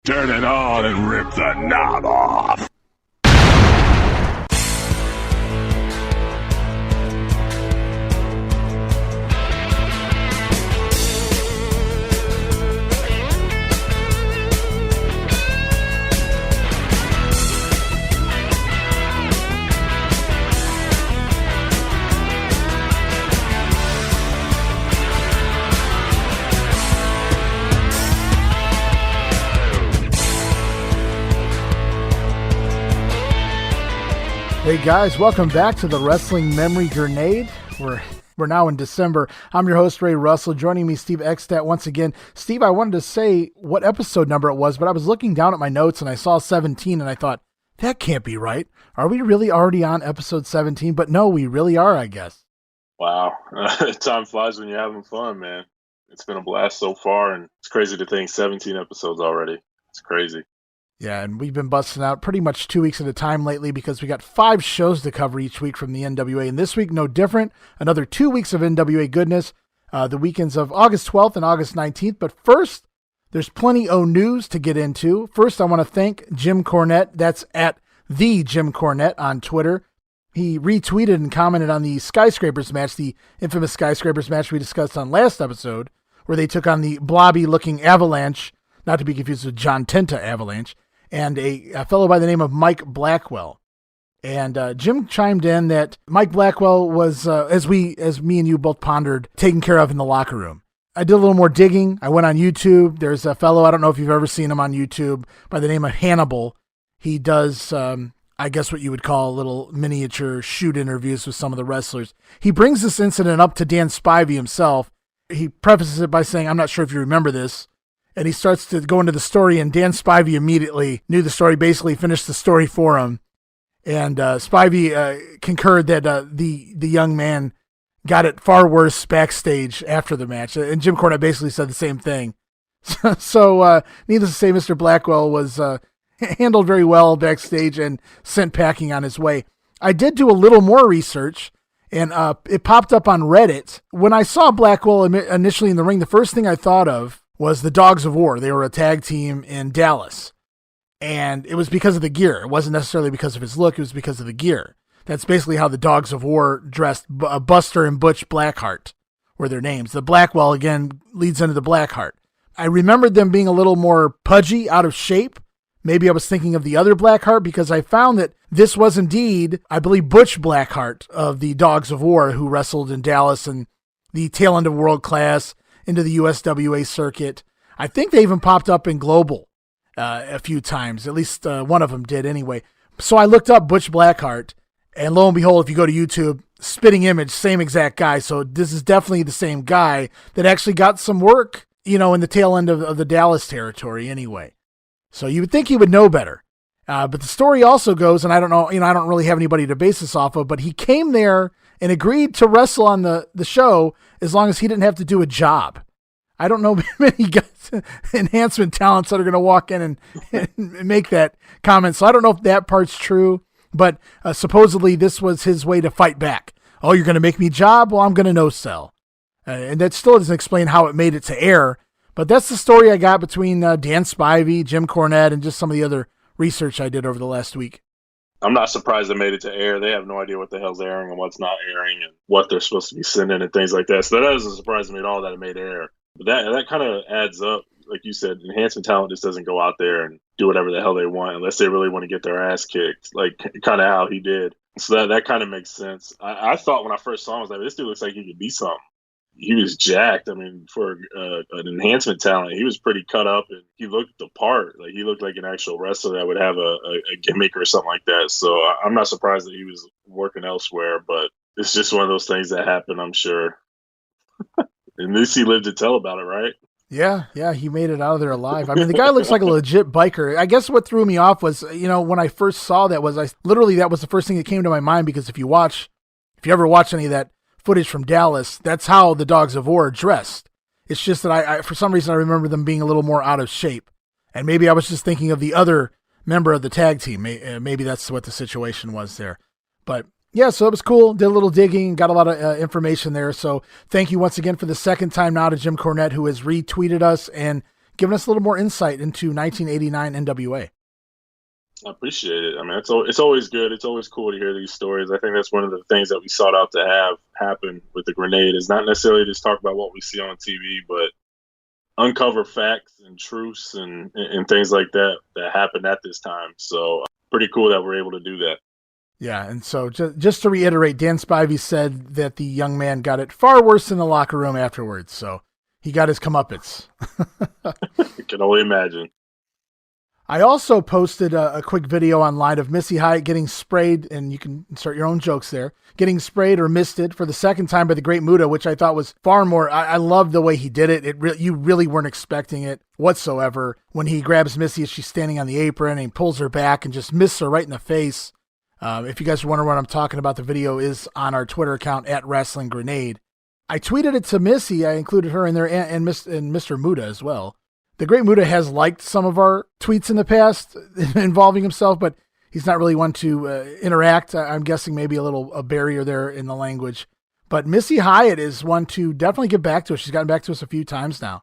Turn it on and rip the knob off. Hey guys, welcome back to the Wrestling Memory Grenade. We're now in December. I'm your host, Ray Russell. Joining me, Steve Ekstat, once again. Steve, I wanted to say what episode number it was, but I was looking down at my notes and I saw 17 and I thought, that can't be right. Are we really already on episode 17? But no, we really are, I guess. Wow. Time flies when you're having fun, man. It's been a blast so far, and it's crazy to think 17 episodes already. It's crazy. Yeah, and we've been busting out pretty much 2 weeks at a time lately because we got 5 shows to cover each week from the NWA. And this week, no different. Another 2 weeks of NWA goodness, the weekends of August 12th and August 19th. But first, there's plenty of news to get into. First, I want to thank Jim Cornette. That's at the Jim Cornette on Twitter. He retweeted and commented on the SkyScrapers match, the infamous SkyScrapers match we discussed on last episode, where they took on the blobby-looking Avalanche, not to be confused with John Tenta Avalanche, and a fellow by the name of Mike Blackwell. And Jim chimed in that Mike Blackwell was, as me and you both pondered, taken care of in the locker room. I did a little more digging. I went on YouTube. There's a fellow, I don't know if you've ever seen him on YouTube, by the name of Hannibal. He does, I guess what you would call little miniature shoot interviews with some of the wrestlers. He brings this incident up to Dan Spivey himself. He prefaces it by saying, I'm not sure if you remember this. And he starts to go into the story, and Dan Spivey immediately knew the story, basically finished the story for him. And Spivey concurred that the young man got it far worse backstage after the match. And Jim Cornette basically said the same thing. So needless to say, Mr. Blackwell was handled very well backstage and sent packing on his way. I did do a little more research, and it popped up on Reddit. When I saw Blackwell initially in the ring, the first thing I thought of was the Dogs of War. They were a tag team in Dallas. And it was because of the gear. It wasn't necessarily because of his look. It was because of the gear. That's basically how the Dogs of War dressed. Buster and Butch Blackheart were their names. The Blackwell, again, leads into the Blackheart. I remembered them being a little more pudgy, out of shape. Maybe I was thinking of the other Blackheart because I found that this was indeed, I believe, Butch Blackheart of the Dogs of War, who wrestled in Dallas and the tail end of World Class into the USWA circuit. I think they even popped up in Global a few times. At least one of them did anyway. So I looked up Butch Blackheart, and lo and behold, if you go to YouTube, spitting image, same exact guy. So this is definitely the same guy that actually got some work, in the tail end of the Dallas territory anyway. So you would think he would know better. But the story also goes, and I don't know, I don't really have anybody to base this off of, but he came there and agreed to wrestle on the show as long as he didn't have to do a job. I don't know many guys, enhancement talents that are going to walk in and make that comment. So I don't know if that part's true, but supposedly this was his way to fight back. Oh, you're going to make me job? Well, I'm going to no-sell. And that still doesn't explain how it made it to air. But that's the story I got between Dan Spivey, Jim Cornette, and just some of the other research I did over the last week. I'm not surprised they made it to air. They have no idea what the hell's airing and what's not airing and what they're supposed to be sending and things like that. So that doesn't surprise me at all that it made air. But that kind of adds up. Like you said, enhancement talent just doesn't go out there and do whatever the hell they want unless they really want to get their ass kicked, like kind of how he did. So that kind of makes sense. I thought when I first saw him, I was like, this dude looks like he could be something. He was jacked. I mean, for an enhancement talent, he was pretty cut up and he looked the part. Like he looked like an actual wrestler that would have a gimmick or something like that. So I'm not surprised that he was working elsewhere, but it's just one of those things that happen, I'm sure. And Missy lived to tell about it, right? Yeah, he made it out of there alive. I mean, the guy looks like a legit biker. I guess what threw me off was, when I first saw that was that was the first thing that came to my mind, because if you ever watch any of that footage from Dallas, that's how the Dogs of War dressed. It's just that I for some reason I remember them being a little more out of shape, and maybe I was just thinking of the other member of the tag team. Maybe that's what the situation was there. But yeah, so it was cool. Did a little digging, got a lot of information there. So thank you once again for the second time now to Jim Cornette, who has retweeted us and giving us a little more insight into 1989 NWA. I appreciate it. I mean, it's always good. It's always cool to hear these stories. I think that's one of the things that we sought out to have happen with the Grenade is not necessarily just talk about what we see on TV, but uncover facts and truths and things like that happened at this time. So pretty cool that we're able to do that. Yeah, and so just to reiterate, Dan Spivey said that the young man got it far worse in the locker room afterwards. So he got his comeuppance. You can only imagine. I also posted a quick video online of Missy Hyatt getting sprayed, and you can insert your own jokes there, getting sprayed or misted for the second time by the Great Muta, which I thought was far more, I loved the way he did it. You really weren't expecting it whatsoever when he grabs Missy as she's standing on the apron and he pulls her back and just misses her right in the face. If you guys are wondering what I'm talking about, the video is on our Twitter account @WrestlingGrenade. I tweeted it to Missy. I included her in there and Mr. Muta as well. The Great Muta has liked some of our tweets in the past involving himself, but he's not really one to interact. I'm guessing maybe a barrier there in the language. But Missy Hyatt is one to definitely get back to us. She's gotten back to us a few times now.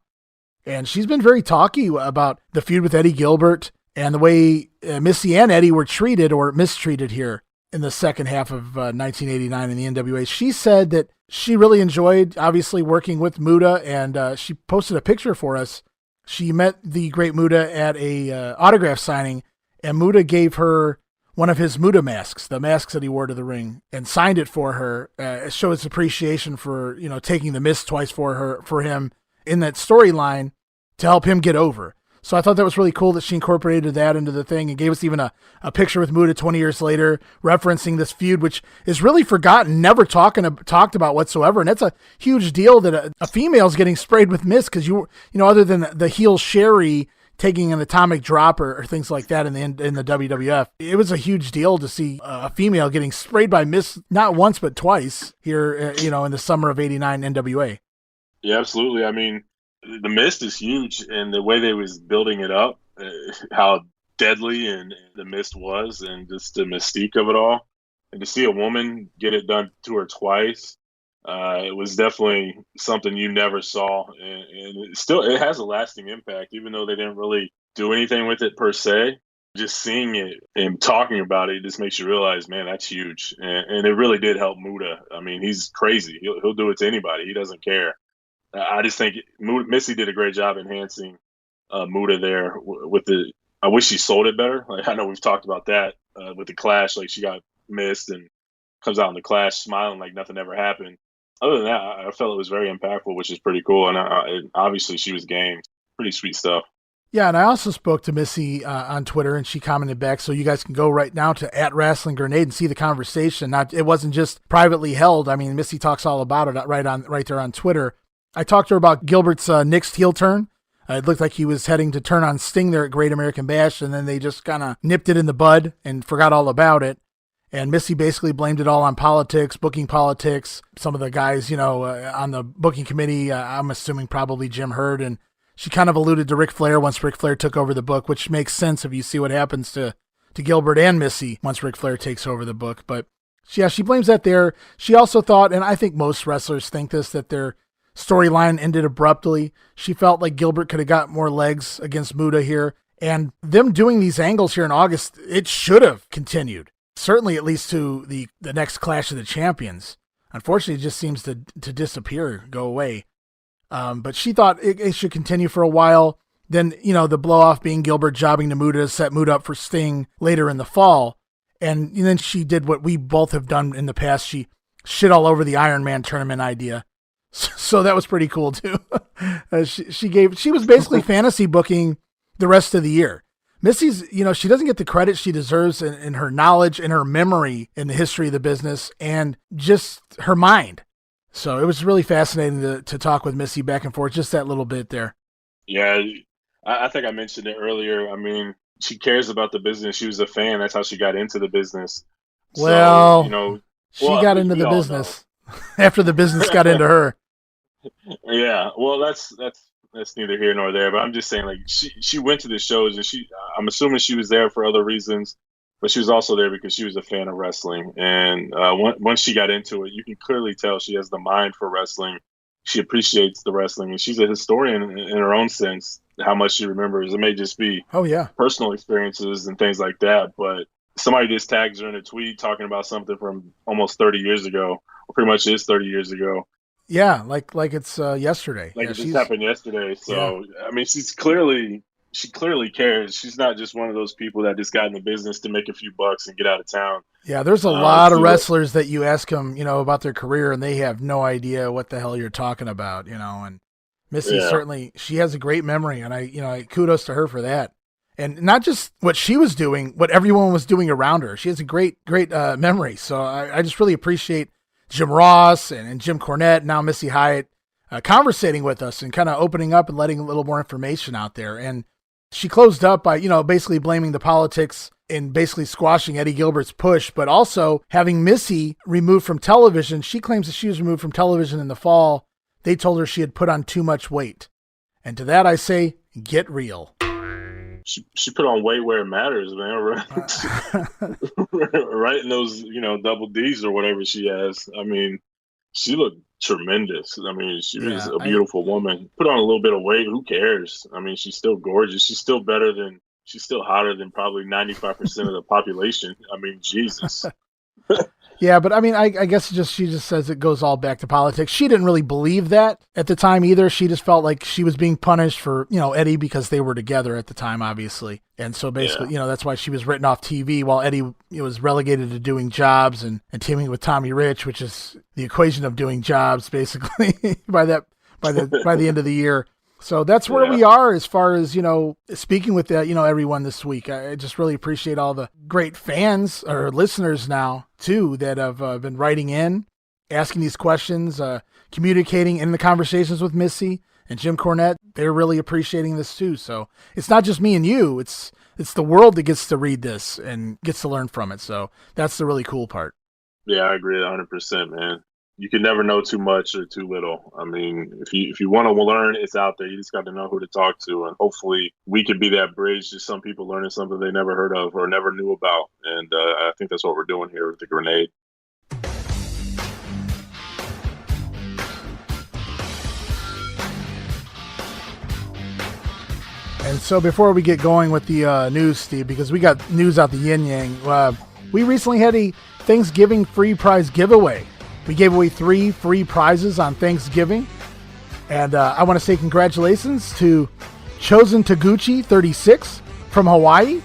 And she's been very talky about the feud with Eddie Gilbert and the way Missy and Eddie were treated or mistreated here in the second half of 1989 in the NWA. She said that she really enjoyed, obviously, working with Muta, and she posted a picture for us. She met the Great Muta at a autograph signing, and Muta gave her one of his Muta masks, the masks that he wore to the ring, and signed it for her. It shows his appreciation for taking the miss twice for him in that storyline to help him get over. So I thought that was really cool that she incorporated that into the thing and gave us even a picture with Muta 20 years later, referencing this feud, which is really forgotten, never talked about whatsoever. And that's a huge deal that a female's getting sprayed with mist because other than the heel Sherry taking an atomic drop or things like that in the WWF, it was a huge deal to see a female getting sprayed by mist not once but twice here, in the summer of '89 NWA. Yeah, absolutely. I mean, the mist is huge, and the way they was building it up, how deadly and the mist was, and just the mystique of it all, and to see a woman get it done to her twice, it was definitely something you never saw, and it has a lasting impact, even though they didn't really do anything with it per se. Just seeing it and talking about it just makes you realize, man, that's huge, and it really did help Muta. I mean, he's crazy; he'll do it to anybody. He doesn't care. I just think Missy did a great job enhancing Muta there with the. I wish she sold it better. Like, I know we've talked about that with the Clash. Like, she got missed and comes out in the Clash smiling like nothing ever happened. Other than that, I felt it was very impactful, which is pretty cool. And obviously, she was game. Pretty sweet stuff. Yeah, and I also spoke to Missy on Twitter, and she commented back. So you guys can go right now to @WrestlingGrenade and see the conversation. It wasn't just privately held. I mean, Missy talks all about it right there on Twitter. I talked to her about Gilbert's next heel turn. It looked like he was heading to turn on Sting there at Great American Bash, and then they just kind of nipped it in the bud and forgot all about it. And Missy basically blamed it all on politics, booking politics. Some of the guys, on the booking committee, I'm assuming probably Jim Herd, and she kind of alluded to Ric Flair once Ric Flair took over the book, which makes sense if you see what happens to Gilbert and Missy once Ric Flair takes over the book. But yeah, she blames that there. She also thought, and I think most wrestlers think this, that their storyline ended abruptly. She felt like Gilbert could have got more legs against Muta here, and them doing these angles here in August, it should have continued. Certainly at least to the next Clash of the Champions. Unfortunately, it just seems to disappear, go away. But she thought it should continue for a while. Then, the blow-off being Gilbert jobbing to Muta, set Muta up for Sting later in the fall. And then she did what we both have done in the past. She shit all over the Iron Man tournament idea. So that was pretty cool too. She was basically fantasy booking the rest of the year. Missy's, she doesn't get the credit she deserves in her knowledge and her memory in the history of the business and just her mind. So it was really fascinating to talk with Missy back and forth, just that little bit there. Yeah, I think I mentioned it earlier. I mean, she cares about the business. She was a fan. That's how she got into the business. Well, she got into the business after the business got into her. Yeah, well, that's neither here nor there. But I'm just saying, like, she went to the shows, and I'm assuming she was there for other reasons, but she was also there because she was a fan of wrestling. And once she got into it, you can clearly tell she has the mind for wrestling. She appreciates the wrestling, and she's a historian in her own sense. how much she remembers. It may just be personal experiences and things like that. But somebody just tags her in a tweet talking about something from almost 30 years ago, or pretty much is 30 years ago. Yeah, like it's yesterday. Like it just happened yesterday. So I mean, she clearly cares. She's not just one of those people that just got in the business to make a few bucks and get out of town. Yeah, there's a lot of wrestlers that you ask them, about their career, and they have no idea what the hell you're talking about, and Missy certainly, she has a great memory, and I kudos to her for that. And not just what she was doing, what everyone was doing around her. She has a great memory. So I just really appreciate Jim Ross and Jim Cornette, now Missy Hyatt, conversating with us and kind of opening up and letting a little more information out there. And she closed up by, basically blaming the politics and basically squashing Eddie Gilbert's push, but also having Missy removed from television. She claims that she was removed from television in the fall. They told her she had put on too much weight. And to that I say, get real. She put on weight where it matters, man. Right in those, double D's or whatever she has. I mean, she looked tremendous. I mean, she was a beautiful woman. Put on a little bit of weight, who cares? I mean, she's still gorgeous. She's still hotter than probably 95% of the population. I mean, Jesus. Yeah, but I mean, I guess she just says it goes all back to politics. She didn't really believe that at the time either. She just felt like she was being punished for, Eddie, because they were together at the time, obviously. And so basically, that's why she was written off TV while Eddie was relegated to doing jobs and teaming with Tommy Rich, which is the equation of doing jobs, basically, by the end of the year. So that's where we are as far as, speaking with everyone this week. I just really appreciate all the great fans or listeners now, too, that have been writing in, asking these questions, communicating in the conversations with Missy and Jim Cornette. They're really appreciating this, too. So it's not just me and you. It's the world that gets to read this and gets to learn from it. So that's the really cool part. Yeah, I agree 100%, man. You can never know too much or too little. I mean, if you want to learn, it's out there. You just got to know who to talk to. And hopefully we could be that bridge to some people learning something they never heard of or never knew about. And I think that's what we're doing here with the Grenade. And so before we get going with the news, Steve, because we got news out the yin-yang, we recently had a Thanksgiving free prize giveaway. We gave away 3 free prizes on Thanksgiving. And I want to say congratulations to Chosen Taguchi 36 from Hawaii,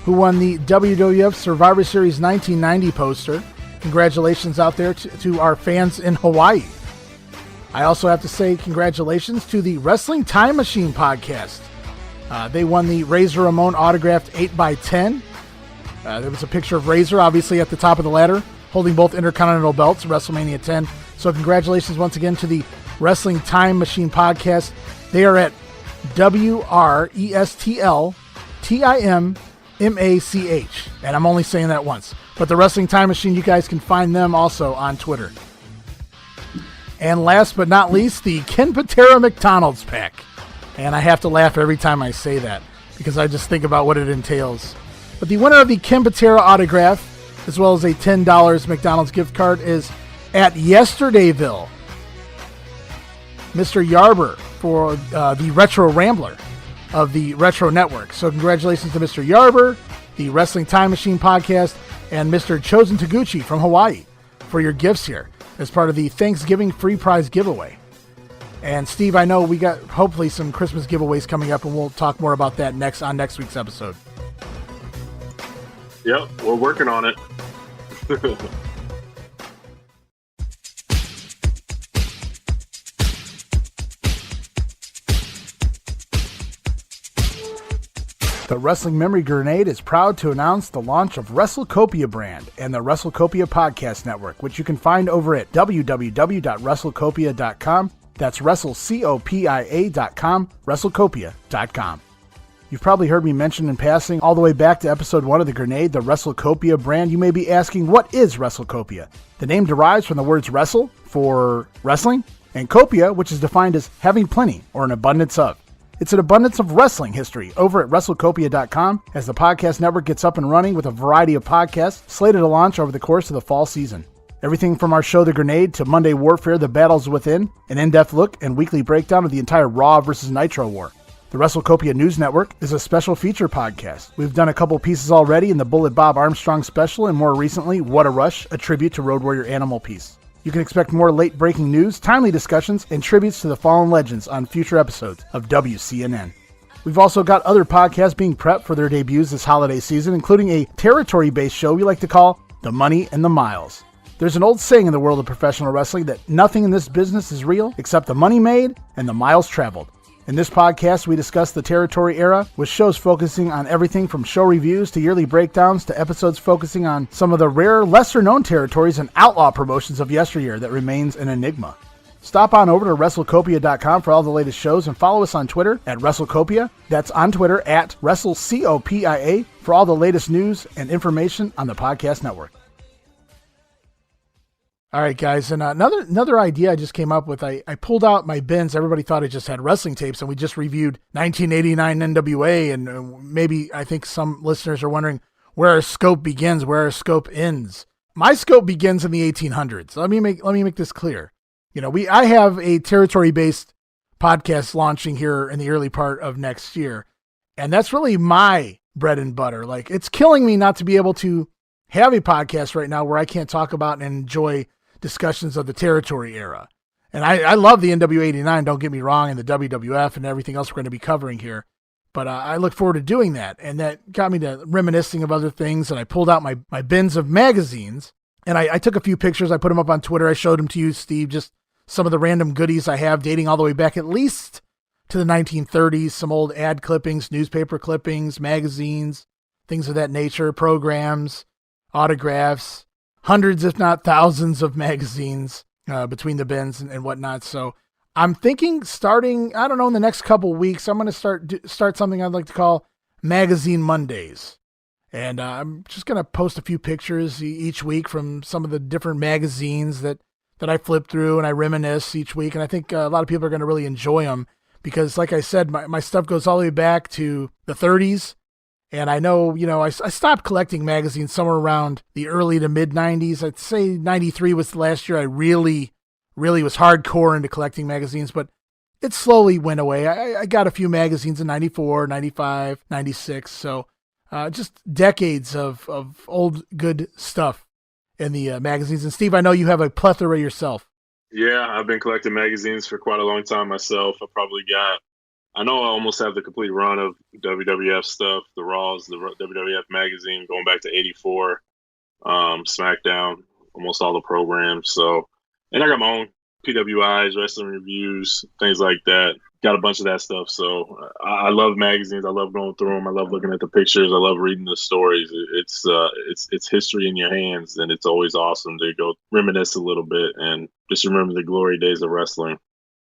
who won the WWF Survivor Series 1990 poster. Congratulations out there to our fans in Hawaii. I also have to say congratulations to the Wrestling Time Machine podcast. They won the Razor Ramon autographed 8x10. There was a picture of Razor, obviously, at the top of the ladder, holding both Intercontinental belts at WrestleMania 10. So congratulations once again to the Wrestling Time Machine podcast. They are at WRESTLTIMMACH. And I'm only saying that once. But the Wrestling Time Machine, you guys can find them also on Twitter. And last but not least, the Ken Patera McDonald's pack. And I have to laugh every time I say that because I just think about what it entails. But the winner of the Ken Patera autograph, as well as a $10 McDonald's gift card, is at Yesterdayville, Mr. Yarber, for the Retro Rambler of the Retro Network. So congratulations to Mr. Yarber, the Wrestling Time Machine podcast, and Mr. Chosen Taguchi from Hawaii for your gifts here as part of the Thanksgiving free prize giveaway. And Steve, I know we got hopefully some Christmas giveaways coming up, and we'll talk more about that on next week's episode. Yep, we're working on it. The Wrestling Memory Grenade is proud to announce the launch of WrestleCopia brand and the WrestleCopia Podcast Network, which you can find over at www.wrestlecopia.com. That's WrestleCopia.com, WrestleCopia.com. You've probably heard me mention in passing all the way back to episode 1 of The Grenade, the WrestleCopia brand. You may be asking, what is WrestleCopia? The name derives from the words wrestle, for wrestling, and copia, which is defined as having plenty or an abundance of. It's an abundance of wrestling history over at WrestleCopia.com as the podcast network gets up and running with a variety of podcasts slated to launch over the course of the fall season. Everything from our show The Grenade to Monday Warfare, The Battles Within, an in-depth look and weekly breakdown of the entire Raw vs. Nitro War. The WrestleCopia News Network is a special feature podcast. We've done a couple pieces already in the Bullet Bob Armstrong special, and more recently, What a Rush, a tribute to Road Warrior Animal piece. You can expect more late-breaking news, timely discussions, and tributes to the fallen legends on future episodes of WCNN. We've also got other podcasts being prepped for their debuts this holiday season, including a territory-based show we like to call The Money and the Miles. There's an old saying in the world of professional wrestling that nothing in this business is real except the money made and the miles traveled. In this podcast, we discuss the territory era, with shows focusing on everything from show reviews to yearly breakdowns to episodes focusing on some of the rare, lesser-known territories and outlaw promotions of yesteryear that remains an enigma. Stop on over to WrestleCopia.com for all the latest shows and follow us on Twitter at WrestleCopia. That's on Twitter at WrestleCopia for all the latest news and information on the podcast network. All right, guys, and another idea I just came up with. I pulled out my bins. Everybody thought I just had wrestling tapes, and we just reviewed 1989 NWA, and maybe I think some listeners are wondering where our scope begins, where our scope ends. My scope begins in the 1800s. Let me make this clear. I have a territory-based podcast launching here in the early part of next year, and that's really my bread and butter. Like, it's killing me not to be able to have a podcast right now where I can't talk about and enjoy discussions of the territory era. And I love the NWA 89, don't get me wrong, and the WWF and everything else we're going to be covering here. But I look forward to doing that. And that got me to reminiscing of other things. And I pulled out my bins of magazines, and I took a few pictures. I put them up on Twitter. I showed them to you, Steve, just some of the random goodies I have dating all the way back at least to the 1930s, some old ad clippings, newspaper clippings, magazines, things of that nature, programs, autographs, hundreds, if not thousands of magazines between the bins and whatnot. So I'm thinking starting, I don't know, in the next couple weeks, I'm going to start something I'd like to call Magazine Mondays. And I'm just going to post a few pictures each week from some of the different magazines that I flip through and I reminisce each week. And I think a lot of people are going to really enjoy them because, like I said, my stuff goes all the way back to the 30s. And I know, I stopped collecting magazines somewhere around the early to mid 90s. I'd say 93 was the last year I really was hardcore into collecting magazines, but it slowly went away. I got a few magazines in 94, 95, 96. So just decades of old good stuff in the magazines. And Steve, I know you have a plethora yourself. Yeah, I've been collecting magazines for quite a long time myself. I know I almost have the complete run of WWF stuff, the Raws, the WWF magazine, going back to 84, SmackDown, almost all the programs. So, and I got my own PWIs, wrestling reviews, things like that. Got a bunch of that stuff. So I love magazines. I love going through them. I love looking at the pictures. I love reading the stories. It's history in your hands, and it's always awesome to go reminisce a little bit and just remember the glory days of wrestling.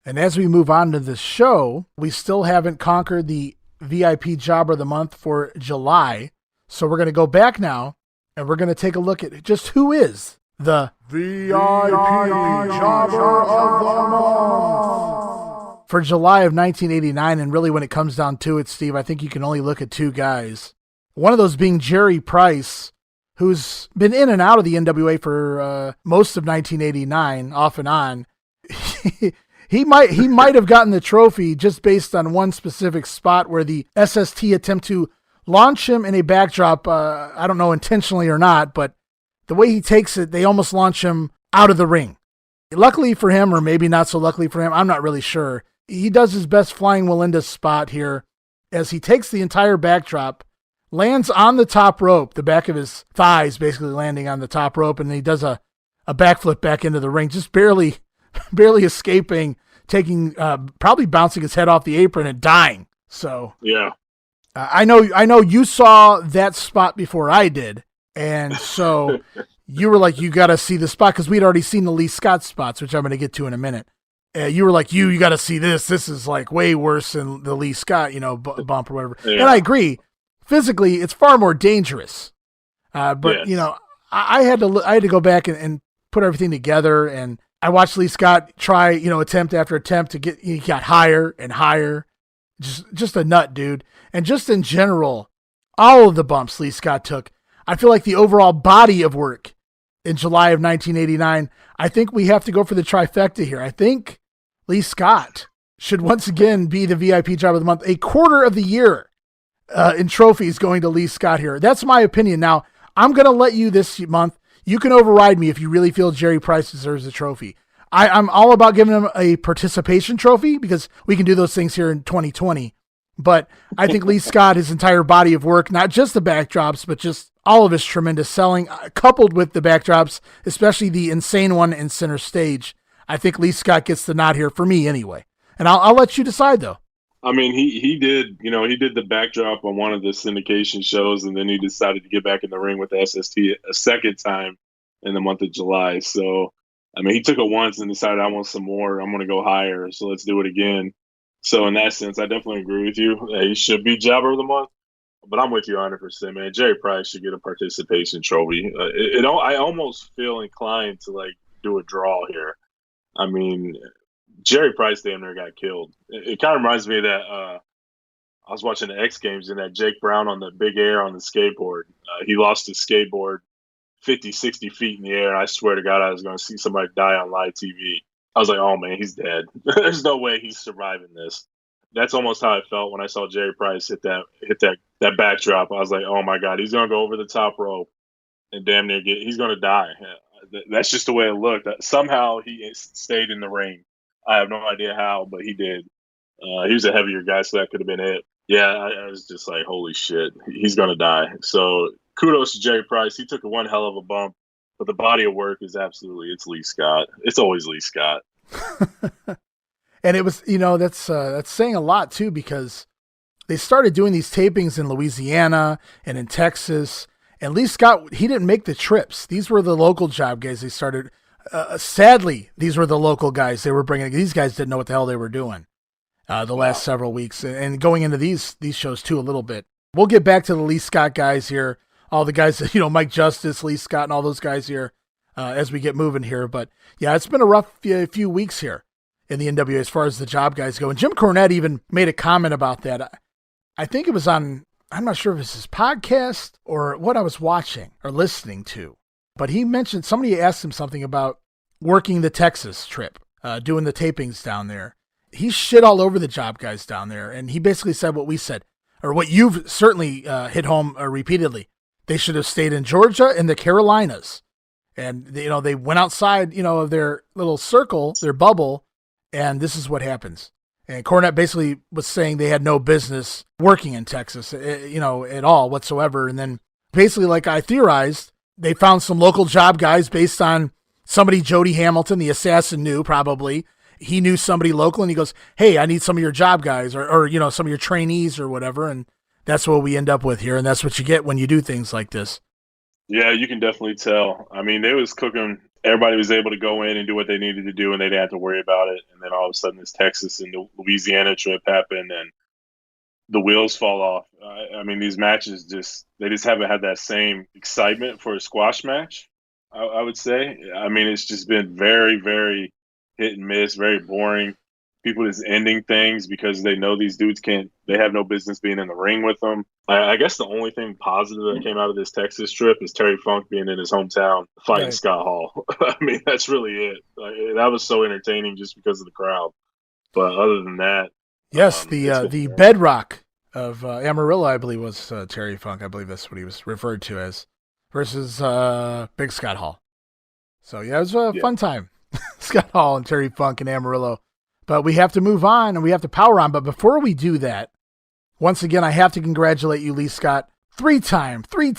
And as we move on to the show, we still haven't conquered the VIP Jobber of the Month for July. So we're going to go back now, and we're going to take a look at just who is the VIP Jobber of the Month for July of 1989. And really, when it comes down to it, Steve, I think you can only look at two guys. One of those being Jerry Price, who's been in and out of the NWA for most of 1989, off and on. He might have gotten the trophy just based on one specific spot where the SST attempt to launch him in a backdrop, I don't know intentionally or not, but the way he takes it, they almost launch him out of the ring. Luckily for him, or maybe not so luckily for him, I'm not really sure. He does his best flying Melinda spot here as he takes the entire backdrop, lands on the top rope, the back of his thighs basically landing on the top rope, and he does a backflip back into the ring, just barely escaping, taking, probably bouncing his head off the apron and dying. So yeah, I know you saw that spot before I did. And so you were like, you got to see the spot, because we'd already seen the Lee Scott spots, which I'm going to get to in a minute. You were like, you got to see this. This is like way worse than the Lee Scott, bump or whatever. Yeah. And I agree. Physically, it's far more dangerous. But yes. I had to go back and put everything together, and I watched Lee Scott try, attempt after attempt to get, he got higher and higher. Just a nut, dude. And just in general, all of the bumps Lee Scott took, I feel like the overall body of work in July of 1989, I think we have to go for the trifecta here. I think Lee Scott should once again be the VIP job of the month. A quarter of the year in trophies going to Lee Scott here. That's my opinion. Now, I'm going to let you this month. You can override me if you really feel Jerry Price deserves a trophy. I'm all about giving him a participation trophy because we can do those things here in 2020. But I think Lee Scott, his entire body of work, not just the backdrops, but just all of his tremendous selling, coupled with the backdrops, especially the insane one in center stage, I think Lee Scott gets the nod here for me anyway. And I'll let you decide, though. I mean, he did the backdrop on one of the syndication shows, and then he decided to get back in the ring with the SST a second time in the month of July. So, I mean, he took it once and decided, I want some more. I'm going to go higher, so let's do it again. So in that sense, I definitely agree with you. He should be Jobber of the Month, but I'm with you 100%, man. Jerry Price should get a participation trophy. I almost feel inclined to do a draw here. I mean, Jerry Price damn near got killed. It kind of reminds me of that. I was watching the X Games and that Jake Brown on the big air on the skateboard. He lost his skateboard 50, 60 feet in the air. I swear to God, I was going to see somebody die on live TV. I was like, oh, man, he's dead. There's no way he's surviving this. That's almost how I felt when I saw Jerry Price hit that backdrop. I was like, oh, my God, he's going to go over the top rope and damn near he's going to die. That's just the way it looked. Somehow he stayed in the ring. I have no idea how, but he did. He was a heavier guy, so that could have been it. Yeah, I was just like, holy shit, he's going to die. So kudos to Jerry Price. He took one hell of a bump. But the body of work is it's Lee Scott. It's always Lee Scott. And it was, that's saying a lot too, because they started doing these tapings in Louisiana and in Texas, and Lee Scott, he didn't make the trips. These were the local job guys. They started, sadly, these were the local guys they were bringing. These guys didn't know what the hell they were doing the last several weeks, and going into these shows too a little bit. We'll get back to the Lee Scott guys here. All the guys, Mike Justice, Lee Scott, and all those guys here as we get moving here. But, yeah, it's been a rough few weeks here in the NWA as far as the job guys go. And Jim Cornette even made a comment about that. I think it was I'm not sure if it's his podcast or what I was watching or listening to. But he mentioned, somebody asked him something about working the Texas trip, doing the tapings down there. He shit all over the job guys down there. And he basically said what we said, or what you've certainly hit home repeatedly. They should have stayed in Georgia and the Carolinas. And, they went outside, of their little circle, their bubble, and this is what happens. And Cornette basically was saying they had no business working in Texas, at all whatsoever. And then basically, like I theorized, they found some local job guys based on somebody Jody Hamilton, the assassin, knew probably. He knew somebody local, and he goes, hey, I need some of your job guys or some of your trainees or whatever. And that's what we end up with here, and that's what you get when you do things like this. Yeah, you can definitely tell. I mean, they was cooking. Everybody was able to go in and do what they needed to do, and they didn't have to worry about it. And then all of a sudden, this Texas and the Louisiana trip happened, and the wheels fall off. I mean, these matches they just haven't had that same excitement for a squash match, I would say. I mean, it's just been very, very hit and miss, very boring. People just ending things because they know these dudes they have no business being in the ring with them. I guess the only thing positive that came out of this Texas trip is Terry Funk being in his hometown fighting Scott Hall. I mean, that's really it. That was so entertaining just because of the crowd. But other than that. Yes, the bedrock of Amarillo, I believe, was Terry Funk. I believe that's what he was referred to as, versus Big Scott Hall. So, yeah, it was a fun time. Scott Hall and Terry Funk and Amarillo. But we have to move on and we have to power on. But before we do that, once again, I have to congratulate you, Lee Scott. Three-time VIP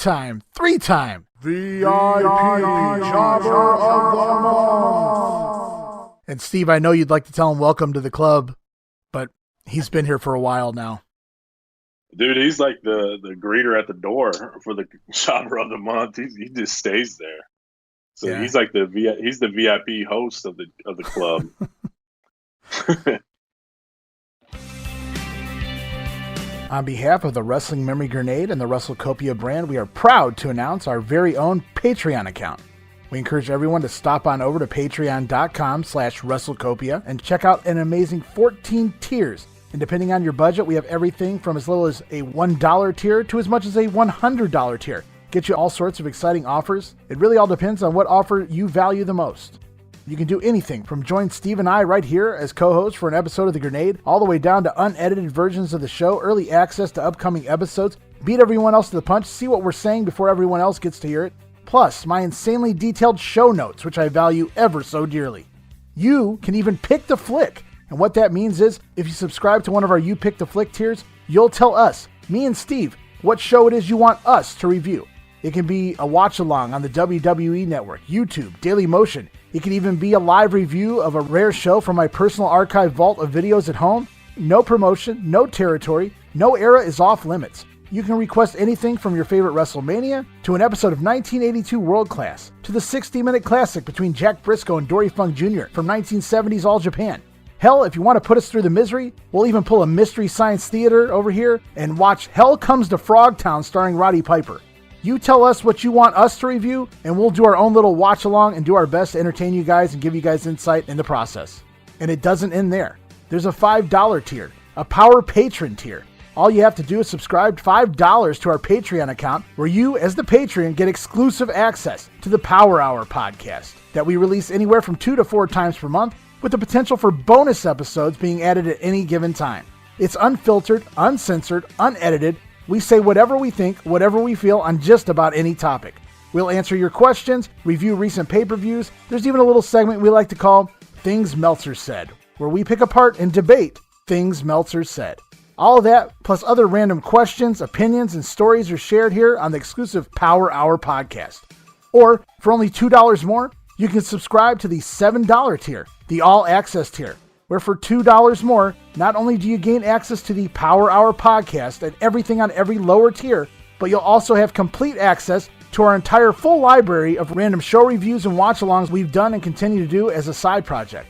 Jobber of the Month. And Steve, I know you'd like to tell him welcome to the club, but he's been here for a while now. Dude, he's like the greeter at the door for the Jobber of the Month. He just stays there. So he's like the VIP host of the club. On behalf of the Wrestling Memory Grenade and the WrestleCopia brand, we are proud to announce our very own Patreon account. We encourage everyone to stop on over to patreon.com/WrestleCopia and check out an amazing 14 tiers. And depending on your budget, we have everything from as little as a $1 tier to as much as a $100 tier. Get you all sorts of exciting offers. It really all depends on what offer you value the most. You can do anything from join Steve and I right here as co-hosts for an episode of The Grenade, all the way down to unedited versions of the show, early access to upcoming episodes, beat everyone else to the punch, see what we're saying before everyone else gets to hear it, plus my insanely detailed show notes, which I value ever so dearly. You can even pick the flick. And what that means is, if you subscribe to one of our You Pick the Flick tiers, you'll tell us, me and Steve, what show it is you want us to review. It can be a watch-along on the WWE Network, YouTube, Daily Motion. It can even be a live review of a rare show from my personal archive vault of videos at home. No promotion, no territory, no era is off limits. You can request anything from your favorite WrestleMania to an episode of 1982 World Class to the 60-minute classic between Jack Briscoe and Dory Funk Jr. from 1970's All Japan. Hell, if you want to put us through the misery, we'll even pull a Mystery Science Theater over here and watch Hell Comes to Frogtown starring Roddy Piper. You tell us what you want us to review, and we'll do our own little watch-along and do our best to entertain you guys and give you guys insight in the process. And it doesn't end there. There's a $5 tier, a Power Patron tier. All you have to do is subscribe $5 to our Patreon account, where you, as the Patreon, get exclusive access to the Power Hour podcast that we release anywhere from 2 to 4 times per month, with the potential for bonus episodes being added at any given time. It's unfiltered, uncensored, unedited. We say whatever we think, whatever we feel on just about any topic. We'll answer your questions, review recent pay-per-views. There's even a little segment we like to call Things Meltzer Said, where we pick apart and debate things Meltzer said. All of that, plus other random questions, opinions, and stories are shared here on the exclusive Power Hour podcast. Or, for only $2 more, you can subscribe to the $7 tier, the All Access tier, where for $2 more, not only do you gain access to the Power Hour podcast and everything on every lower tier, but you'll also have complete access to our entire full library of random show reviews and watch-alongs we've done and continue to do as a side project.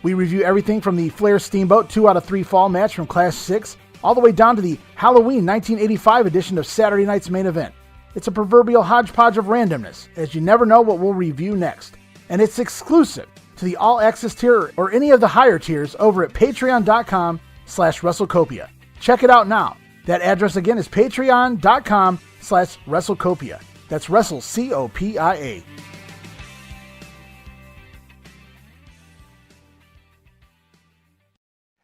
We review everything from the Flair Steamboat 2 out of 3 fall match from Class 6, all the way down to the Halloween 1985 edition of Saturday Night's Main Event. It's a proverbial hodgepodge of randomness, as you never know what we'll review next. And it's exclusive to the All Access tier or any of the higher tiers over at patreon.com/WrestleCopia. Check it out now. That address again is patreon.com/WrestleCopia. That's Wrestle C-O-P-I-A.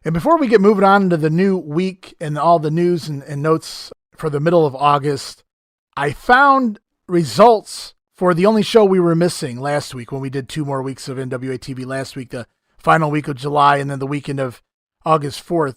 And before we get moving on into the new week and all the news and notes for the middle of August, I found results for the only show we were missing last week when we did 2 more weeks of NWA TV last week, the final week of July and then the weekend of August 4th.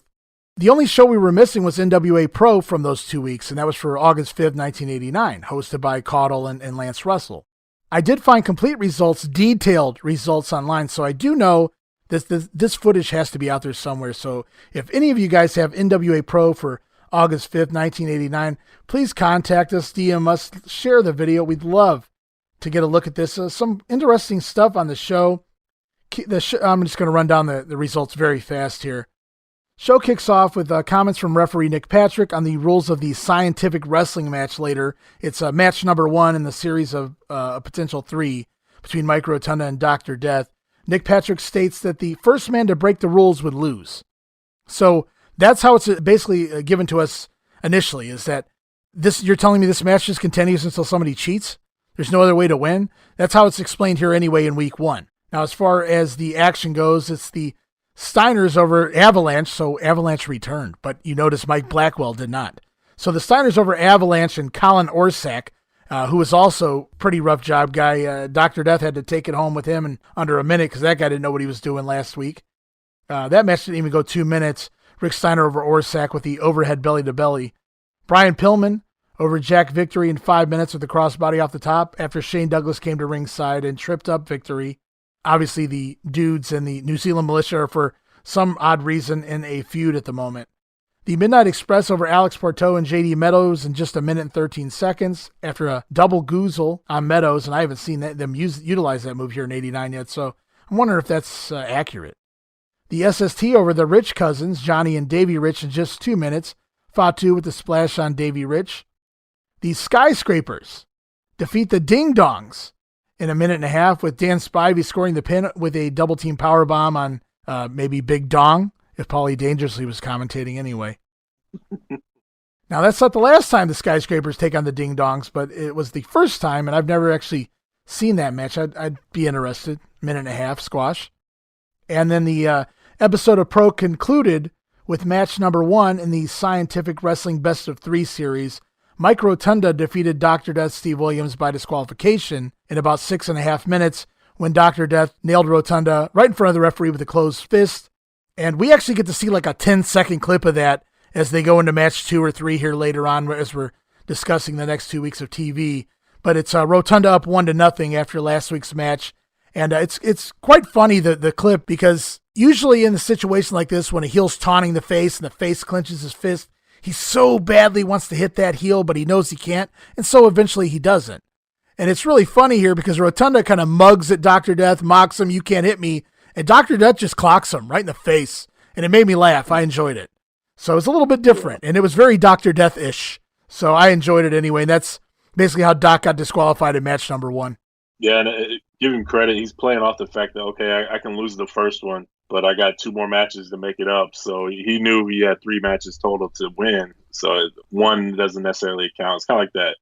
The only show we were missing was NWA Pro from those 2 weeks, and that was for August 5th, 1989, hosted by Caudle and Lance Russell. I did find complete results, detailed results online, so I do know this footage has to be out there somewhere. So if any of you guys have NWA Pro for August 5th, 1989, please contact us, DM us, share the video. We'd love to get a look at this. Some interesting stuff on the show. I'm just going to run down the results very fast here. Show kicks off with comments from referee Nick Patrick on the rules of the scientific wrestling match later. It's match number 1 in the series of a potential 3 between Mike Rotunda and Dr. Death. Nick Patrick states that the first man to break the rules would lose. So that's how it's basically given to us initially, is that you're telling me this match just continues until somebody cheats? There's no other way to win? That's how it's explained here anyway in week 1. Now, as far as the action goes, it's the Steiners over Avalanche, so Avalanche returned, but you notice Mike Blackwell did not. So the Steiners over Avalanche and Colin Orsak, who was also pretty rough job guy. Dr. Death had to take it home with him in under a minute because that guy didn't know what he was doing last week. That match didn't even go 2 minutes. Rick Steiner over Orsak with the overhead belly-to-belly. Brian Pillman over Jack Victory in 5 minutes with the crossbody off the top after Shane Douglas came to ringside and tripped up Victory. Obviously, the dudes and the New Zealand Militia are, for some odd reason, in a feud at the moment. The Midnight Express over Alex Porto and JD Meadows in just 1 minute and 13 seconds after a double goozle on Meadows, and I haven't seen them utilize that move here in 89 yet, so I'm wondering if that's accurate. The SST over the Rich Cousins, Johnny and Davey Rich, in just 2 minutes. Fatu with the splash on Davey Rich. The SkyScrapers defeat the Ding Dongs in 1.5 minutes with Dan Spivey scoring the pin with a double-team powerbomb on maybe Big Dong, if Paulie Dangerously was commentating anyway. Now, that's not the last time the SkyScrapers take on the Ding Dongs, but it was the first time, and I've never actually seen that match, I'd be interested. Minute and a half squash. And then the episode of Pro concluded with match number 1 in the Scientific Wrestling Best of 3 series. Mike Rotunda defeated Dr. Death Steve Williams by disqualification in about 6.5 minutes when Dr. Death nailed Rotunda right in front of the referee with a closed fist. And we actually get to see like a 10-second clip of that as they go into match 2 or 3 here later on as we're discussing the next 2 weeks of TV. But it's Rotunda up 1-0 after last week's match. And it's quite funny, the clip, because usually in a situation like this, when a heel's taunting the face and the face clenches his fist, he so badly wants to hit that heel, but he knows he can't. And so eventually he doesn't. And it's really funny here because Rotunda kind of mugs at Dr. Death, mocks him, "You can't hit me." And Dr. Death just clocks him right in the face. And it made me laugh. I enjoyed it. So it's a little bit different. And it was very Dr. Death-ish. So I enjoyed it anyway. And that's basically how Doc got disqualified in match number 1. Yeah, and give him credit. He's playing off the fact that, okay, I can lose the first one, but I got 2 more matches to make it up. So he knew he had 3 matches total to win. So 1 doesn't necessarily count. It's kind of like that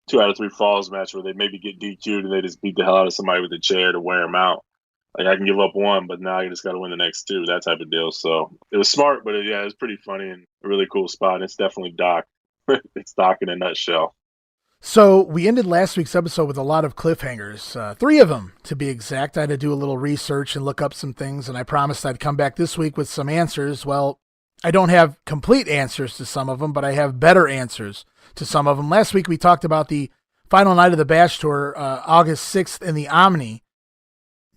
2 out of 3 falls match where they maybe get DQ'd and they just beat the hell out of somebody with a chair to wear them out. Like, I can give up 1, but now you just got to win the next 2, that type of deal. So it was smart, but it was pretty funny and a really cool spot. And it's definitely Doc. It's Doc in a nutshell. So we ended last week's episode with a lot of cliffhangers, 3 of them to be exact. I had to do a little research and look up some things, and I promised I'd come back this week with some answers. Well, I don't have complete answers to some of them, but I have better answers to some of them. Last week we talked about the final night of the Bash Tour, August 6th in the Omni.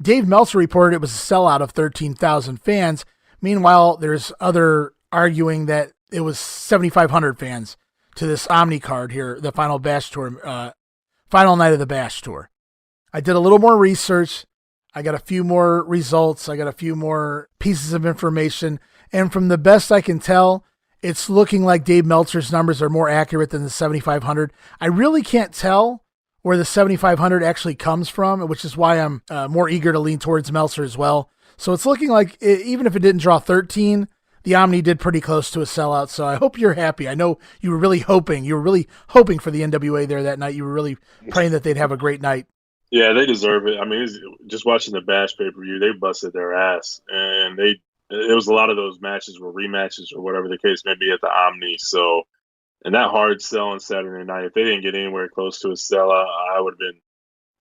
Dave Meltzer reported it was a sellout of 13,000 fans. Meanwhile, there's other arguing that it was 7,500 fans to this Omni card here, the final Bash Tour, final night of the Bash Tour. I did a little more research. I got a few more results. I got a few more pieces of information. And from the best I can tell, it's looking like Dave Meltzer's numbers are more accurate than the 7,500. I really can't tell where the 7,500 actually comes from, which is why I'm more eager to lean towards Meltzer as well. So it's looking like even if it didn't draw 13, the Omni did pretty close to a sellout, so I hope you're happy. I know you were really hoping. You were really hoping for the NWA there that night. You were really praying that they'd have a great night. Yeah, they deserve it. I mean, just watching the Bash pay-per-view, they busted their ass. And it was a lot of those matches were rematches or whatever the case may be at the Omni. So, and that hard sell on Saturday night, if they didn't get anywhere close to a sellout, I would have been,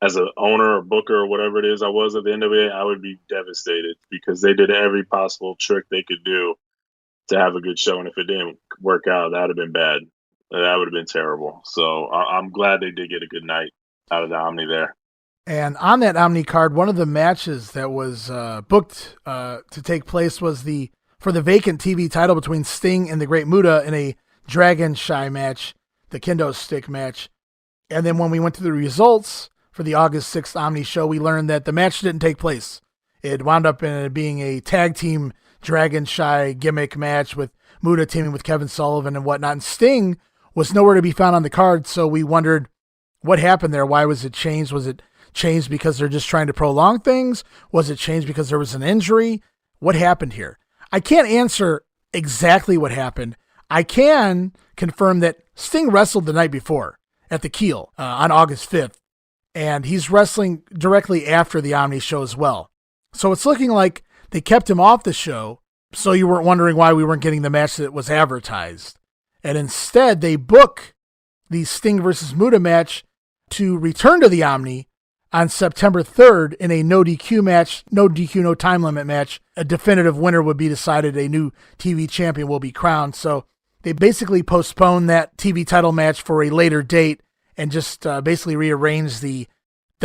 as an owner or booker or whatever it is I was at the NWA, I would be devastated because they did every possible trick they could do to have a good show. And if it didn't work out, that would have been bad. That would have been terrible. So I'm glad they did get a good night out of the Omni there. And on that Omni card, one of the matches that was booked to take place was for the vacant TV title between Sting and the Great Muta in a Dragon Shy match, the Kendo Stick match. And then when we went to the results for the August 6th Omni show, we learned that the match didn't take place. It wound up in being a tag team Dragon Shy gimmick match with Muta teaming with Kevin Sullivan and whatnot. And Sting was nowhere to be found on the card, so we wondered what happened there. Why was it changed? Was it changed because they're just trying to prolong things? Was it changed because there was an injury? What happened here? I can't answer exactly what happened. I can confirm that Sting wrestled the night before at the Keel on August 5th, and he's wrestling directly after the Omni show as well. So it's looking like they kept him off the show, so you weren't wondering why we weren't getting the match that was advertised. And instead, they book the Sting versus Muta match to return to the Omni on September 3rd in a no DQ match, no DQ, no time limit match. A definitive winner would be decided. A new TV champion will be crowned. So they basically postponed that TV title match for a later date and just basically rearranged the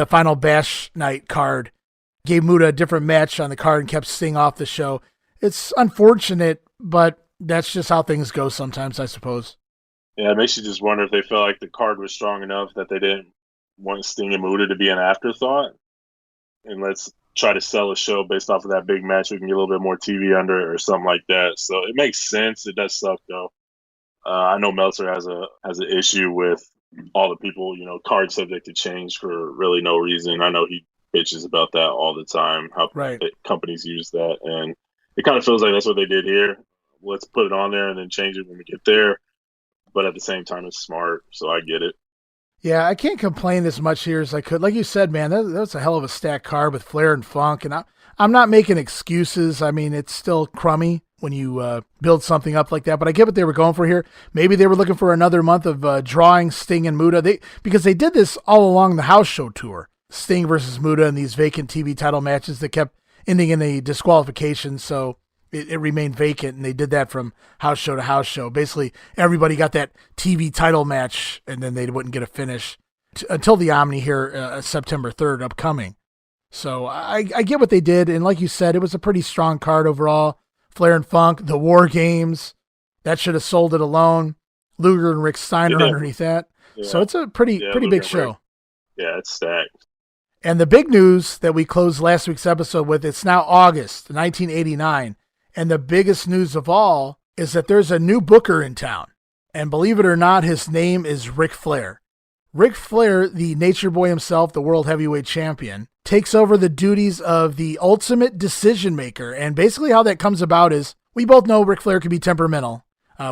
final Bash night card. Gave Muta a different match on the card and kept Sting off the show. It's unfortunate, but that's just how things go sometimes, I suppose. Yeah, it makes you just wonder if they felt like the card was strong enough that they didn't want Sting and Muta to be an afterthought. And let's try to sell a show based off of that big match. We can get a little bit more TV under it or something like that. So it makes sense. It does suck, though. I know Meltzer has an issue with all the people, cards subject to change for really no reason. I know he bitches about that all the time, how right. Companies use that. And it kind of feels like that's what they did here. Let's put it on there and then change it when we get there. But at the same time, it's smart, so I get it. Yeah, I can't complain as much here as I could. Like you said, man, that's a hell of a stacked card with Flair and Funk. And I'm not making excuses. I mean, it's still crummy when you build something up like that. But I get what they were going for here. Maybe they were looking for another month of drawing Sting and Muta. Because they did this all along the house show tour. Sting versus Muta in these vacant TV title matches that kept ending in a disqualification. So it remained vacant, and they did that from house show to house show. Basically, everybody got that TV title match, and then they wouldn't get a finish until the Omni here, September 3rd, upcoming. So I get what they did, and like you said, it was a pretty strong card overall. Flair and Funk, the War Games, that should have sold it alone. Luger and Rick Steiner underneath that. Yeah. So it's a pretty big show. Yeah, it's stacked. And the big news that we closed last week's episode with, it's now August 1989. And the biggest news of all is that there's a new booker in town. And believe it or not, his name is Ric Flair. Ric Flair, the Nature Boy himself, the World Heavyweight Champion, takes over the duties of the ultimate decision maker. And basically how that comes about is, we both know Ric Flair can be temperamental.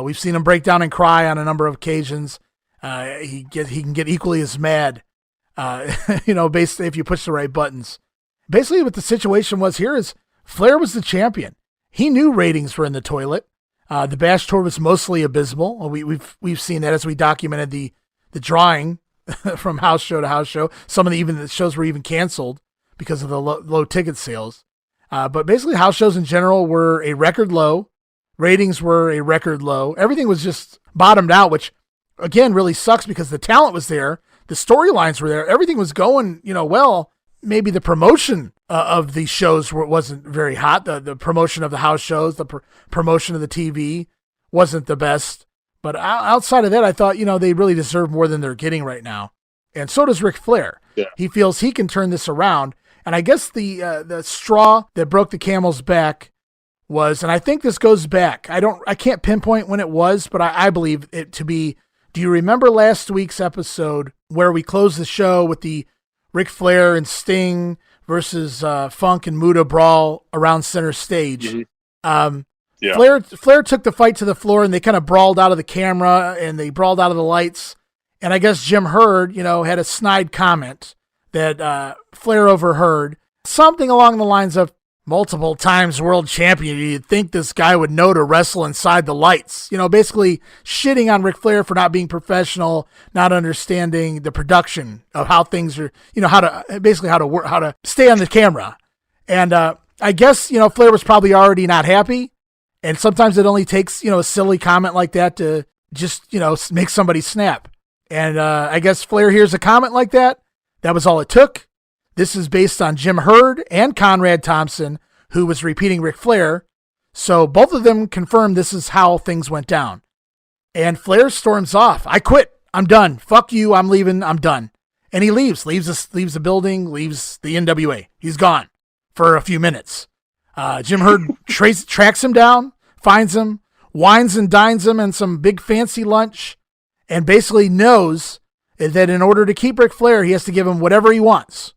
We've seen him break down and cry on a number of occasions. He can get equally as mad, basically if you push the right buttons. Basically what the situation was here is Flair was the champion. He knew ratings were in the toilet. The Bash Tour was mostly abysmal. We've seen that as we documented the drawing from house show to house show. Some of the shows were even canceled because of the low ticket sales. But basically, house shows in general were a record low. Ratings were a record low. Everything was just bottomed out, which again really sucks because the talent was there, the storylines were there, everything was going well. Maybe the promotion of these shows wasn't very hot. The promotion of the house shows, the promotion of the TV wasn't the best. But outside of that, I thought, they really deserve more than they're getting right now. And so does Ric Flair. Yeah. He feels he can turn this around. And I guess the straw that broke the camel's back was, and I think this goes back, I can't pinpoint when it was, but I believe it to be, do you remember last week's episode where we closed the show with the Ric Flair and Sting versus Funk and Muta brawl around center stage? Mm-hmm. Yeah. Flair took the fight to the floor, and they kind of brawled out of the camera, and they brawled out of the lights. And I guess Jim Herd, had a snide comment that Flair overheard. Something along the lines of, multiple times world champion, you'd think this guy would know to wrestle inside the lights. Basically shitting on Ric Flair for not being professional, not understanding the production of how things are, how to stay on the camera. And I guess, Flair was probably already not happy. And sometimes it only takes, a silly comment like that to just, make somebody snap. And I guess Flair hears a comment like that. That was all it took. This is based on Jim Herd and Conrad Thompson, who was repeating Ric Flair. So both of them confirmed this is how things went down. And Flair storms off. I quit. I'm done. Fuck you. I'm leaving. I'm done. And he leaves the building, leaves the NWA. He's gone for a few minutes. Jim Herd tracks him down, finds him, wines and dines him in some big fancy lunch, and basically knows that in order to keep Ric Flair, he has to give him whatever he wants.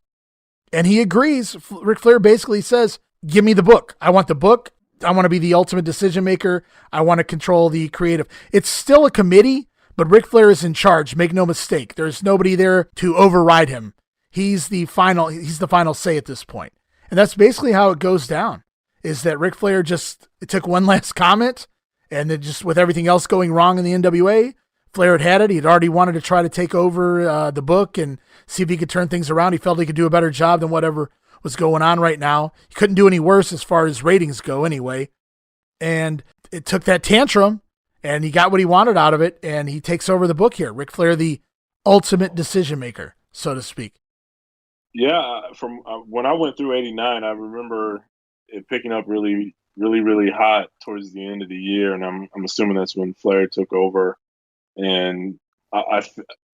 And he agrees. Ric Flair basically says, give me the book. I want the book. I want to be the ultimate decision maker. I want to control the creative. It's still a committee, but Ric Flair is in charge. Make no mistake. There's nobody there to override him. He's the final say at this point. And that's basically how it goes down, is that Ric Flair it took one last comment, and then just with everything else going wrong in the NWA, Flair had it. He'd already wanted to try to take over the book and see if he could turn things around. He felt he could do a better job than whatever was going on right now. He couldn't do any worse as far as ratings go anyway. And it took that tantrum, and he got what he wanted out of it, and he takes over the book here. Ric Flair, the ultimate decision maker, so to speak. Yeah, from when I went through 89, I remember it picking up really, really, really hot towards the end of the year, and I'm assuming that's when Flair took over. And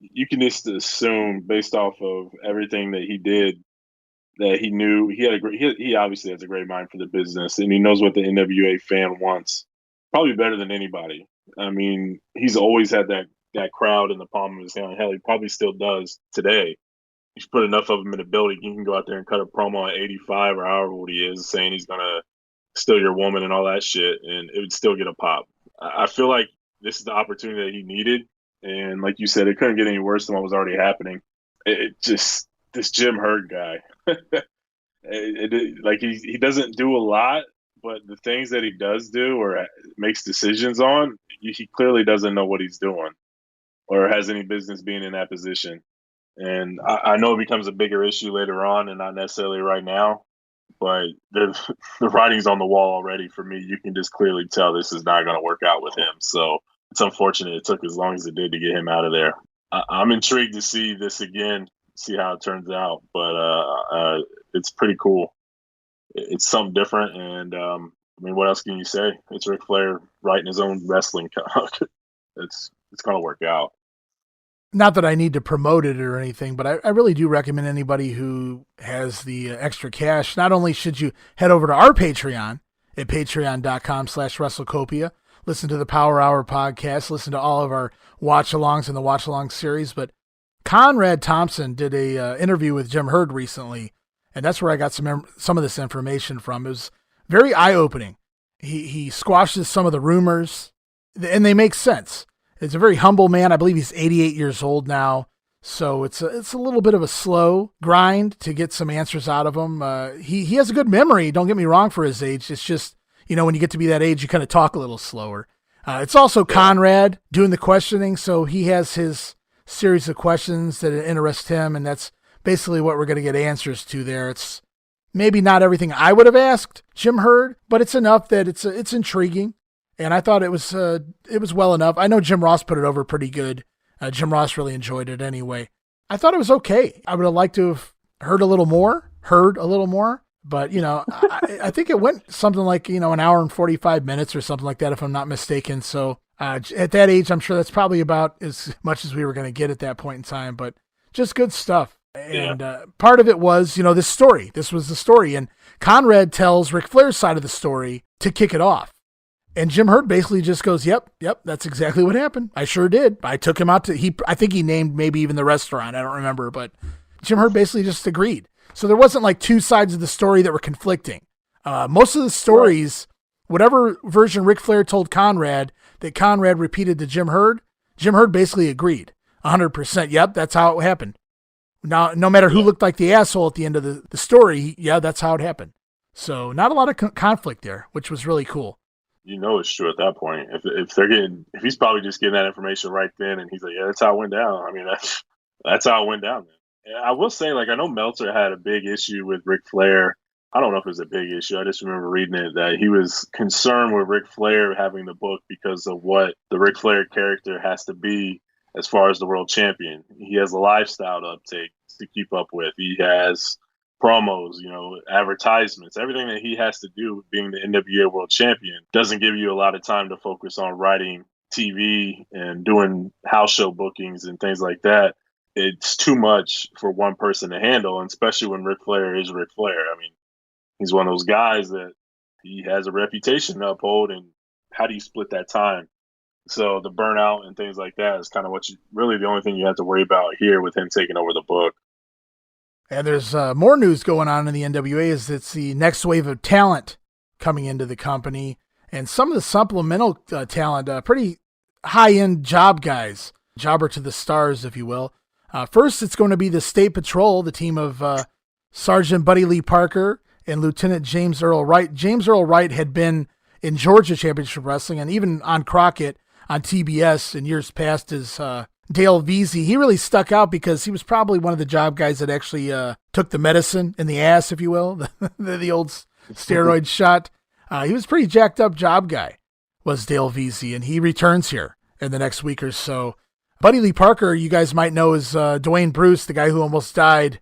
you can just assume, based off of everything that he did, that he knew he obviously has a great mind for the business, and he knows what the NWA fan wants, probably better than anybody. I mean, he's always had that crowd in the palm of his hand. Hell, he probably still does today. He's put enough of them in the building. He can go out there and cut a promo at 85 or however old he is, saying he's gonna steal your woman and all that shit, and it would still get a pop. I feel like this is the opportunity that he needed, And like you said, it couldn't get any worse than what was already happening. It just this Jim Herd guy. Like he doesn't do a lot, but the things that he does do or makes decisions on, he clearly doesn't know what he's doing or has any business being in that position. And I know it becomes a bigger issue later on and not necessarily right now, but the writing's on the wall already for me. You can just clearly tell this is not going to work out with him. So it's unfortunate it took as long as it did to get him out of there. I'm intrigued to see this again, see how it turns out, but it's pretty cool. It's something different, and I mean, what else can you say? It's Ric Flair writing his own wrestling. It's going to work out. Not that I need to promote it or anything, but I really do recommend anybody who has the extra cash. Not only should you head over to our Patreon at patreon.com/WrestleCopia, listen to the Power Hour podcast, listen to all of our watch-alongs in the watch-along series, but Conrad Thompson did a interview with Jim Herd recently, and that's where I got some of this information from. It was very eye-opening. He squashes some of the rumors, and they make sense. It's a very humble man. I believe he's 88 years old now, so it's a little bit of a slow grind to get some answers out of him. He has a good memory, don't get me wrong, for his age. It's just, when you get to be that age, you kind of talk a little slower. It's also Conrad doing the questioning, so he has his series of questions that interest him, and that's basically what we're going to get answers to there. It's maybe not everything I would have asked Jim Herd, but it's enough that it's intriguing. And I thought it was well enough. I know Jim Ross put it over pretty good. Jim Ross really enjoyed it anyway. I thought it was okay. I would have liked to have heard a little more, but I think it went something like, an hour and 45 minutes or something like that, if I'm not mistaken. So at that age, I'm sure that's probably about as much as we were going to get at that point in time, but just good stuff. And part of it was, this story. This was the story. And Conrad tells Ric Flair's side of the story to kick it off. And Jim Herd basically just goes, yep, that's exactly what happened. I sure did. I took him out to, I think he named maybe even the restaurant. I don't remember, but Jim Herd basically just agreed. So there wasn't like two sides of the story that were conflicting. Most of the stories, whatever version Ric Flair told Conrad, that Conrad repeated to Jim Herd basically agreed 100%. Yep, that's how it happened. Now, no matter who looked like the asshole at the end of the story, that's how it happened. So not a lot of conflict there, which was really cool. It's true at that point. If he's probably just getting that information right then, and he's like, yeah, that's how it went down. I mean, that's how it went down. And I will say, I know Meltzer had a big issue with Ric Flair. I don't know if it was a big issue. I just remember reading it that he was concerned with Ric Flair having the book because of what the Ric Flair character has to be as far as the world champion. He has a lifestyle to uptake to keep up with. He has promos, advertisements, everything that he has to do with being the NWA World Champion doesn't give you a lot of time to focus on writing TV and doing house show bookings and things like that. It's too much for one person to handle, and especially when Ric Flair is Ric Flair. I mean, he's one of those guys that he has a reputation to uphold, and how do you split that time? So the burnout and things like that is kind of really the only thing you have to worry about here with him taking over the book. And there's more news going on in the NWA. It's the next wave of talent coming into the company, and some of the supplemental talent, pretty high-end job guys, jobber to the stars, if you will. First, it's going to be the State Patrol, the team of Sergeant Buddy Lee Parker and Lieutenant James Earl Wright. James Earl Wright had been in Georgia Championship Wrestling and even on Crockett on TBS in years past as Dale Veazey. He really stuck out because he was probably one of the job guys that actually took the medicine in the ass, if you will, the old steroid shot. He was a pretty jacked up job guy, was Dale Veazey, and he returns here in the next week or so. Buddy Lee Parker, you guys might know, is Dwayne Bruce, the guy who almost died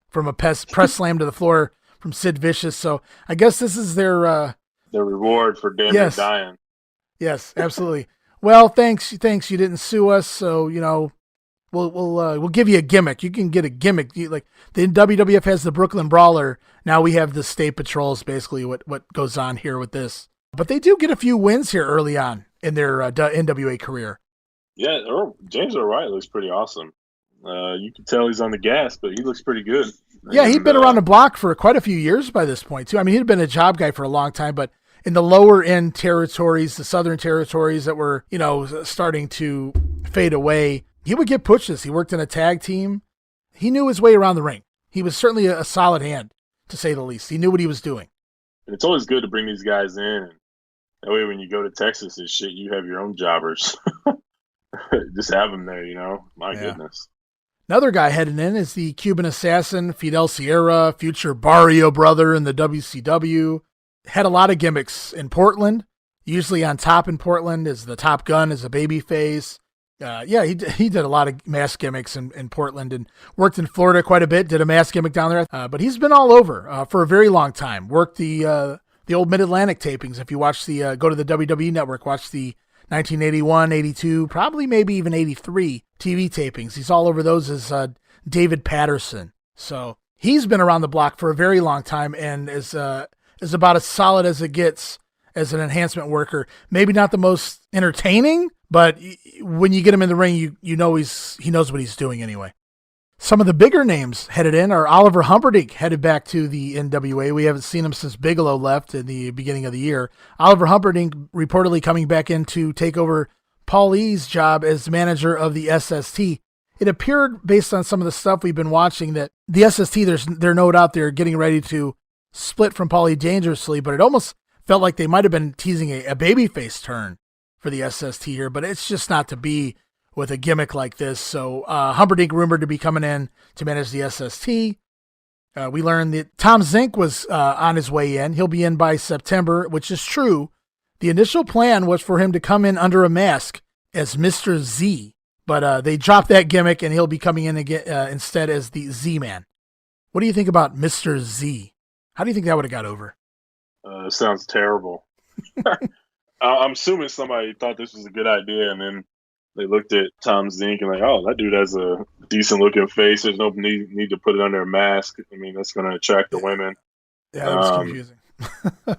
from a press slam to the floor from Sid Vicious. So I guess this is their reward for damn near dying. Yes, absolutely. Well, thanks. You didn't sue us, so we'll give you a gimmick. You can get a gimmick. Like the WWF has the Brooklyn Brawler. Now we have the State Patrol. Is basically what goes on here with this. But they do get a few wins here early on in their NWA career. Yeah, James Earl Wright looks pretty awesome. You can tell he's on the gas, but he looks pretty good. Yeah, he'd been around the block for quite a few years by this point too. I mean, he'd been a job guy for a long time, but in the lower end territories, the southern territories that were, starting to fade away, he would get pushes. He worked in a tag team. He knew his way around the ring. He was certainly a solid hand, to say the least. He knew what he was doing. And it's always good to bring these guys in. That way when you go to Texas and shit, you have your own jobbers. Just have them there, My goodness. Another guy heading in is the Cuban assassin, Fidel Sierra, future Barrio brother in the WCW. Had a lot of gimmicks in Portland, usually on top in Portland as the Top Gun, as a baby face. He did a lot of mask gimmicks in Portland and worked in Florida quite a bit, did a mask gimmick down there. But he's been all over for a very long time. Worked the old Mid-Atlantic tapings. If you watch go to the WWE Network, watch the 1981, 82, probably maybe even 83 TV tapings. He's all over those as David Patterson. So he's been around the block for a very long time and is about as solid as it gets as an enhancement worker. Maybe not the most entertaining, but when you get him in the ring, you know he knows what he's doing anyway. Some of the bigger names headed in are Oliver Humperdinck, headed back to the NWA. We haven't seen him since Bigelow left in the beginning of the year. Oliver Humperdinck reportedly coming back in to take over Paul E's job as manager of the SST. It appeared, based on some of the stuff we've been watching, that the SST, they're no doubt they're getting ready to split from Paul E dangerously, but it almost felt like they might have been teasing a babyface turn for the SST here, but it's just not to be with a gimmick like this. So Humperdinck rumored to be coming in to manage the SST. We learned that Tom Zink was on his way in. He'll be in by September, which is true. The initial plan was for him to come in under a mask as Mr. Z, but they dropped that gimmick and he'll be coming in again instead as the Z-Man. What do you think about Mr. Z? How do you think that would have got over? It sounds terrible. I'm assuming somebody thought this was a good idea, and then they looked at Tom Zink and that dude has a decent looking face. There's no need to put it under a mask. I mean, that's going to attract the women. Yeah, that was confusing.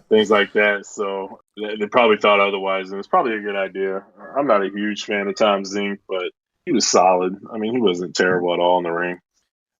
Things like that. So they probably thought otherwise, and it's probably a good idea. I'm not a huge fan of Tom Zink, but he was solid. I mean, he wasn't terrible at all in the ring.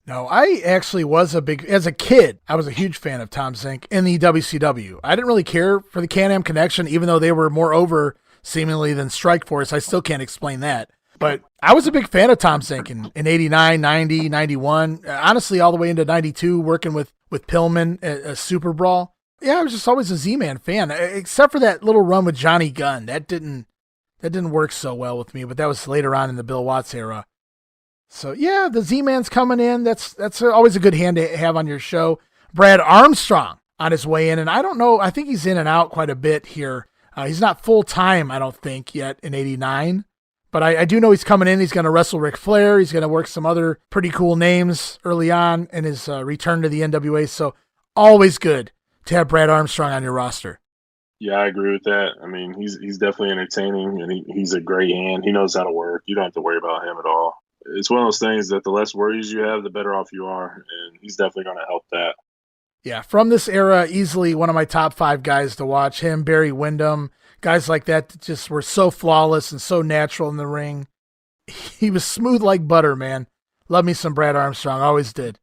No, I actually was as a kid, I was a huge fan of Tom Zink in the WCW. I didn't really care for the Can-Am Connection, even though they were more over seemingly than Strikeforce. I still can't explain that. But I was a big fan of Tom Zink in 89, 90, 91, honestly, all the way into 92, working with Pillman at Super Brawl. Yeah, I was just always a Z-Man fan, except for that little run with Johnny Gunn. That didn't work so well with me, but that was later on in the Bill Watts era. So yeah, the Z-Man's coming in. That's always a good hand to have on your show. Brad Armstrong on his way in, and I don't know, I think he's in and out quite a bit here. He's not full-time, I don't think, yet in 89. But I do know he's coming in. He's going to wrestle Ric Flair. He's going to work some other pretty cool names early on in his return to the NWA. So always good to have Brad Armstrong on your roster. Yeah, I agree with that. I mean, he's definitely entertaining, and he's a great hand. He knows how to work. You don't have to worry about him at all. It's one of those things that the less worries you have, the better off you are, and he's definitely going to help that. Yeah, from this era, easily one of my top 5 guys to watch. Him, Barry Windham, guys like that just were so flawless and so natural in the ring. He was smooth like butter, man. Love me some Brad Armstrong, always did.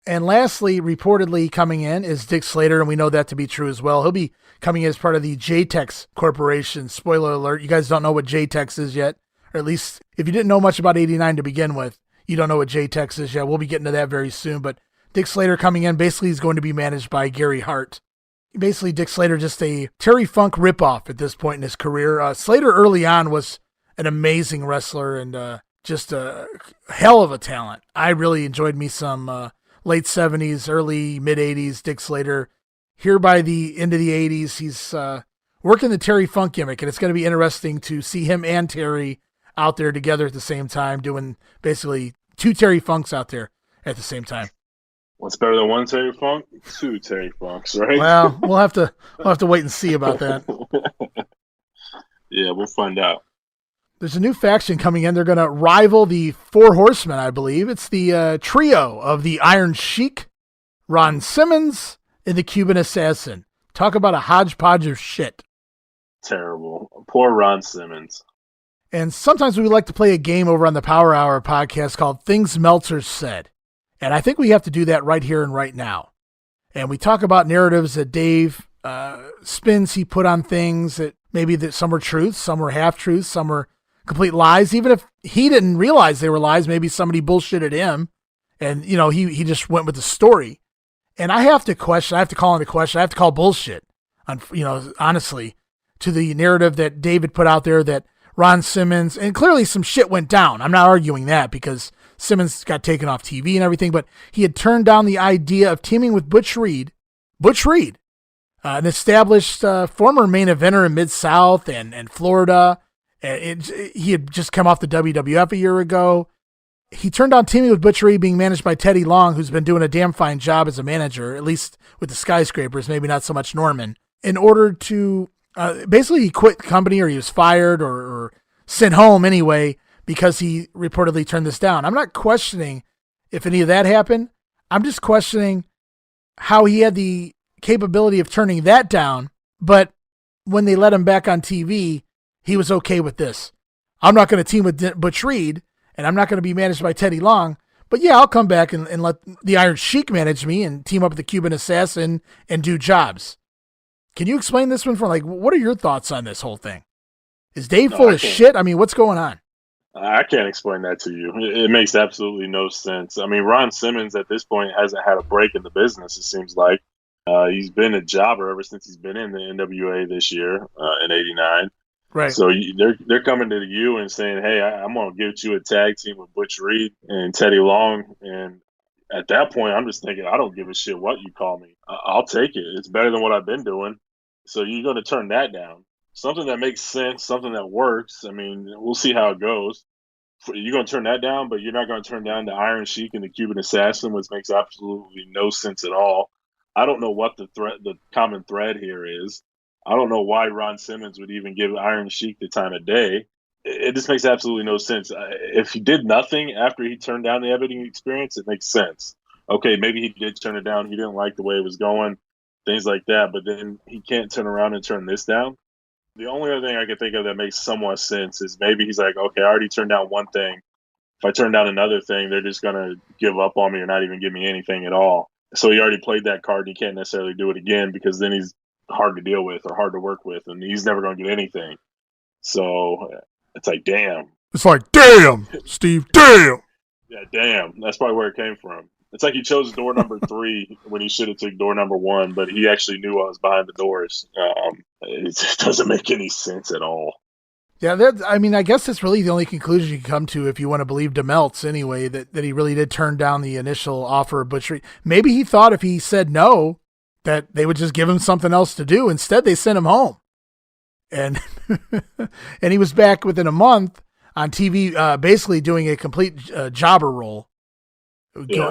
And lastly, reportedly coming in is Dick Slater, and we know that to be true as well. He'll be coming in as part of the JTEX Corporation. Spoiler alert, you guys don't know what JTEX is yet, or at least if you didn't know much about 89 to begin with, you don't know what JTEX is yet. We'll be getting to that very soon, but Dick Slater coming in, basically he's going to be managed by Gary Hart. Basically, Dick Slater just a Terry Funk ripoff at this point in his career. Slater early on was an amazing wrestler and just a hell of a talent. I really enjoyed me some late 70s, early mid-80s Dick Slater. Here by the end of the 80s, he's working the Terry Funk gimmick, and it's going to be interesting to see him and Terry out there together at the same time, doing basically 2 Terry Funks out there at the same time. What's better than 1 Terry Funk? 2 Terry Funks, right? Well, we'll have to wait and see about that. Yeah, we'll find out. There's a new faction coming in. They're going to rival the Four Horsemen, I believe. It's the trio of the Iron Sheik, Ron Simmons, and the Cuban Assassin. Talk about a hodgepodge of shit. Terrible. Poor Ron Simmons. And sometimes we like to play a game over on the Power Hour podcast called Things Meltzer Said. And I think we have to do that right here and right now. And we talk about narratives that Dave spins he put on things that maybe that some were truths, some were half-truths, some were complete lies. Even if he didn't realize they were lies, maybe somebody bullshitted him and, he just went with the story. And I have to call into question, I have to call bullshit, honestly, to the narrative that David put out there that Ron Simmons, and clearly some shit went down. I'm not arguing that because Simmons got taken off TV and everything, but he had turned down the idea of teaming with Butch Reed, an established former main eventer in Mid-South and Florida. He had just come off the WWF a year ago. He turned down teaming with Butch Reed, being managed by Teddy Long, who's been doing a damn fine job as a manager, at least with the SkyScrapers, maybe not so much Norman, in order to basically he quit the company or he was fired or sent home anyway because he reportedly turned this down. I'm not questioning if any of that happened. I'm just questioning how he had the capability of turning that down, but when they let him back on TV, he was okay with this. I'm not going to team with Butch Reed, and I'm not going to be managed by Teddy Long, but yeah, I'll come back and let the Iron Sheik manage me and team up with the Cuban Assassin and do jobs. Can you explain this one what are your thoughts on this whole thing? Is Dave full of shit? I mean, what's going on? I can't explain that to you. It makes absolutely no sense. I mean, Ron Simmons at this point hasn't had a break in the business, it seems like. He's been a jobber ever since he's been in the NWA this year in '89. Right. So they're coming to you and saying, hey, I'm going to give you a tag team with Butch Reed and Teddy Long. And at that point, I'm just thinking, I don't give a shit what you call me. I'll take it. It's better than what I've been doing. So you're going to turn that down. Something that makes sense, something that works. I mean, we'll see how it goes. You're going to turn that down, but you're not going to turn down the Iron Sheik and the Cuban Assassin, which makes absolutely no sense at all. I don't know what the common thread here is. I don't know why Ron Simmons would even give Iron Sheik the time of day. It just makes absolutely no sense. If he did nothing after he turned down the editing experience, it makes sense. Okay, maybe he did turn it down. He didn't like the way it was going, things like that. But then he can't turn around and turn this down. The only other thing I can think of that makes somewhat sense is maybe he's like, okay, I already turned down one thing. If I turn down another thing, they're just going to give up on me or not even give me anything at all. So he already played that card. And he can't necessarily do it again because then he's hard to deal with or hard to work with, and he's never going to get anything. So it's like, damn. It's like, damn, Steve, damn. Yeah, damn. That's probably where it came from. It's like he chose door number 3 when he should have took door number 1, but he actually knew what was behind the doors. It just doesn't make any sense at all. Yeah, I guess that's really the only conclusion you can come to if you want to believe DeMeltz anyway, that he really did turn down the initial offer of Butch Reed. Maybe he thought if he said no, that they would just give him something else to do. Instead, they sent him home. And and he was back within a month on TV, basically doing a complete jobber role,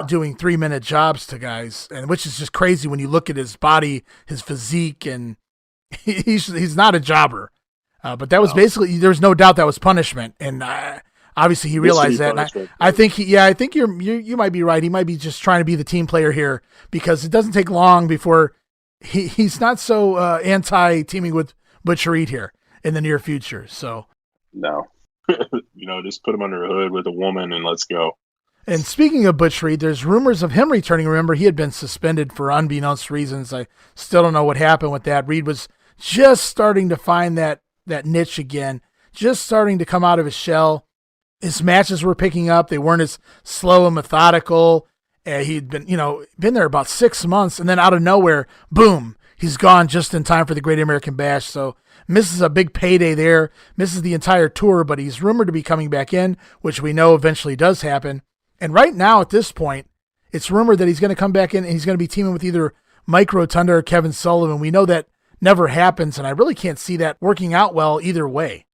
doing 3-minute jobs to guys, and which is just crazy when you look at his body, his physique, and he's not a jobber. But that was basically, there's no doubt that was punishment. And obviously he realized that. And I think you might be right. He might be just trying to be the team player here because it doesn't take long before he's not so anti-teaming with Butch Reed here in the near future. So no, just put him under a hood with a woman and let's go. And speaking of Butch Reed, there's rumors of him returning. Remember, he had been suspended for unbeknownst reasons. I still don't know what happened with that. Reed was just starting to find that niche again, just starting to come out of his shell. His matches were picking up. They weren't as slow and methodical. He'd been there about 6 months, and then out of nowhere, boom, he's gone just in time for the Great American Bash. So misses a big payday there, misses the entire tour, but he's rumored to be coming back in, which we know eventually does happen. And right now at this point, it's rumored that he's going to come back in and he's going to be teaming with either Mike Rotunda or Kevin Sullivan. We know that never happens, and I really can't see that working out well either way.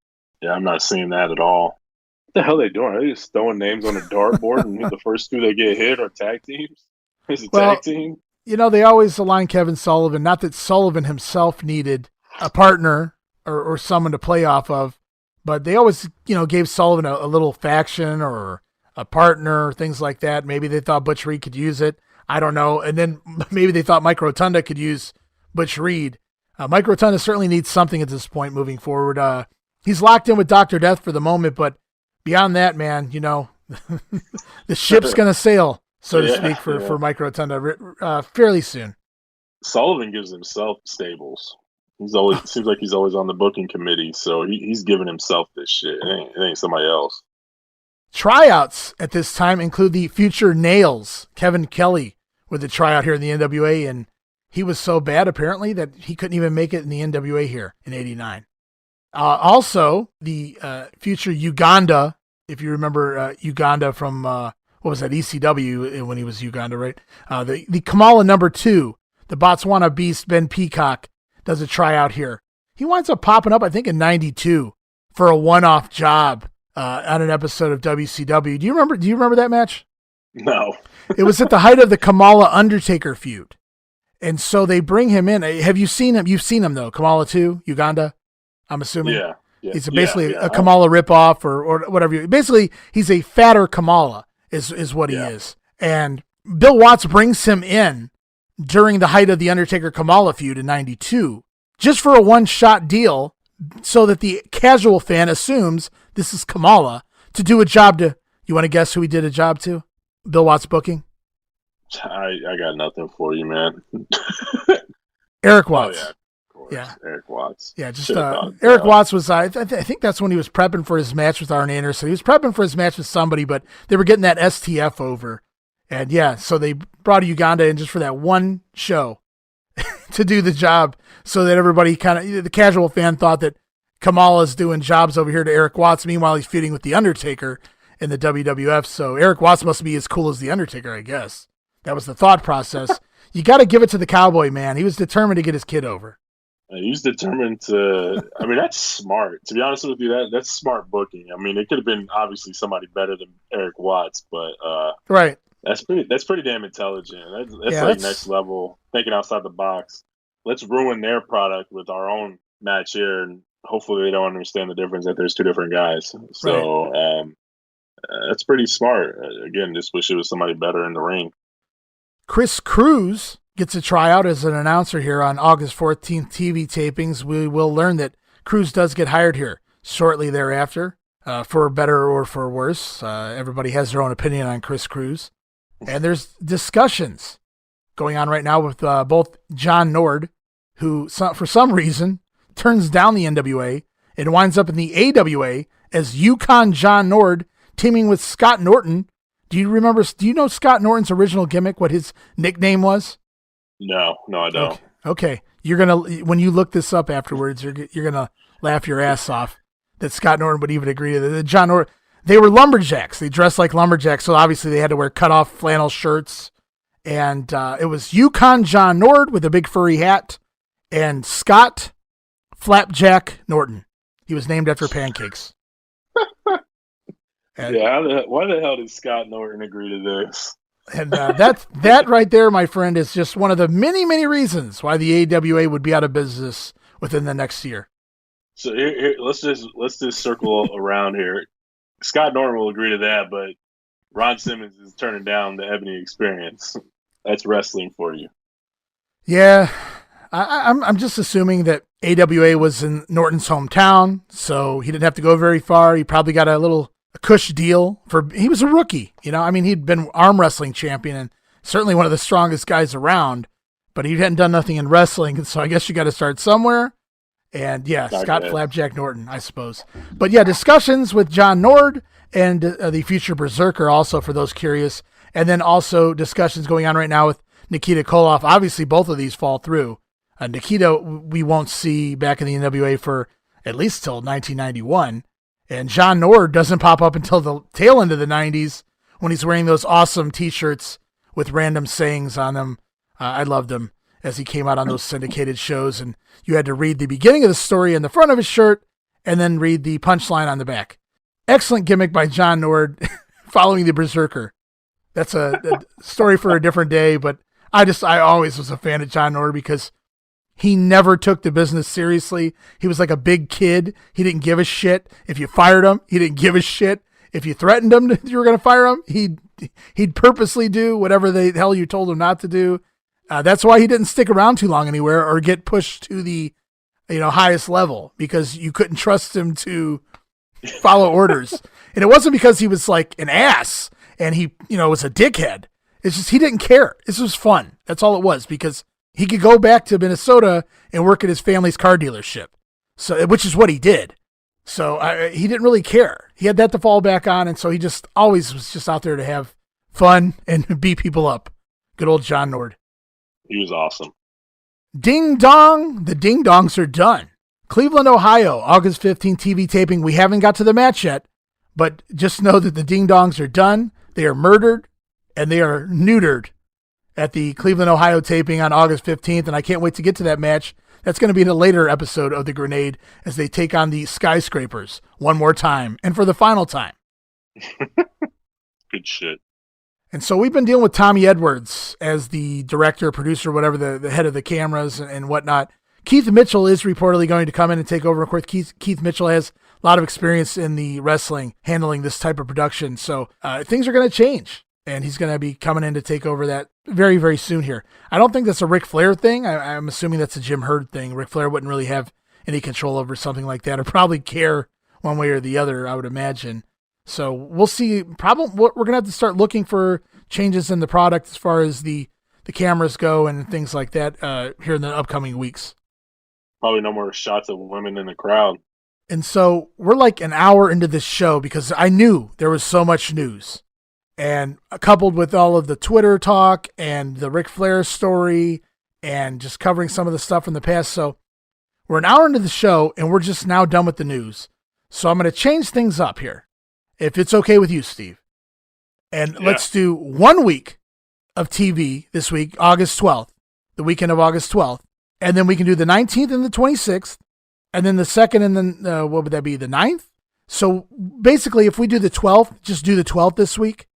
Yeah, I'm not seeing that at all. What the hell are they doing? Are they just throwing names on a dartboard and the first 2 that get hit are tag teams? Is it tag team? They always align Kevin Sullivan. Not that Sullivan himself needed a partner or someone to play off of, but they always, gave Sullivan a little faction or a partner, things like that. Maybe they thought Butch Reed could use it. I don't know. And then maybe they thought Mike Rotunda could use Butch Reed. Mike Rotunda certainly needs something at this point moving forward. He's locked in with Dr. Death for the moment, but beyond that, man, the ship's going to sail, so to speak, for Mike Rotunda fairly soon. Sullivan gives himself stables. He's always seems like he's always on the booking committee, so he's giving himself this shit. It ain't somebody else. Tryouts at this time include the future Nails, Kevin Kelly, with the tryout here in the NWA, and he was so bad apparently that he couldn't even make it in the NWA here in '89. Also, the future Uganda, if you remember Uganda from what was that, ECW when he was Uganda, right? The Kamala number 2, the Botswana Beast Ben Peacock, does a tryout here. He winds up popping up, I think, in '92 for a one-off job on an episode of WCW. Do you remember that match? No. It was at the height of the Kamala Undertaker feud. And so they bring him in. Have you seen him? You've seen him, though. Kamala 2, Uganda, I'm assuming. Yeah. He's basically a Kamala ripoff or whatever. Basically, he's a fatter Kamala is what he is. And Bill Watts brings him in during the height of the Undertaker-Kamala feud in '92, just for a one-shot deal, so that the casual fan assumes this is Kamala to do a job to. You want to guess who he did a job to? Bill Watts booking. I got nothing for you, man. Eric Watts. Oh, yeah. Of course. Yeah. Eric Watts. Yeah, just Eric Watts was. I think that's when he was prepping for his match with Arn Anderson. He was prepping for his match with somebody, but they were getting that STF over. And yeah, so they brought Uganda in just for that one show to do the job, so that everybody the casual fan thought that Kamala's doing jobs over here to Eric Watts. Meanwhile, he's feuding with The Undertaker in the WWF. So Eric Watts must be as cool as The Undertaker, I guess. That was the thought process. You got to give it to the Cowboy, man. He was determined to get his kid over. He's determined to. I mean, that's smart. To be honest with you, that's smart booking. I mean, it could have been obviously somebody better than Eric Watts, but right. That's pretty damn intelligent. That's next level, thinking outside the box. Let's ruin their product with our own match here, and hopefully they don't understand the difference that there's two different guys. So that's pretty smart. Again, just wish it was somebody better in the ring. Chris Cruz gets a tryout as an announcer here on August 14th TV tapings. We will learn that Cruz does get hired here shortly thereafter, for better or for worse. Everybody has their own opinion on Chris Cruz. And there's discussions going on right now with both John Nord, who for some reason turns down the NWA and winds up in the AWA as Yukon John Nord, teaming with Scott Norton. Do you know Scott Norton's original gimmick, what his nickname was? No, I don't. Okay. When you look this up afterwards, you're going to laugh your ass off that Scott Norton would even agree to that. John Norton, they were lumberjacks. They dressed like lumberjacks, so obviously they had to wear cut-off flannel shirts. And it was Yukon John Nord with a big furry hat and Scott Flapjack Norton. He was named after pancakes. Why the hell did Scott Norton agree to this? And that right there, my friend, is just one of the many, many reasons why the AWA would be out of business within the next year. So here, let's just circle around here. Scott Norton will agree to that, but Ron Simmons is turning down the Ebony Experience. That's wrestling for you. Yeah, I'm just assuming that AWA was in Norton's hometown, so he didn't have to go very far. He probably got a cush deal he was a rookie. I mean, he'd been arm wrestling champion and certainly one of the strongest guys around, but he hadn't done nothing in wrestling. And so I guess you got to start somewhere. And yeah, Scott Flapjack Norton, I suppose. But yeah, discussions with John Nord and the future Berserker also, for those curious. And then also discussions going on right now with Nikita Koloff. Obviously, both of these fall through. Nikita, we won't see back in the NWA for at least till 1991. And John Nord doesn't pop up until the tail end of the 90s when he's wearing those awesome T-shirts with random sayings on them. I loved them as he came out on those syndicated shows, and you had to read the beginning of the story in the front of his shirt and then read the punchline on the back. Excellent gimmick by John Nord following the Berserker. That's a story for a different day, but I always was a fan of John Nord because he never took the business seriously. He was like a big kid. He didn't give a shit. If you fired him, he didn't give a shit. If you threatened him you were going to fire him, he'd purposely do whatever the hell you told him not to do. That's why he didn't stick around too long anywhere or get pushed to the highest level, because you couldn't trust him to follow orders. And it wasn't because he was like an ass and he was a dickhead. It's just he didn't care. This was fun. That's all it was, because He could go back to Minnesota and work at his family's car dealership, so which is what he did. So he didn't really care. He had that to fall back on, and so he just always was just out there to have fun and beat people up. Good old John Nord. He was awesome. Ding dong, the ding dongs are done. Cleveland, Ohio, August 15th TV taping. We haven't got to the match yet, but just know that the ding dongs are done. They are murdered and they are neutered at the Cleveland, Ohio taping on August 15th, and I can't wait to get to that match. That's going to be in a later episode of The Grenade as they take on the SkyScrapers one more time and for the final time. Good shit. And so we've been dealing with Tommy Edwards as the director, producer, whatever, the head of the cameras and whatnot. Keith Mitchell is reportedly going to come in and take over. Of course, Keith Mitchell has a lot of experience in the wrestling, handling this type of production. So things are going to change, and he's going to be coming in to take over that very, very soon here. I don't think that's a Ric Flair thing. I'm assuming that's a Jim Herd thing. Ric Flair wouldn't really have any control over something like that or probably care one way or the other, I would imagine. So we'll see. Probably we're going to have to start looking for changes in the product as far as the cameras go and things like that here in the upcoming weeks. Probably no more shots of women in the crowd. And so we're like an hour into this show because I knew there was so much news. And coupled with all of the Twitter talk and the Ric Flair story and just covering some of the stuff from the past. So we're an hour into the show and we're just now done with the news. So I'm going to change things up here, if it's okay with you, Steve. And let's do 1 week of TV this week, August 12th, the weekend of August 12th. And then we can do the 19th and the 26th. And then the 2nd and then, what would that be, the 9th? So basically, if we do the 12th, just do the 12th this week.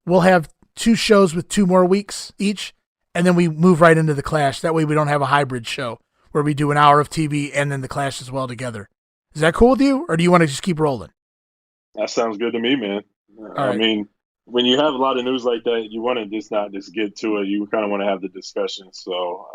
We'll have 2 shows with 2 more weeks each. And then we move right into the Clash. That way we don't have a hybrid show where we do an hour of TV and then the Clash as well together. Is that cool with you? Or do you want to just keep rolling? That sounds good to me, man. I right. mean, when you have a lot of news like that, you want to just not just get to it. You kind of want to have the discussion. So,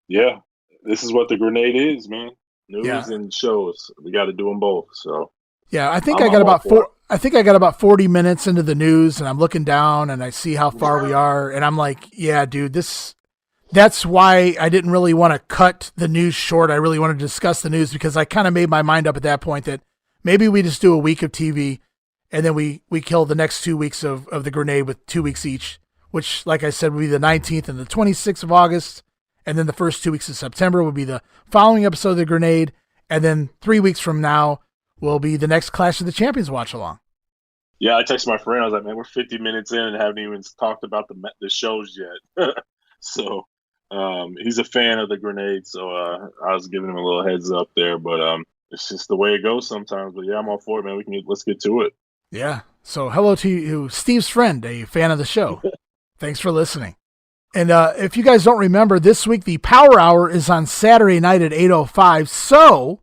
yeah, this is what the Grenade is, man. News and shows. We got to do them both. So, yeah, I think I got about 40 minutes into the news, and I'm looking down and I see how far we are, and I'm like, yeah, dude, that's why I didn't really want to cut the news short. I really wanted to discuss the news because I kind of made my mind up at that point that maybe we just do a week of TV and then we kill the next 2 weeks of the Grenade with 2 weeks each, which, like I said, would be the 19th and the 26th of August. And then the first 2 weeks of September would be the following episode of the Grenade. And then 3 weeks from now will be the next Clash of the Champions watch along. Yeah, I texted my friend. I was like, man, we're 50 minutes in and haven't even talked about the shows yet. So he's a fan of the Grenade. So I was giving him a little heads up there. But it's just the way it goes sometimes. But yeah, I'm all for it, man. Let's get to it. Yeah. So hello to you, Steve's friend, a fan of the show. Thanks for listening. And if you guys don't remember, this week the Power Hour is on Saturday night at 8:05. So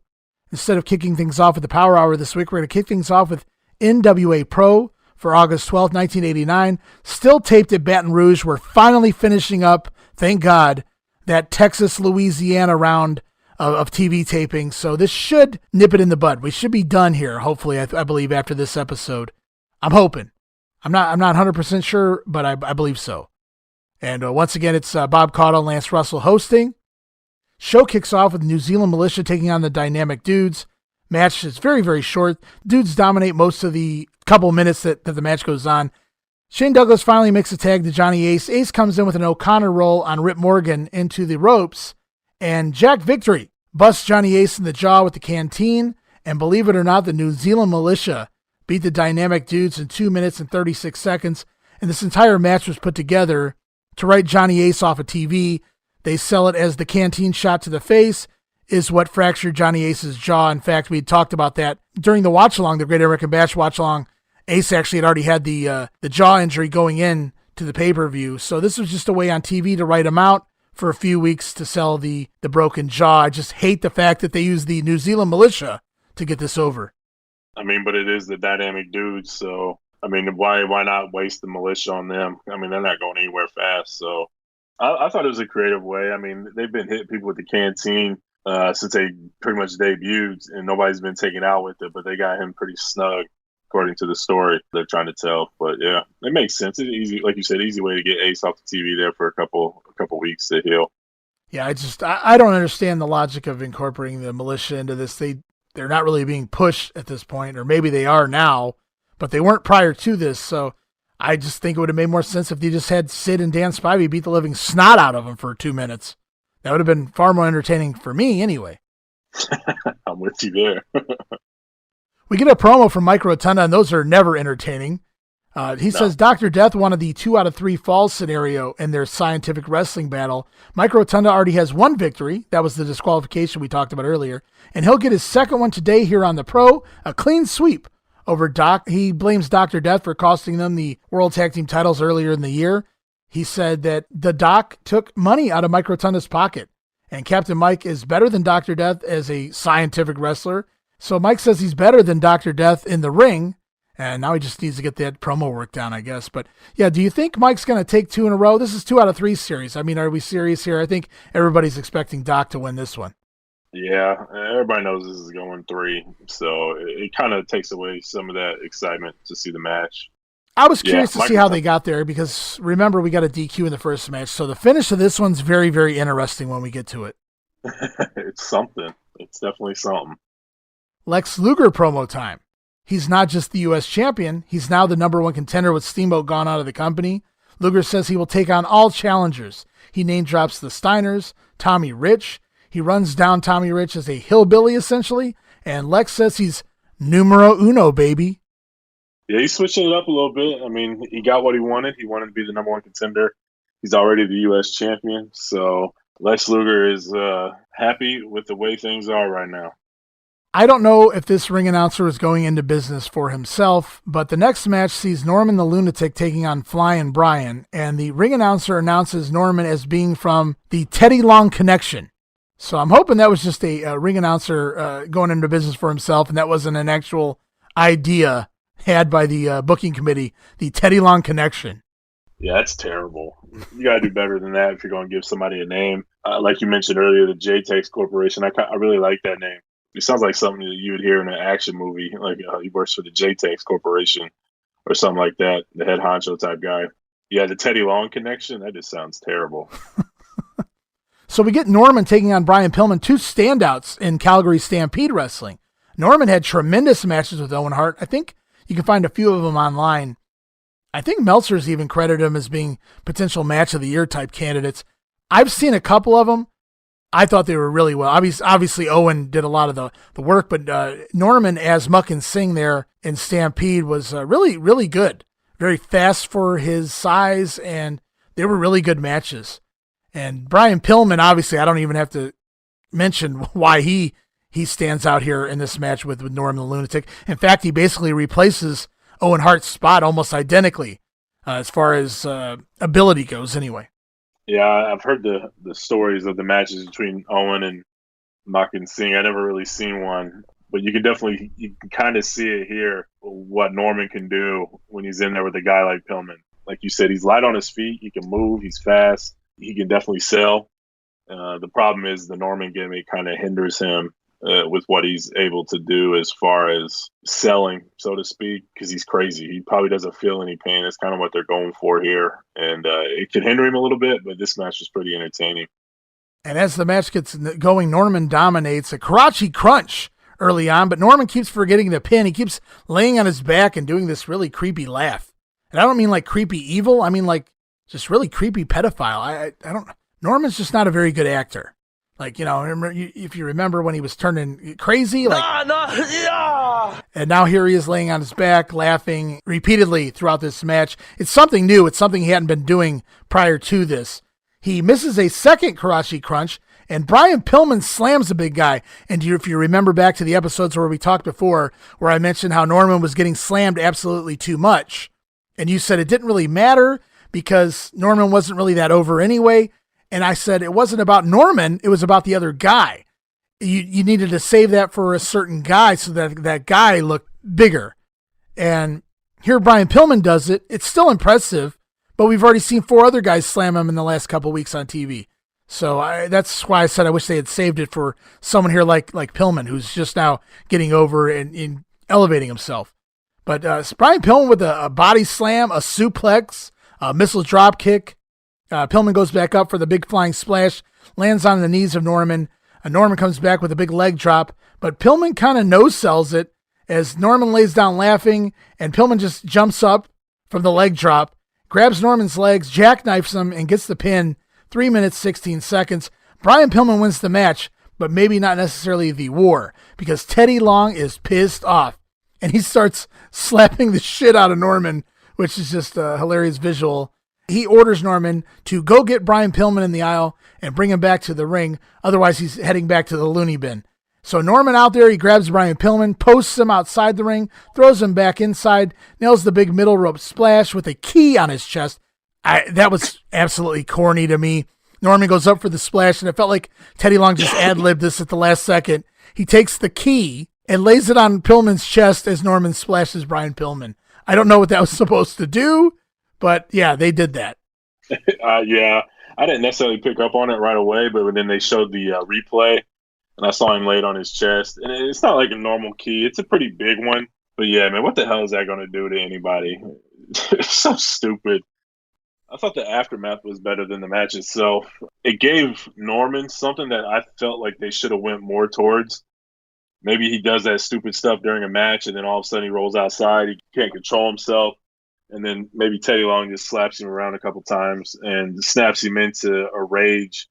instead of kicking things off with the Power Hour this week, we're going to kick things off with NWA Pro for August 12th, 1989. Still taped at Baton Rouge. We're finally finishing up, thank God, that Texas-Louisiana round of TV taping. So this should nip it in the bud. We should be done here, hopefully, I believe, after this episode. I'm hoping. I'm not 100% sure, but I believe so. And once again, it's Bob Caudle and Lance Russell hosting. Show kicks off with New Zealand Militia taking on the Dynamic Dudes. Match is very, very short. Dudes dominate most of the couple minutes that the match goes on. Shane Douglas finally makes a tag to Johnny Ace. Ace comes in with an O'Connor roll on Rip Morgan into the ropes. And Jack Victory busts Johnny Ace in the jaw with the canteen. And believe it or not, the New Zealand Militia beat the Dynamic Dudes in 2 minutes and 36 seconds. And this entire match was put together to write Johnny Ace off of TV. They sell it as the canteen shot to the face is what fractured Johnny Ace's jaw. In fact, we talked about that during the watch-along, the Great American Bash watch-along. Ace actually had already had the jaw injury going in to the pay-per-view. So this was just a way on TV to write him out for a few weeks to sell the broken jaw. I just hate the fact that they used the New Zealand Militia to get this over. I mean, but it is the Dynamic Dudes, so I mean, why not waste the Militia on them? I mean, they're not going anywhere fast. So I thought it was a creative way. I mean, they've been hitting people with the canteen since they pretty much debuted, and nobody's been taken out with it, but they got him pretty snug, according to the story they're trying to tell. But yeah, it makes sense. It's easy, like you said, easy way to get Ace off the TV there for a couple weeks to heal. Yeah, I don't understand the logic of incorporating the militia into this. They're not really being pushed at this point, or maybe they are now, but they weren't prior to this. So I just think it would have made more sense if they just had Sid and Dan Spivey beat the living snot out of them for 2 minutes. That would have been far more entertaining for me anyway. I'm with you there. We get a promo from Mike Rotunda, and those are never entertaining. He says Dr. Death wanted the 2 out of 3 falls scenario in their scientific wrestling battle. Mike Rotunda already has 1 victory. That was the disqualification we talked about earlier. And he'll get his second one today here on the Pro, a clean sweep over Doc. He blames Dr. Death for costing them the World Tag Team titles earlier in the year. He said that the Doc took money out of Mike Rotunda's pocket. And Captain Mike is better than Dr. Death as a scientific wrestler. So Mike says he's better than Dr. Death in the ring. And now he just needs to get that promo work down, I guess. But yeah, do you think Mike's going to take 2 in a row? This is 2 out of 3 series. I mean, are we serious here? I think everybody's expecting Doc to win this one. Yeah, everybody knows this is going 3. So it kind of takes away some of that excitement to see the match. I was curious to see how they got there because remember, we got a DQ in the first match. So the finish of this one's very, very interesting when we get to it. It's something. It's definitely something. Lex Luger promo time. He's not just the U.S. champion. He's now the number 1 contender with Steamboat gone out of the company. Luger says he will take on all challengers. He name drops the Steiners, Tommy Rich. He runs down Tommy Rich as a hillbilly, essentially. And Lex says he's numero uno, baby. Yeah, he's switching it up a little bit. I mean, he got what he wanted. He wanted to be the number 1 contender. He's already the U.S. champion. So Lex Luger is happy with the way things are right now. I don't know if this ring announcer is going into business for himself, but the next match sees Norman the Lunatic taking on Flying Brian, and the ring announcer announces Norman as being from the Teddy Long Connection. So I'm hoping that was just a ring announcer going into business for himself, and that wasn't an actual idea had by the booking committee, the Teddy Long Connection. Yeah, that's terrible. You got to do better than that if you're going to give somebody a name. Like you mentioned earlier, the JTEX Corporation, I really like that name. It sounds like something that you would hear in an action movie, like he works for the JTEX Corporation or something like that, the head honcho type guy. Yeah, the Teddy Long Connection, that just sounds terrible. So we get Norman taking on Brian Pillman, 2 standouts in Calgary Stampede Wrestling. Norman had tremendous matches with Owen Hart. I think you can find a few of them online. I think Meltzer's even credited him as being potential match of the year type candidates. I've seen a couple of them. I thought they were really well. Obviously, Owen did a lot of the work, but Norman as Muck and Sing there in Stampede was really, really good. Very fast for his size, and they were really good matches. And Brian Pillman, obviously, I don't even have to mention why he stands out here in this match with Norman the Lunatic. In fact, he basically replaces Owen Hart's spot almost identically as far as ability goes anyway. Yeah, I've heard the stories of the matches between Owen and Muck and Sing. I never really seen one, but you can kind of see it here, what Norman can do when he's in there with a guy like Pillman. Like you said, he's light on his feet. He can move. He's fast. He can definitely sell. The problem is the Norman gimmick kind of hinders him with what he's able to do as far as selling, so to speak, because he's crazy. He probably doesn't feel any pain. That's kind of what they're going for here. And it can hinder him a little bit, but this match was pretty entertaining. And as the match gets going, Norman dominates a Karachi Crunch early on, but Norman keeps forgetting the pin. He keeps laying on his back and doing this really creepy laugh. And I don't mean like creepy evil. I mean like just really creepy pedophile. I don't. Norman's just not a very good actor. Like, you know, if you remember when he was turning crazy, like, yeah. And now here he is laying on his back, laughing repeatedly throughout this match. It's something new. It's something he hadn't been doing prior to this. He misses a second Karachi Crunch, and Brian Pillman slams the big guy. And if you remember back to the episodes where we talked before, where I mentioned how Norman was getting slammed absolutely too much, and you said it didn't really matter because Norman wasn't really that over anyway. And I said it wasn't about Norman, it was about the other guy. You needed to save that for a certain guy so that that guy looked bigger. And here Brian Pillman does it. It's still impressive, but we've already seen 4 other guys slam him in the last couple of weeks on TV. So that's why I said I wish they had saved it for someone here like Pillman, who's just now getting over and elevating himself. But Brian Pillman with a body slam, a suplex, a missile drop kick. Pillman goes back up for the big flying splash. lands on the knees of Norman. Norman comes back with a big leg drop, but Pillman kind of no-sells it as Norman lays down laughing, and Pillman just jumps up from the leg drop, grabs Norman's legs, jackknifes him, and gets the pin. 3 minutes, 16 seconds. Brian Pillman wins the match, but maybe not necessarily the war, because Teddy Long is pissed off, and he starts slapping the shit out of Norman, which is just a hilarious visual. He orders Norman to go get Brian Pillman in the aisle and bring him back to the ring. Otherwise, he's heading back to the loony bin. So Norman out there, he grabs Brian Pillman, posts him outside the ring, throws him back inside, nails the big middle rope splash with a key on his chest. That was absolutely corny to me. Norman goes up for the splash, and it felt like Teddy Long just ad-libbed this at the last second. He takes the key and lays it on Pillman's chest as Norman splashes Brian Pillman. I don't know what that was supposed to do, but yeah, they did that. Yeah, I didn't necessarily pick up on it right away, but then they showed the replay, and I saw him laid on his chest. And it's not like a normal key. It's a pretty big one. But yeah, man, what the hell is that going to do to anybody? It's so stupid. I thought the aftermath was better than the match itself. It gave Norman something that I felt like they should have went more towards. Maybe he does that stupid stuff during a match, and then all of a sudden he rolls outside. He can't control himself. And then maybe Teddy Long just slaps him around a couple times and snaps him into a rage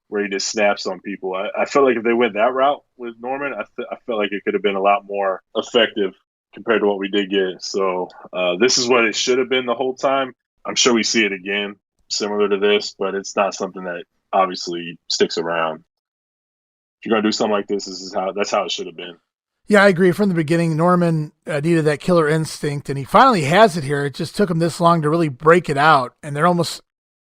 where he just snaps on people. I felt like if they went that route with Norman, I felt like it could have been a lot more effective compared to what we did get. So this is what it should have been the whole time. I'm sure we see it again, similar to this, but it's not something that obviously sticks around. If you're going to do something like this, that's how it should have been. Yeah, I agree. From the beginning, Norman needed that killer instinct, and he finally has it here. It just took him this long to really break it out, and they're almost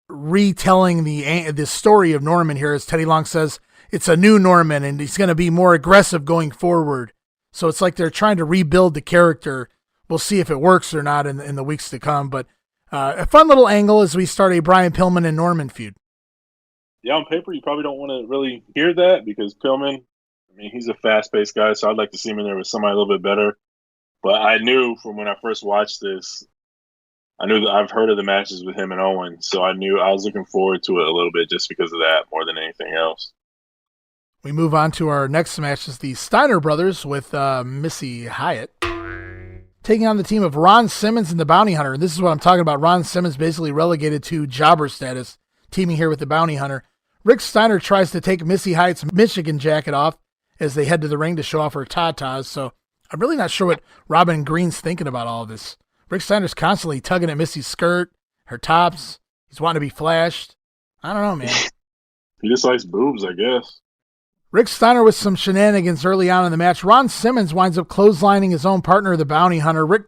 retelling the story of Norman here, as Teddy Long says, it's a new Norman, and he's going to be more aggressive going forward. So it's like they're trying to rebuild the character. We'll see if it works or not in the weeks to come, but a fun little angle as we start a Brian Pillman and Norman feud. Yeah, on paper, you probably don't want to really hear that because Pillman, I mean, he's a fast-paced guy, so I'd like to see him in there with somebody a little bit better. But I knew from when I first watched this, I knew that I've heard of the matches with him and Owen, so I knew I was looking forward to it a little bit just because of that more than anything else. We move on to our next match is the Steiner brothers with Missy Hyatt taking on the team of Ron Simmons and the Bounty Hunter. And this is what I'm talking about. Ron Simmons basically relegated to jobber status, teaming here with the Bounty Hunter. Rick Steiner tries to take Missy Hyatt's Michigan jacket off as they head to the ring to show off her tatas. So I'm really not sure what Robin Green's thinking about all of this. Rick Steiner's constantly tugging at Missy's skirt, her tops. He's wanting to be flashed. I don't know, man. He just likes boobs, I guess. Rick Steiner with some shenanigans early on in the match. Ron Simmons winds up clotheslining his own partner, the Bounty Hunter. Rick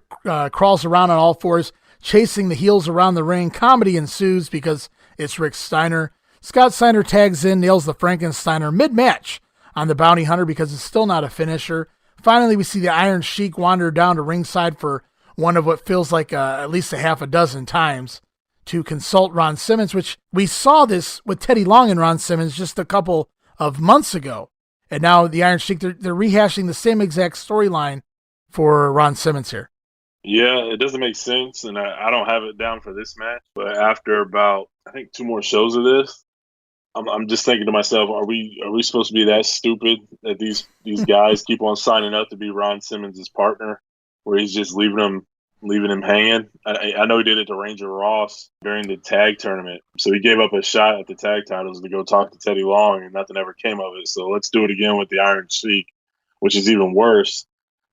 crawls around on all fours, chasing the heels around the ring. Comedy ensues because it's Rick Steiner. Scott Steiner tags in, nails the Frankensteiner mid-match on the Bounty Hunter because it's still not a finisher. Finally, we see the Iron Sheik wander down to ringside for one of what feels like at least a half a dozen times to consult Ron Simmons, which we saw this with Teddy Long and Ron Simmons just a couple of months ago. And now the Iron Sheik, they're rehashing the same exact storyline for Ron Simmons here. Yeah, it doesn't make sense, and I don't have it down for this match. But after about, I think, 2 more shows of this, I'm just thinking to myself, are we supposed to be that stupid that these guys keep on signing up to be Ron Simmons' partner, where he's just leaving him hanging? I know he did it to Ranger Ross during the tag tournament, so he gave up a shot at the tag titles to go talk to Teddy Long, and nothing ever came of it. So let's do it again with the Iron Sheik, which is even worse.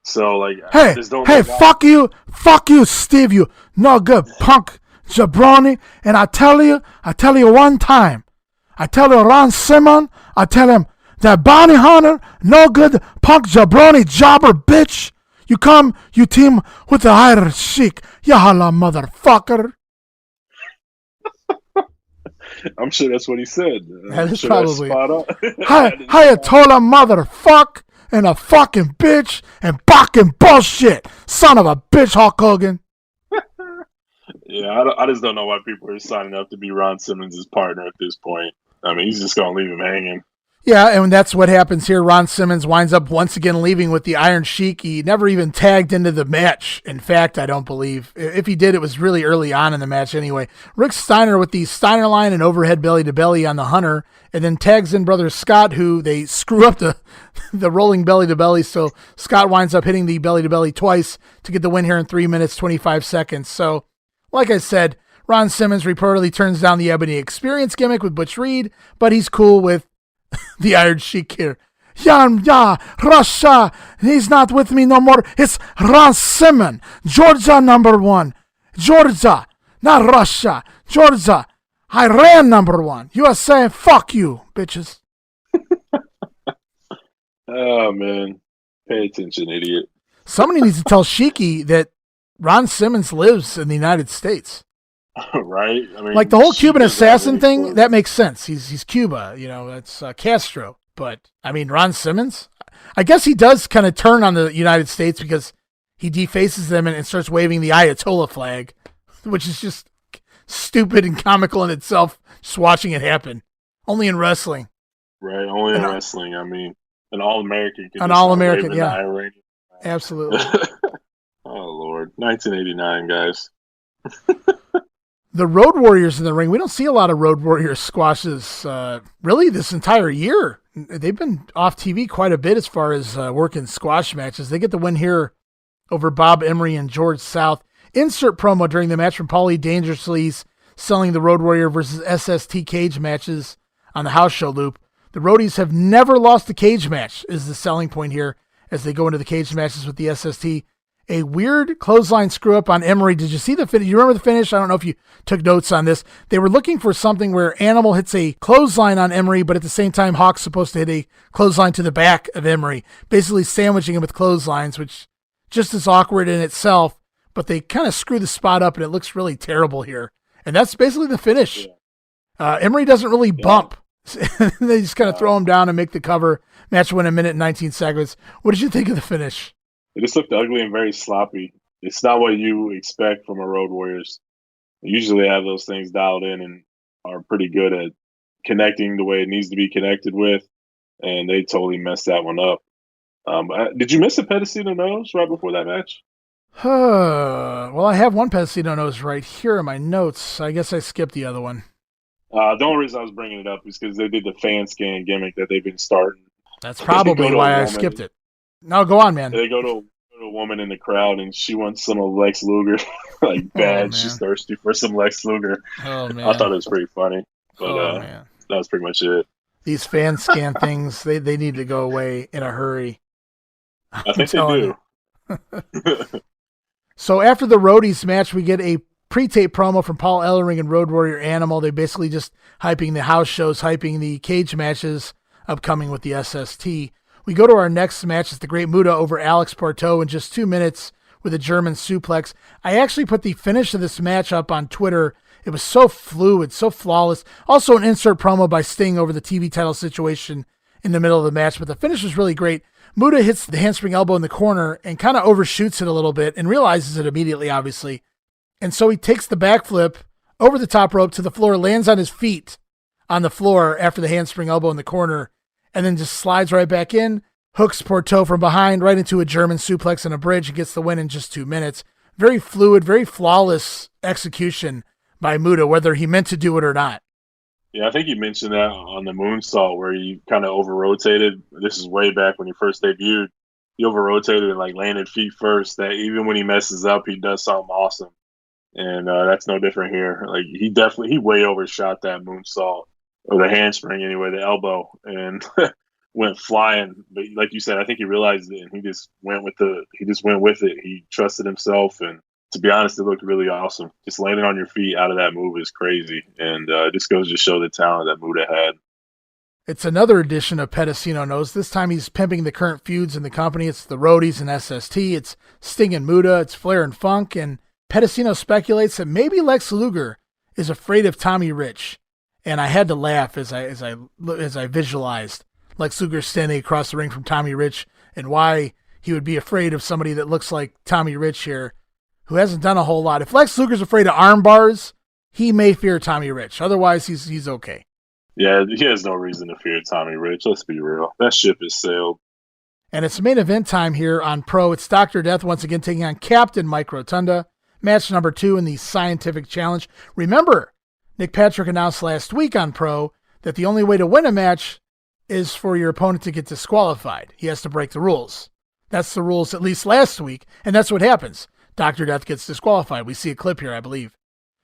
So like, hey, fuck you, Steve, you no good punk jabroni. And I tell you one time. I tell Ron Simmons, I tell him, that Bounty Hunter, no good punk jabroni jobber bitch. You come, you team with the Iron Sheik, you holla motherfucker. I'm sure that's what he said. That is probably. I told a motherfuck and a fucking bitch and fucking bullshit. Son of a bitch, Hulk Hogan. Yeah, I just don't know why people are signing up to be Ron Simmons' partner at this point. I mean, he's just going to leave him hanging. Yeah, and that's what happens here. Ron Simmons winds up once again leaving with the Iron Sheik. He never even tagged into the match. In fact, I don't believe. If he did, it was really early on in the match anyway. Rick Steiner with the Steiner line and overhead belly-to-belly on the Hunter, and then tags in Brother Scott, who they screw up the rolling belly-to-belly, so Scott winds up hitting the belly-to-belly twice to get the win here in 3 minutes, 25 seconds. So, like I said, Ron Simmons reportedly turns down the Ebony Experience gimmick with Butch Reed, but he's cool with the Iron Sheik here. Yeah, Russia, he's not with me no more. It's Ron Simmons, Georgia #1. Georgia, not Russia. Georgia, Iran #1. USA, fuck you, bitches. Oh, man. Pay attention, idiot. Somebody needs to tell Sheiky that Ron Simmons lives in the United States. Right? I mean, like the whole Cuban assassin thing, that makes sense. He's Cuba, that's Castro. But, I mean, Ron Simmons? I guess he does kind of turn on the United States because he defaces them and starts waving the Ayatollah flag, which is just stupid and comical in itself, just watching it happen. Only in wrestling. Right, only in wrestling. I mean, an All-American. An All-American, yeah. Absolutely. Oh, Lord. 1989, guys. The Road Warriors in the ring. We don't see a lot of Road Warriors squashes really this entire year. They've been off TV quite a bit as far as working squash matches. They get the win here over Bob Emery and George South. Insert promo during the match from Paulie Dangerously's selling the Road Warrior versus SST cage matches on the house show loop. The Roadies have never lost a cage match is the selling point here as they go into the cage matches with the SST. A weird clothesline screw up on Emery. Did you see the finish? You remember the finish? I don't know if you took notes on this. They were looking for something where Animal hits a clothesline on Emery, but at the same time, Hawk's supposed to hit a clothesline to the back of Emery, basically sandwiching him with clotheslines, which just is awkward in itself, but they kind of screw the spot up and it looks really terrible here. And that's basically the finish. Emery doesn't really bump. They just kind of throw him down and make the cover. Match win 1 minute and 19 seconds. What did you think of the finish? It just looked ugly and very sloppy. It's not what you expect from a Road Warriors. They usually have those things dialed in and are pretty good at connecting the way it needs to be connected with, and they totally messed that one up. Did you miss a Pedicino nose right before that match? Well, I have one Pedicino nose right here in my notes. I guess I skipped the other one. The only reason I was bringing it up is because they did the fan scan gimmick that they've been starting. That's probably why I skipped it. No, go on, man. They go to a woman in the crowd, and she wants some of Lex Luger. Like, bad. Oh, she's thirsty for some Lex Luger. Oh, man. I thought it was pretty funny. But man. That was pretty much it. These fan scan things, they need to go away in a hurry. I think they do. So after the Roadies match, we get a pre-tape promo from Paul Ellering and Road Warrior Animal. They're basically just hyping the house shows, hyping the cage matches upcoming with the SST. We go to our next match. It's the Great Muta over Alex Porto in just 2 minutes with a German suplex. I actually put the finish of this match up on Twitter. It was so fluid, so flawless. Also an insert promo by Sting over the TV title situation in the middle of the match, but the finish was really great. Muta hits the handspring elbow in the corner and kind of overshoots it a little bit and realizes it immediately, obviously. And so he takes the backflip over the top rope to the floor, lands on his feet on the floor after the handspring elbow in the corner, and then just slides right back in, hooks Porto from behind right into a German suplex and a bridge and gets the win in just 2 minutes. Very fluid, very flawless execution by Muta, whether he meant to do it or not. Yeah, I think you mentioned that on the moonsault where he kind of over-rotated. This is way back when he first debuted. He over-rotated and landed feet first. That even when he messes up, he does something awesome. And that's no different here. He way overshot that moonsault, or the handspring anyway, the elbow, and went flying. But like you said, I think he realized it and he just went with it. He trusted himself, and to be honest, it looked really awesome. Just landing on your feet out of that move is crazy, and just goes to show the talent that Muta had. It's another edition of Pedicino Knows. This time he's pimping the current feuds in the company. It's the Roadies and SST. It's Sting and Muta. It's Flair and Funk. And Pedicino speculates that maybe Lex Luger is afraid of Tommy Rich. And I had to laugh as I visualized Lex Luger standing across the ring from Tommy Rich and why he would be afraid of somebody that looks like Tommy Rich here, who hasn't done a whole lot. If Lex Luger's afraid of arm bars, he may fear Tommy Rich. Otherwise, he's okay. Yeah, he has no reason to fear Tommy Rich. Let's be real. That ship has sailed. And it's main event time here on Pro. It's Dr. Death once again taking on Captain Mike Rotunda. Match number 2 in the Scientific Challenge. Remember, Nick Patrick announced last week on Pro that the only way to win a match is for your opponent to get disqualified. He has to break the rules. That's the rules at least last week, and that's what happens. Dr. Death gets disqualified. We see a clip here, I believe.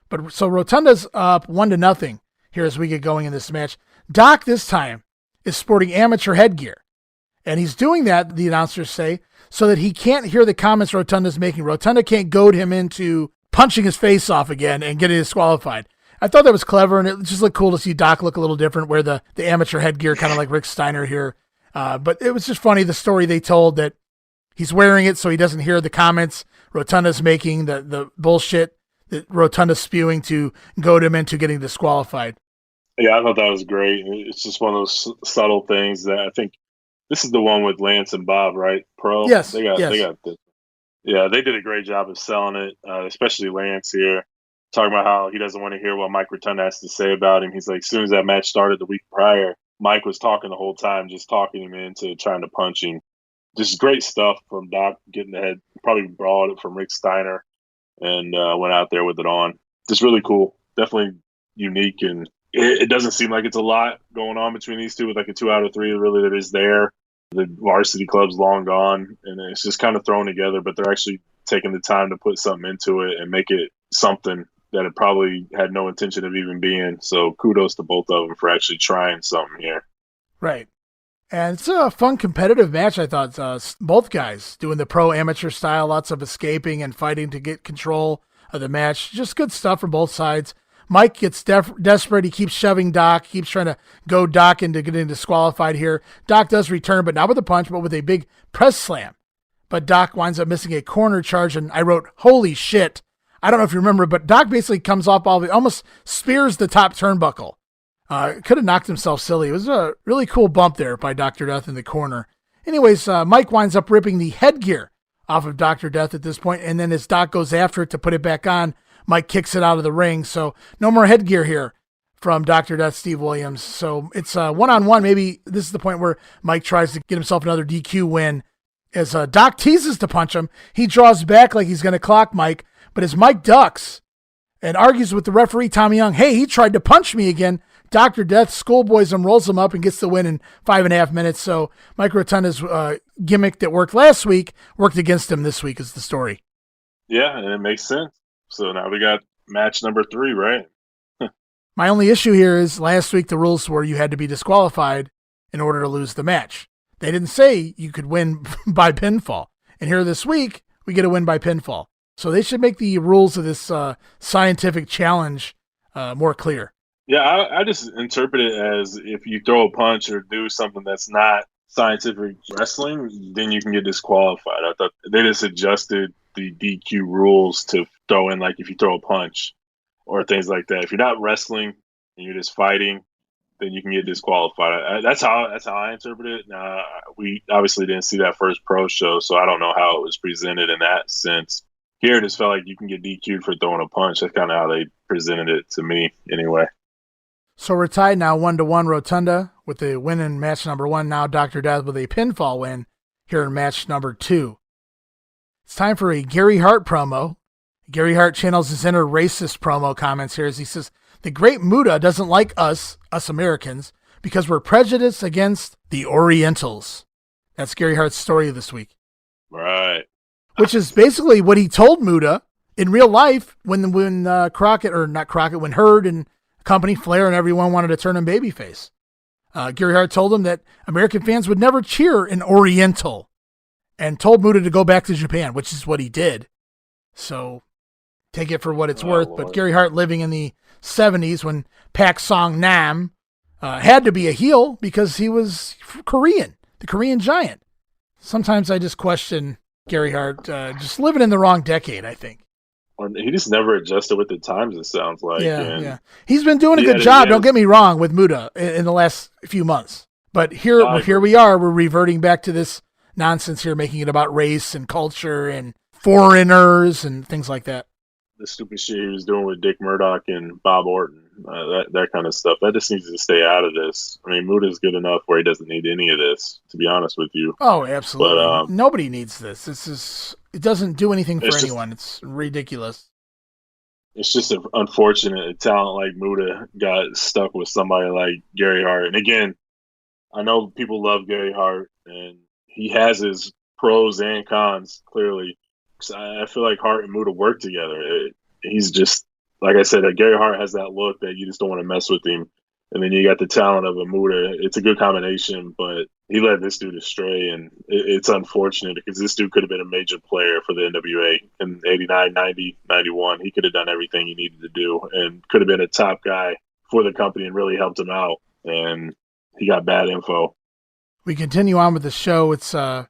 But so Rotunda's up 1-0 here as we get going in this match. Doc this time is sporting amateur headgear. And he's doing that, the announcers say, so that he can't hear the comments Rotunda's making. Rotunda can't goad him into punching his face off again and getting disqualified. I thought that was clever, and it just looked cool to see Doc look a little different, wear the amateur headgear, kind of like Rick Steiner here. But it was just funny, the story they told, that he's wearing it so he doesn't hear the comments Rotunda's making, the bullshit that Rotunda's spewing to goad him into getting disqualified. Yeah, I thought that was great. It's just one of those subtle things that I think this is the one with Lance and Bob, right? Pro. Yes. They got this. Yeah, they did a great job of selling it, especially Lance here, talking about how he doesn't want to hear what Mike Rotunda has to say about him. He's like, as soon as that match started the week prior, Mike was talking the whole time, just talking him into trying to punch him. Just great stuff from Doc getting the head, probably borrowed it from Rick Steiner and went out there with it on. Just really cool. Definitely unique, and it doesn't seem like it's a lot going on between these two with like a 2 out of 3 really that is there. The varsity club's long gone, and it's just kind of thrown together, but they're actually taking the time to put something into it and make it something that it probably had no intention of even being. So kudos to both of them for actually trying something here. Right. And it's a fun competitive match, I thought. Both guys doing the pro-amateur style, lots of escaping and fighting to get control of the match. Just good stuff from both sides. Mike gets desperate. He keeps shoving Doc, keeps trying to go Doc into getting disqualified here. Doc does return, but not with a punch, but with a big press slam. But Doc winds up missing a corner charge, and I wrote, holy shit. I don't know if you remember, but Doc basically comes off all of it, almost spears the top turnbuckle. Could have knocked himself silly. It was a really cool bump there by Dr. Death in the corner. Anyways, Mike winds up ripping the headgear off of Dr. Death at this point, and then as Doc goes after it to put it back on, Mike kicks it out of the ring. So no more headgear here from Dr. Death, Steve Williams. So it's one-on-one. Maybe this is the point where Mike tries to get himself another DQ win. As Doc teases to punch him, he draws back like he's going to clock Mike, but as Mike ducks and argues with the referee, Tommy Young, hey, he tried to punch me again, Dr. Death schoolboys him, rolls him up, and gets the win in 5.5 minutes. So Mike Rotunda's gimmick that worked last week worked against him this week is the story. Yeah, and it makes sense. So now we got match number 3, right? My only issue here is last week the rules were you had to be disqualified in order to lose the match. They didn't say you could win by pinfall. And here this week, we get a win by pinfall. So they should make the rules of this scientific challenge more clear. Yeah, I just interpret it as if you throw a punch or do something that's not scientific wrestling, then you can get disqualified. I thought they just adjusted the DQ rules to throw in, like, if you throw a punch or things like that. If you're not wrestling and you're just fighting, then you can get disqualified. That's how I interpret it. Now, we obviously didn't see that first pro show, so I don't know how it was presented in that sense. Here, it just felt like you can get DQ'd for throwing a punch. That's kind of how they presented it to me anyway. So we're tied now 1-1 Rotunda with the win in match number 1. Now Dr. Death with a pinfall win here in match number 2. It's time for a Gary Hart promo. Gary Hart channels his inner racist promo comments here as he says, the Great Muta doesn't like us Americans, because we're prejudiced against the Orientals. That's Gary Hart's story this week. Right. Which is basically what he told Muta in real life when when Hurd and company, Flair and everyone wanted to turn him babyface. Gary Hart told him that American fans would never cheer an Oriental and told Muta to go back to Japan, which is what he did. So take it for what it's worth. Lord. But Gary Hart living in the 70s when Pak Song Nam had to be a heel because he was Korean, the Korean giant. Sometimes I just question Gary Hart just living in the wrong decade, I think. He just never adjusted with the times, it sounds like. Yeah. He's been doing a good job, don't get me wrong, with Muta in the last few months. But here we are, we're reverting back to this nonsense here, making it about race and culture and foreigners and things like that. The stupid shit he was doing with Dick Murdoch and Bob Orton. that kind of stuff. That just needs to stay out of this. I mean, Muta's good enough where he doesn't need any of this, to be honest with you. Oh, absolutely. But, nobody needs this. It doesn't do anything for anyone. It's ridiculous. It's just unfortunate a talent like Muta got stuck with somebody like Gary Hart. And again, I know people love Gary Hart, and he has his pros and cons, clearly. I feel like Hart and Muta work together. He's just, like I said, Gary Hart has that look that you just don't want to mess with him. And then you got the talent of a Muta. It's a good combination, but he led this dude astray, and it's unfortunate because this dude could have been a major player for the NWA in 89, 90, 91. He could have done everything he needed to do and could have been a top guy for the company and really helped him out. And he got bad info. We continue on with the show. It's a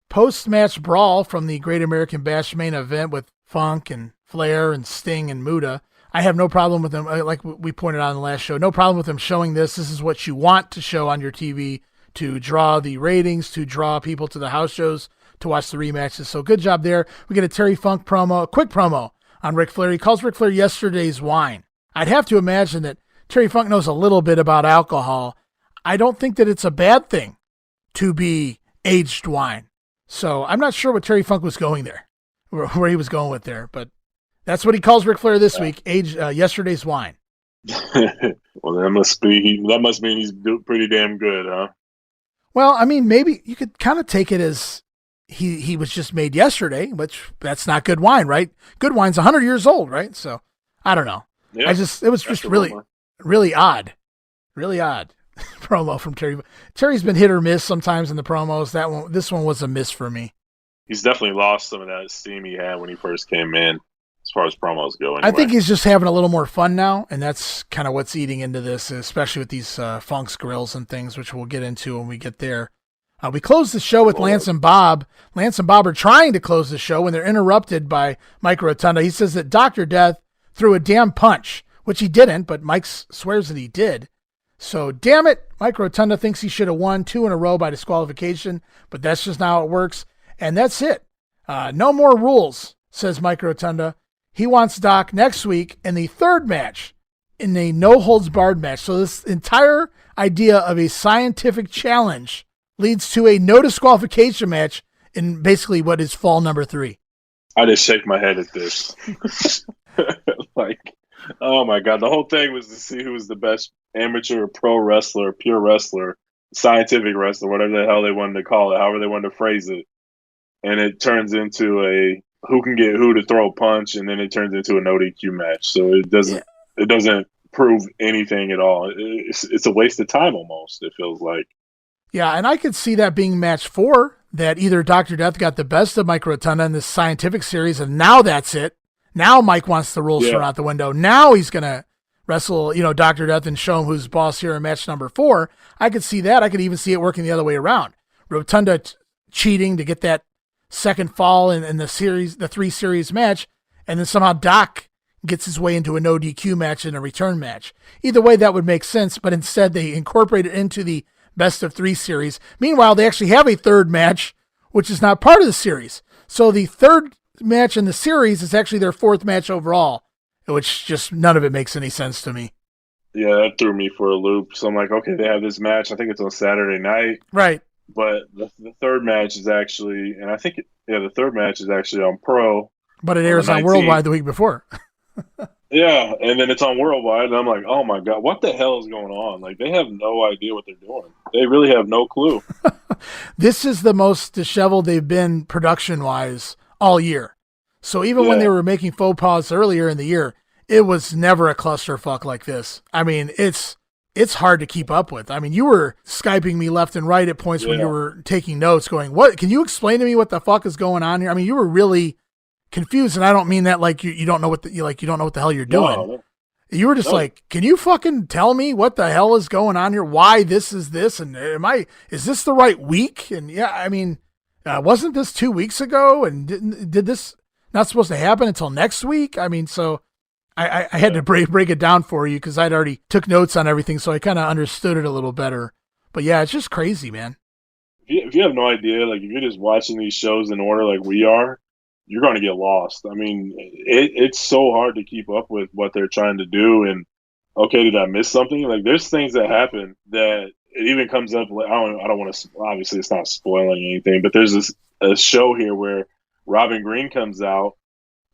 post-match brawl from the Great American Bash main event with Funk and Flair and Sting and Muta. I have no problem with them, like we pointed out in the last show, no problem with them showing this. This is what you want to show on your TV to draw the ratings, to draw people to the house shows, to watch the rematches. So good job there. We get a Terry Funk promo, a quick promo on Ric Flair. He calls Ric Flair yesterday's wine. I'd have to imagine that Terry Funk knows a little bit about alcohol. I don't think that it's a bad thing to be aged wine. So I'm not sure what Terry Funk was going there, where he was going with there, but that's what he calls Ric Flair this week, yesterday's wine. Well, that must mean he's pretty damn good, huh? Well, I mean, maybe you could kind of take it as he was just made yesterday, which that's not good wine, right? Good wine's 100 years old, right? So I don't know. Yeah, it was just really odd promo from Terry. Terry's been hit or miss sometimes in the promos. This one was a miss for me. He's definitely lost some of that steam he had when he first came in, as far as promos go. Anyway. I think he's just having a little more fun now, and that's kind of what's eating into this, especially with these Funk's grills and things, which we'll get into when we get there. We close the show with Lance and Bob. Lance and Bob are trying to close the show when they're interrupted by Mike Rotunda. He says that Dr. Death threw a damn punch, which he didn't, but Mike swears that he did. So, damn it, Mike Rotunda thinks he should have won 2 in a row by disqualification, but that's just not how it works. And that's it. No more rules, says Mike Rotunda. He wants Doc next week in the third match, in a no-holds-barred match. So this entire idea of a scientific challenge leads to a no disqualification match in basically what is fall number 3. I just shake my head at this. Like, oh my God. The whole thing was to see who was the best amateur pro wrestler, pure wrestler, scientific wrestler, whatever the hell they wanted to call it, however they wanted to phrase it. And it turns into a who can get who to throw a punch, and then it turns into a no DQ match. So it doesn't prove anything at all. It's a waste of time almost, it feels like. Yeah, and I could see that being match 4, that either Dr. Death got the best of Mike Rotunda in this scientific series, and now that's it. Now Mike wants the rules thrown out the window. Now he's going to wrestle, Dr. Death and show him who's boss here in match number 4. I could see that. I could even see it working the other way around. Rotunda cheating to get that second fall in the 3 series match, and then somehow Doc gets his way into a no DQ match and a return match. Either way, that would make sense, but instead they incorporate it into the best of 3 series. Meanwhile, they actually have a third match, which is not part of the series. So the third match in the series is actually their 4th match overall, which just none of it makes any sense to me. Yeah, that threw me for a loop. So I'm like, okay, they have this match. I think it's on Saturday night. Right. But the third match is actually, and I think, the third match is actually on Pro. But it airs on Worldwide the week before. Yeah, and then it's on Worldwide, and I'm like, oh my God, what the hell is going on? Like, they have no idea what they're doing. They really have no clue. This is the most disheveled they've been production-wise all year. So even when they were making faux pas earlier in the year, it was never a clusterfuck like this. I mean, it's hard to keep up with. I mean, you were Skyping me left and right at points when you were taking notes going, what, can you explain to me what the fuck is going on here? I mean, you were really confused, and I don't mean that like you don't know what you don't know what the hell you're doing. No. You were just like, can you fucking tell me what the hell is going on here? Why this is this? And is this the right week? And I mean, wasn't this 2 weeks ago? And did this not supposed to happen until next week? I mean, so I had to break it down for you because I'd already took notes on everything, so I kind of understood it a little better. But yeah, it's just crazy, man. If you have no idea, like if you're just watching these shows in order like we are, you're going to get lost. I mean, it's so hard to keep up with what they're trying to do. And okay, did I miss something? Like, there's things that happen that it even comes up. Like, I don't want to. Obviously, it's not spoiling anything, but there's a show here where Robin Green comes out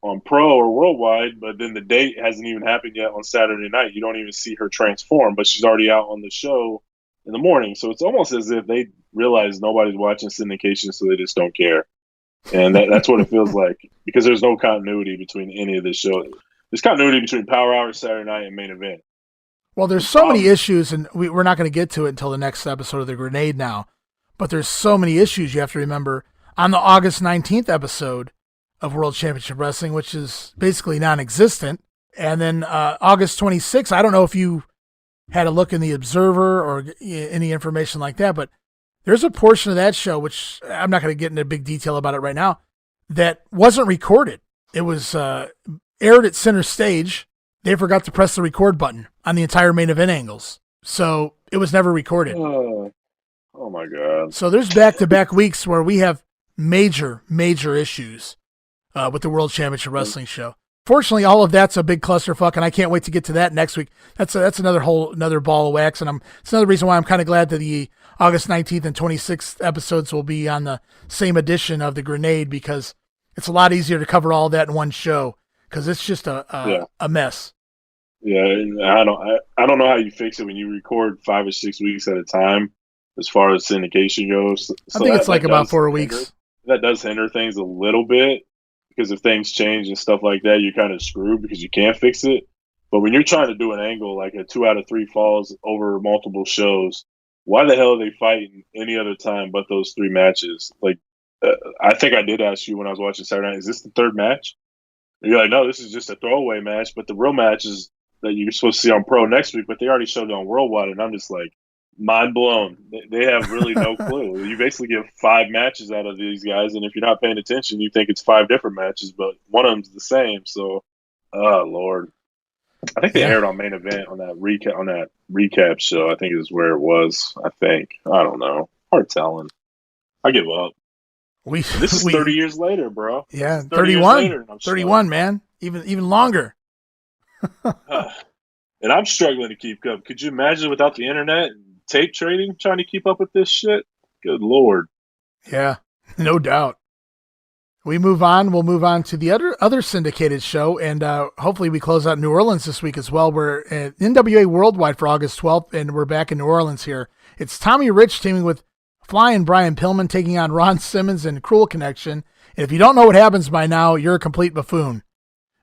on Pro or Worldwide, but then the date hasn't even happened yet on Saturday night. You don't even see her transform, but she's already out on the show in the morning. So it's almost as if they realize nobody's watching syndication, so they just don't care. And that's what it feels like, because there's no continuity between any of the shows. There's continuity between Power Hour, Saturday Night, and Main Event. Well, there's so many issues, and we're not going to get to it until the next episode of The Grenade now, but there's so many issues you have to remember. On the August 19th episode of World Championship Wrestling, which is basically non-existent, and then August 26th, I don't know if you had a look in the Observer or any information like that, but there's a portion of that show, which I'm not going to get into big detail about it right now, that wasn't recorded. It was aired at Center Stage. They forgot to press the record button on the entire Main Event angles. So it was never recorded. Oh my God. So there's back-to-back weeks where we have major issues with the World Championship Wrestling show. Fortunately, all of that's a big clusterfuck, and I can't wait to get to that next week. That's another ball of wax, and it's another reason why I'm kind of glad that the August 19th and 26th episodes will be on the same edition of The Grenade, because it's a lot easier to cover all that in one show, because it's just a mess. Yeah, I don't know how you fix it when you record 5 or 6 weeks at a time, as far as syndication goes. So I think it's like about 4 weeks. That does hinder things a little bit, because if things change and stuff like that, you're kind of screwed because you can't fix it. But when you're trying to do an angle like a 2 out of 3 falls over multiple shows, why the hell are they fighting any other time but those 3 matches? Like, I think I did ask you when I was watching Saturday Night, is this the 3rd match? And you're like, no, this is just a throwaway match, but the real match is that you're supposed to see on Pro next week, but they already showed it on Worldwide, and I'm just like, mind blown. They have really no clue. You basically get 5 matches out of these guys, and if you're not paying attention, you think it's 5 different matches, but one of them's the same. So, oh Lord, I think they aired on Main Event on that recap show. I think is where it was. I don't know. Hard telling. I give up. This is 30 years later, bro. Yeah, 31. 31, man. Even longer. And I'm struggling to keep up. Could you imagine without the internet and tape trading trying to keep up with this shit? Good Lord. Yeah, no doubt. We'll move on to the other syndicated show, and hopefully we close out New Orleans this week as well. We're at NWA Worldwide for August 12th, and we're back in New Orleans here. It's Tommy Rich teaming with Fly and Brian Pillman taking on Ron Simmons and Cruel Connection. And if you don't know what happens by now, you're a complete buffoon.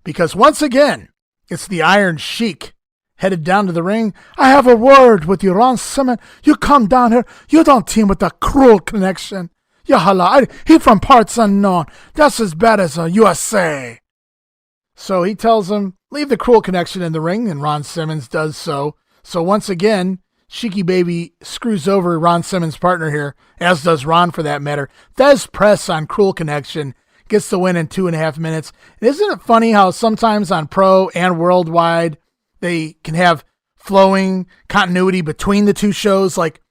Because once again, it's the Iron Sheik headed down to the ring. I have a word with you, Ron Simmons. You come down here. You don't team with the Cruel Connection. Yahala, he from parts unknown. That's as bad as a USA. So he tells him, leave the Cruel Connection in the ring, and Ron Simmons does so. So once again, Sheiky Baby screws over Ron Simmons' partner here, as does Ron for that matter. Thesz press on Cruel Connection gets the win in 2.5 minutes. And isn't it funny how sometimes on Pro and Worldwide, they can have flowing continuity between the two shows, like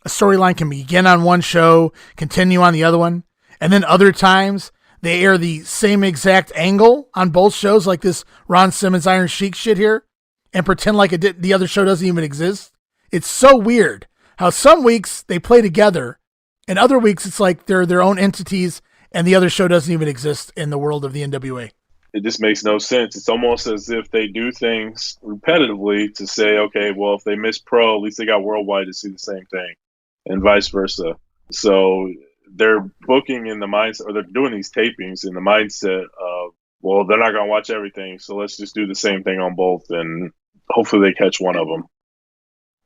a storyline can begin on one show, continue on the other one, and then other times they air the same exact angle on both shows, like this Ron Simmons Iron Sheik shit here, and pretend like the other show doesn't even exist. It's so weird how some weeks they play together, and other weeks it's like they're their own entities, and the other show doesn't even exist in the world of the NWA. It just makes no sense. It's almost as if they do things repetitively to say, okay, well, if they miss Pro, at least they got Worldwide to see the same thing, and vice versa. So they're booking in the mindset, or they're doing these tapings in the mindset of, well, they're not going to watch everything, so let's just do the same thing on both, and hopefully they catch one of them,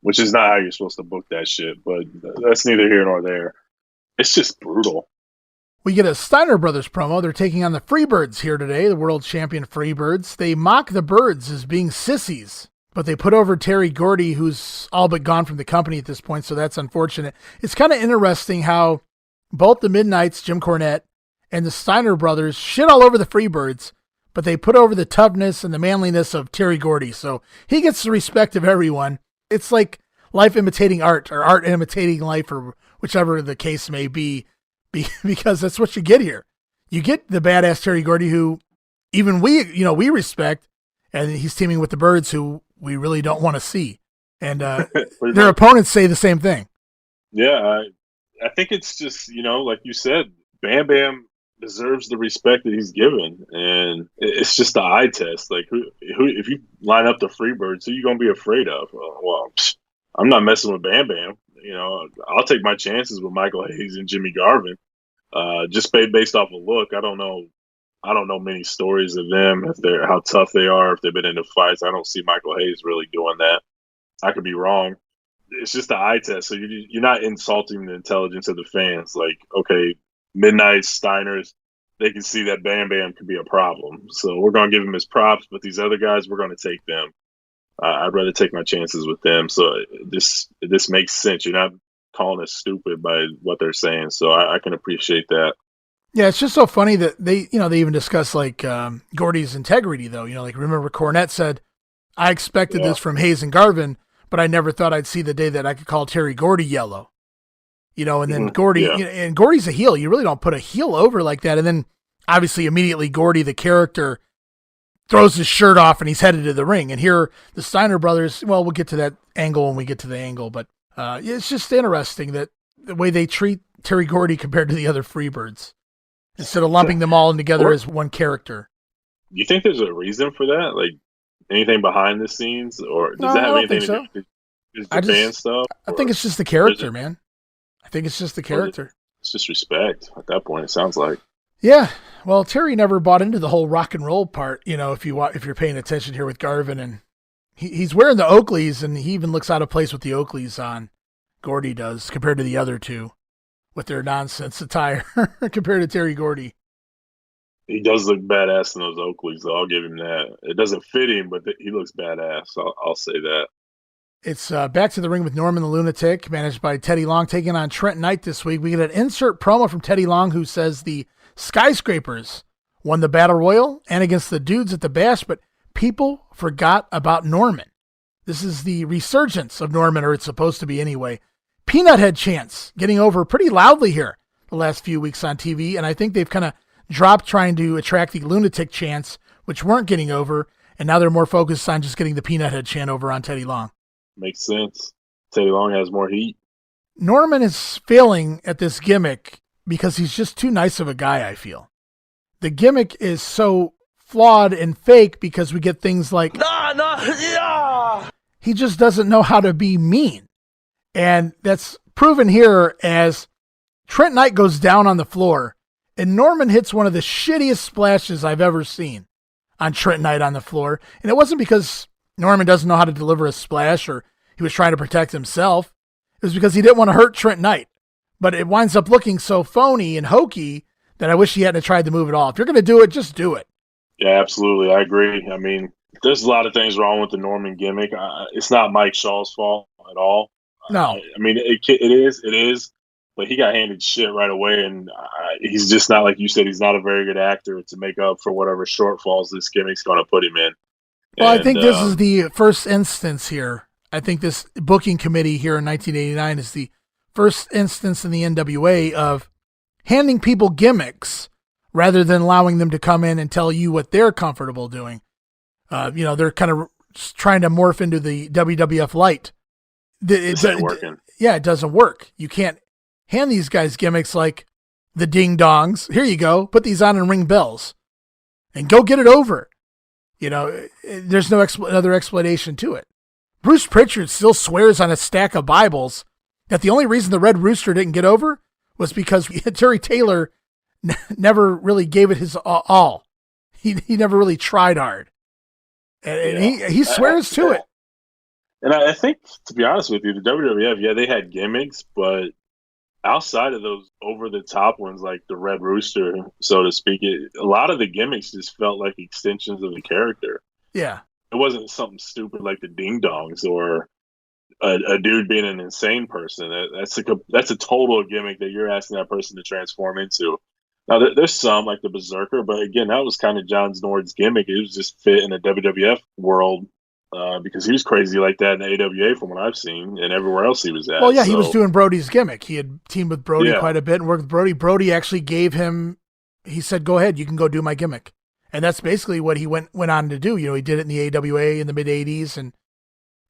which is not how you're supposed to book that shit, but that's neither here nor there. It's just brutal. We get a Steiner Brothers promo. They're taking on the Freebirds here today, the world champion Freebirds. They mock the Birds as being sissies, but they put over Terry Gordy, who's all but gone from the company at this point, so that's unfortunate. It's kind of interesting how both the Midnights, Jim Cornette, and the Steiner Brothers shit all over the Freebirds, but they put over the toughness and the manliness of Terry Gordy, so he gets the respect of everyone. It's like life imitating art, or art imitating life, or whichever the case may be, because that's what you get here. You get the badass Terry Gordy, who even we respect, and he's teaming with the Birds, who we really don't want to see. And Pretty their much. opponents say the same thing. Yeah, I think it's just, like you said, Bam Bam deserves the respect that he's given, and it's just the eye test. Like, who if you line up the Freebirds, who you gonna be afraid of? Well, I'm not messing with Bam Bam. I'll take my chances with Michael Hayes and Jimmy Garvin. Just based off a look, I don't know many stories of them, if they're how tough they are, if they've been into fights. I don't see Michael Hayes really doing that. I could be wrong. It's just the eye test. So you're not insulting the intelligence of the fans. Like, okay, Midnight, Steiners, they can see that Bam Bam could be a problem. So we're going to give him his props, but these other guys, we're going to take them. I'd rather take my chances with them. So this makes sense. You're not calling us stupid by what they're saying. So I can appreciate that. Yeah, it's just so funny that they even discuss like Gordy's integrity, though. Like remember Cornette said, I expected this from Hayes and Garvin, but I never thought I'd see the day that I could call Terry Gordy yellow. And then Gordy, and Gordy's a heel. You really don't put a heel over like that. And then obviously immediately Gordy, the character, throws his shirt off and he's headed to the ring. And here the Steiner brothers, well, we'll get to that angle when we get to the angle, but it's just interesting that the way they treat Terry Gordy compared to the other Freebirds, instead of lumping them all in together as one character. You think there's a reason for that? Like anything behind the scenes, or does that have anything to do with Japan stuff? I think it's just the character, man. I think it's just the character. It's just respect at that point, it sounds like. Yeah. Well, Terry never bought into the whole rock and roll part, if you're paying attention here with Garvin, and he's wearing the Oakleys, and he even looks out of place with the Oakleys on. Gordy does, compared to the other two with their nonsense attire compared to Terry Gordy. He does look badass in those Oakleys, though. I'll give him that. It doesn't fit him, but he looks badass. I'll say that. It's back to the ring with Norman the Lunatic, managed by Teddy Long, taking on Trent Knight this week. We get an insert promo from Teddy Long, who says the SkyScrapers won the Battle Royal and against the Dudes at the Bash, but people forgot about Norman. This is the resurgence of Norman, or it's supposed to be anyway. Peanut Head chants getting over pretty loudly here the last few weeks on TV, and I think they've kind of dropped trying to attract the Lunatic chants, which weren't getting over, and now they're more focused on just getting the Peanut Head chant over on Teddy Long. Makes sense. Teddy Long has more heat. Norman is failing at this gimmick because he's just too nice of a guy, I feel. The gimmick is so flawed and fake because we get things like, he just doesn't know how to be mean. And that's proven here as Trent Knight goes down on the floor and Norman hits one of the shittiest splashes I've ever seen on Trent Knight on the floor. And it wasn't because Norman doesn't know how to deliver a splash or he was trying to protect himself. It was because he didn't want to hurt Trent Knight. But it winds up looking so phony and hokey that I wish he hadn't tried to move it all. If you're going to do it, just do it. Yeah, absolutely. I agree. I mean, there's a lot of things wrong with the Norman gimmick. It's not Mike Shaw's fault at all. No. I mean, it is. But he got handed shit right away, and he's just not, like you said, he's not a very good actor to make up for whatever shortfalls this gimmick's going to put him in. Well, I think this is the first instance here. I think this booking committee here in 1989 is the first instance in the NWA of handing people gimmicks rather than allowing them to come in and tell you what they're comfortable doing. They're kind of trying to morph into the WWF light. It's not working. Yeah, it doesn't work. You can't hand these guys gimmicks like the ding dongs. Here you go. Put these on and ring bells and go get it over. There's no other explanation to it. Bruce Pritchard still swears on a stack of Bibles that the only reason the Red Rooster didn't get over was because Terry Taylor never really gave it his all. He never really tried hard. And he swears to it. And I think, to be honest with you, the WWF, they had gimmicks, but outside of those over-the-top ones, like the Red Rooster, so to speak, a lot of the gimmicks just felt like extensions of the character. Yeah. It wasn't something stupid like the Ding Dongs or a dude being an insane person. That's a total gimmick that you're asking that person to transform into. Now, there's some, like the Berserker, but again, that was kind of John Nord's gimmick. It was just fit in the WWF world because he was crazy like that in the AWA from what I've seen and everywhere else he was at. Well, yeah, he was doing Brody's gimmick. He had teamed with Brody quite a bit and worked with Brody. Brody actually gave him, he said, go ahead, you can go do my gimmick. And that's basically what he went on to do. He did it in the AWA in the mid-'80s, and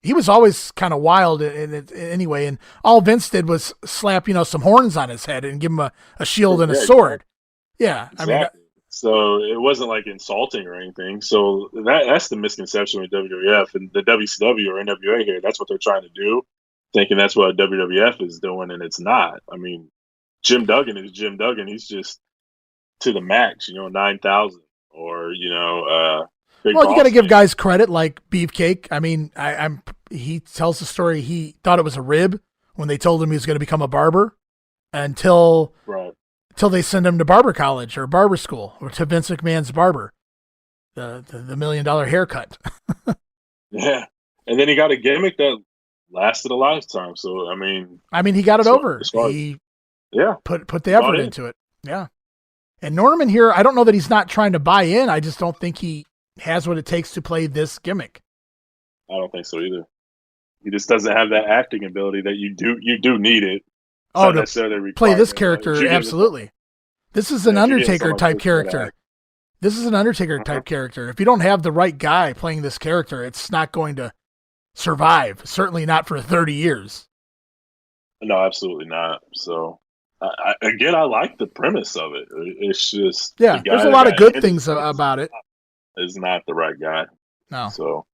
he was always kind of wild anyway. And all Vince did was slap, some horns on his head and give him a shield and a sword. Yeah. Exactly. I mean, so it wasn't like insulting or anything. So that's the misconception with WWF and the WCW or NWA here. That's what they're trying to do, thinking that's what WWF is doing, and it's not. I mean, Jim Duggan is Jim Duggan. He's just to the max, 9,000 or, big well, you got to give man. guys credit like Beefcake. I mean, he tells the story. He thought it was a rib when they told him he was going to become a barber until they send him to barber college or barber school or to Vince McMahon's barber, the $1 million haircut. Yeah. And then he got a gimmick that lasted a lifetime. So, I mean, he got it over. He put the effort into it. Yeah. And Norman here, I don't know that he's not trying to buy in. I just don't think he has what it takes to play this gimmick. I don't think so either. He just doesn't have that acting ability that you do need it. Oh, to play this character, absolutely. This is an Undertaker type character. This is an Undertaker type character. If you don't have the right guy playing this character, it's not going to survive. Certainly not for 30 years. No, absolutely not. So, I like the premise of it. It's just there's a lot of good things about it. Is not the right guy. No. So.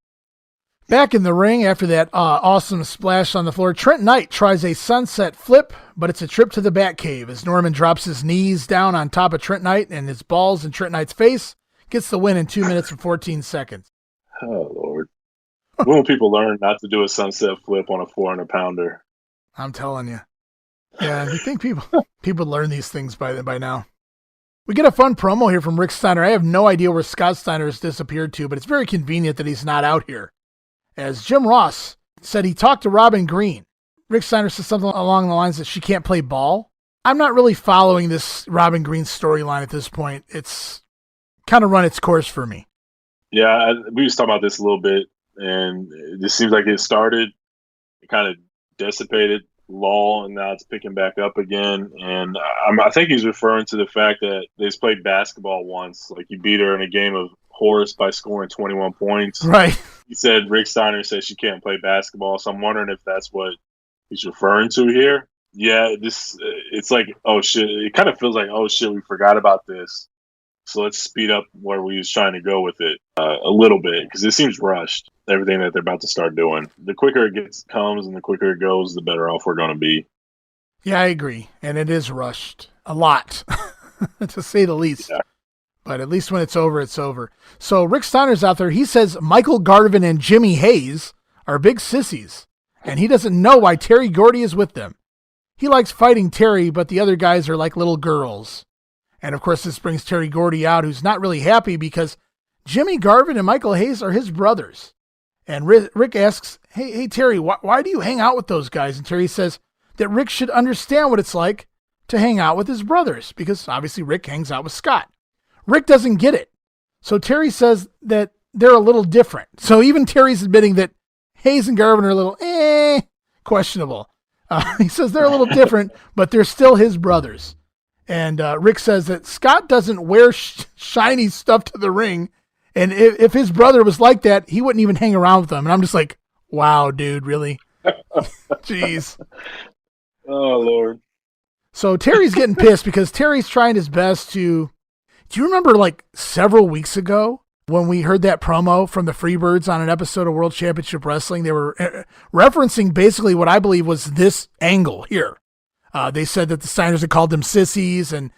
Back in the ring after that awesome splash on the floor, Trent Knight tries a sunset flip, but it's a trip to the Batcave as Norman drops his knees down on top of Trent Knight and his balls in Trent Knight's face, gets the win in 2 minutes and 14 seconds. Oh, Lord. When will people learn not to do a sunset flip on a 400-pounder? I'm telling you. Yeah, you think people learn these things by now. We get a fun promo here from Rick Steiner. I have no idea where Scott Steiner has disappeared to, but it's very convenient that he's not out here. As Jim Ross said he talked to Robin Green. Rick Steiner says something along the lines that she can't play ball. I'm not really following this Robin Green storyline at this point. It's kind of run its course for me. Yeah, we was talking about this a little bit, and it just seems like it started, it kind of dissipated, lull, and now it's picking back up again. And I think he's referring to the fact that they just played basketball once. Like, you beat her in a game of horse by scoring 21 points. Right. He said Rick Steiner says she can't play basketball, so I'm wondering if that's what he's referring to here. Yeah, it's like, oh shit, it kind of feels like, oh shit, we forgot about this, so let's speed up where we was trying to go with it a little bit, because it seems rushed, everything that they're about to start doing. The quicker it comes and the quicker it goes, the better off we're going to be. Yeah, I agree, and it is rushed a lot, to say the least. Yeah. But at least when it's over, it's over. So Rick Steiner's out there. He says Michael Garvin and Jimmy Hayes are big sissies, and he doesn't know why Terry Gordy is with them. He likes fighting Terry, but the other guys are like little girls. And, of course, this brings Terry Gordy out, who's not really happy because Jimmy Garvin and Michael Hayes are his brothers. And Rick asks, hey Terry, why do you hang out with those guys? And Terry says that Rick should understand what it's like to hang out with his brothers, because obviously Rick hangs out with Scott. Rick doesn't get it. So Terry says that they're a little different. So even Terry's admitting that Hayes and Garvin are a little questionable. He says they're a little different, but they're still his brothers. And Rick says that Scott doesn't wear shiny stuff to the ring. And if his brother was like that, he wouldn't even hang around with them. And I'm just like, wow, dude, really? Jeez. Oh, Lord. So Terry's getting pissed because Terry's trying his best to... Do you remember like several weeks ago when we heard that promo from the Freebirds on an episode of World Championship Wrestling? They were referencing basically what I believe was this angle here. They said that the Steiners had called them sissies, and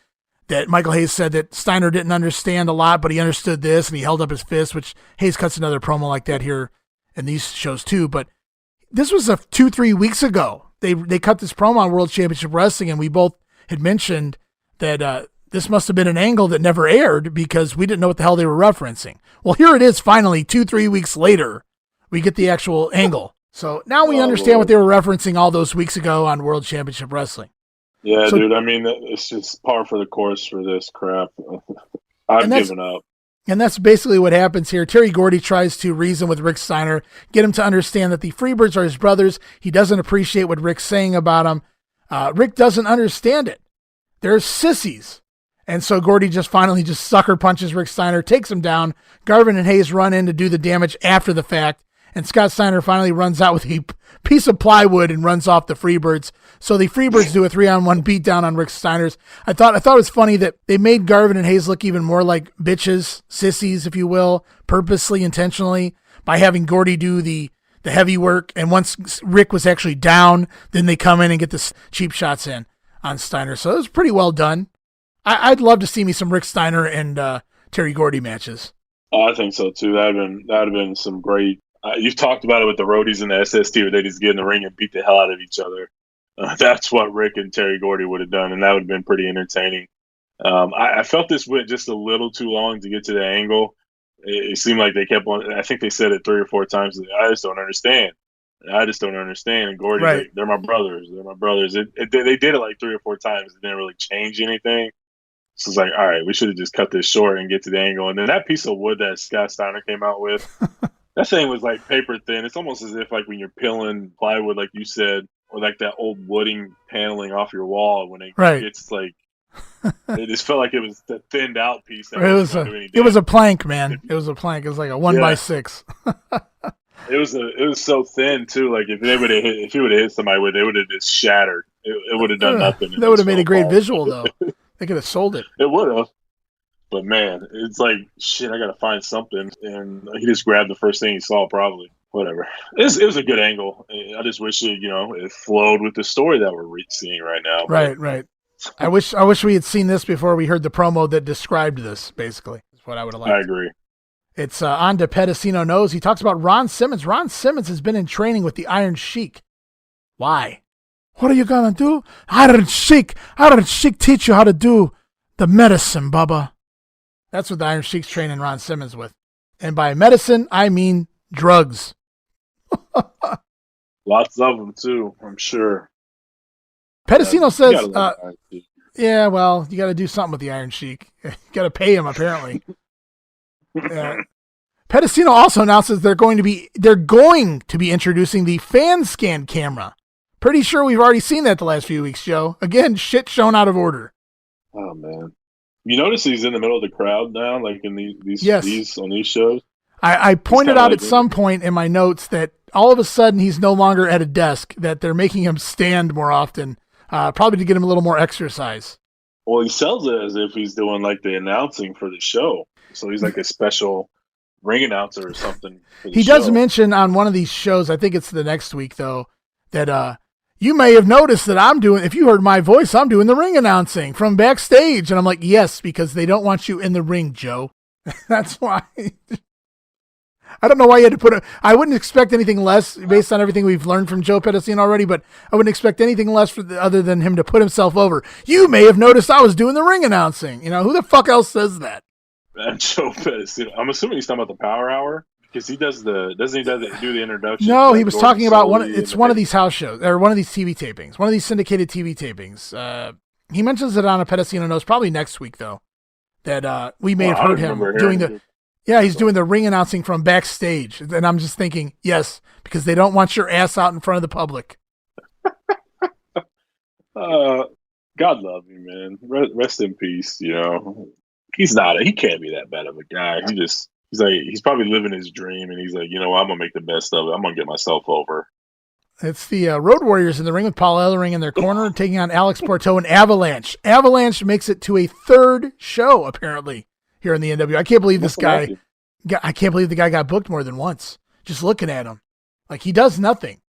that Michael Hayes said that Steiner didn't understand a lot, but he understood this, and he held up his fist, which Hayes cuts another promo like that here in these shows too. But this was 2-3 weeks ago. They cut this promo on World Championship Wrestling, and we both had mentioned that this must have been an angle that never aired because we didn't know what the hell they were referencing. Well, here it is finally, 2-3 weeks later, we get the actual angle. So now we understand what they were referencing all those weeks ago on World Championship Wrestling. Yeah, dude, I mean, it's just par for the course for this crap. I've given up. And that's basically what happens here. Terry Gordy tries to reason with Rick Steiner, get him to understand that the Freebirds are his brothers. He doesn't appreciate what Rick's saying about him. Rick doesn't understand it. They're sissies. And so Gordy finally sucker punches Rick Steiner, takes him down. Garvin and Hayes run in to do the damage after the fact. and Scott Steiner finally runs out with a piece of plywood and runs off the Freebirds. So the Freebirds do a 3-on-1 beatdown on Rick Steiner's. I thought it was funny that they made Garvin and Hayes look even more like bitches, sissies, if you will, purposely, intentionally, by having Gordy do the heavy work. And once Rick was actually down, then they come in and get the cheap shots in on Steiner. So it was pretty well done. I'd love to see me some Rick Steiner and Terry Gordy matches. I think so too. That'd have been some great. You've talked about it with the roadies and the SST, where they just get in the ring and beat the hell out of each other. That's what Rick and Terry Gordy would have done, and that would have been pretty entertaining. I felt this went just a little too long to get to the angle. It seemed like they kept on. I think they said it 3 or 4 times. I just don't understand. And Gordy, right. They're my brothers. They did it like 3 or 4 times. It didn't really change anything. So it's like, all right, we should have just cut this short and get to the angle. And then that piece of wood that Scott Steiner came out with, that thing was like paper thin. It's almost as if like when you're peeling plywood, like you said, or like that old wooding paneling off your wall when it gets like, it just felt like it was the thinned out piece. It was a plank, man. It was a plank. It was like a 1x6. It was so thin too. Like if he would have hit somebody with it, would have just shattered. It would have done nothing. That would have made a great visual though. They could have sold it. It would have. But man, it's like, shit, I got to find something. And he just grabbed the first thing he saw, probably. Whatever. It was a good angle. I just wish it flowed with the story that we're seeing right now. Right. I wish we had seen this before we heard the promo that described this, basically. That's what I would have liked. I agree. It's on to Pedicino Knows. He talks about Ron Simmons. Ron Simmons has been in training with the Iron Sheik. Why? What are you going to do? Iron Sheik teach you how to do the medicine, Bubba. That's what the Iron Sheik's training Ron Simmons with. And by medicine, I mean drugs. Lots of them, too, I'm sure. Pedicino says, yeah, well, you got to do something with the Iron Sheik. You got to pay him, apparently. Pedicino also announces they're going to be introducing the fan scan camera. Pretty sure we've already seen that the last few weeks, Joe. Again, shit shown out of order. Oh, man. You notice he's in the middle of the crowd now, like in these on these shows? I pointed out at some point in my notes that all of a sudden he's no longer at a desk, that they're making him stand more often, probably to get him a little more exercise. Well, he sells it as if he's doing like the announcing for the show. So he's like a special ring announcer or something. He does mention on one of these shows, I think it's the next week though, that you may have noticed that if you heard my voice, I'm doing the ring announcing from backstage. And I'm like, yes, because they don't want you in the ring, Joe. That's why. I don't know why you had to I wouldn't expect anything less based on everything we've learned from Joe Pedicino already, but I wouldn't expect anything less other than him to put himself over. You may have noticed I was doing the ring announcing. Who the fuck else says that? Joe Pedicino. I'm assuming he's talking about the Power Hour. Because he does do the introduction. No, he was talking about one of these house shows or one of these TV tapings, one of these syndicated TV tapings. He mentions it on a Pedicino Knows probably next week though. That we may have heard him doing he's doing the ring announcing from backstage, and I'm just thinking yes, because they don't want your ass out in front of the public. God love you, man. Rest in peace. He can't be that bad of a guy. He's probably living his dream, and he's like, I'm going to make the best of it. I'm going to get myself over. It's the Road Warriors in the ring with Paul Ellering in their corner, taking on Alex Porto and Avalanche. Avalanche makes it to a 3rd show, apparently, here in the NWA. I can't believe I can't believe the guy got booked more than once. Just looking at him. Like, he does nothing.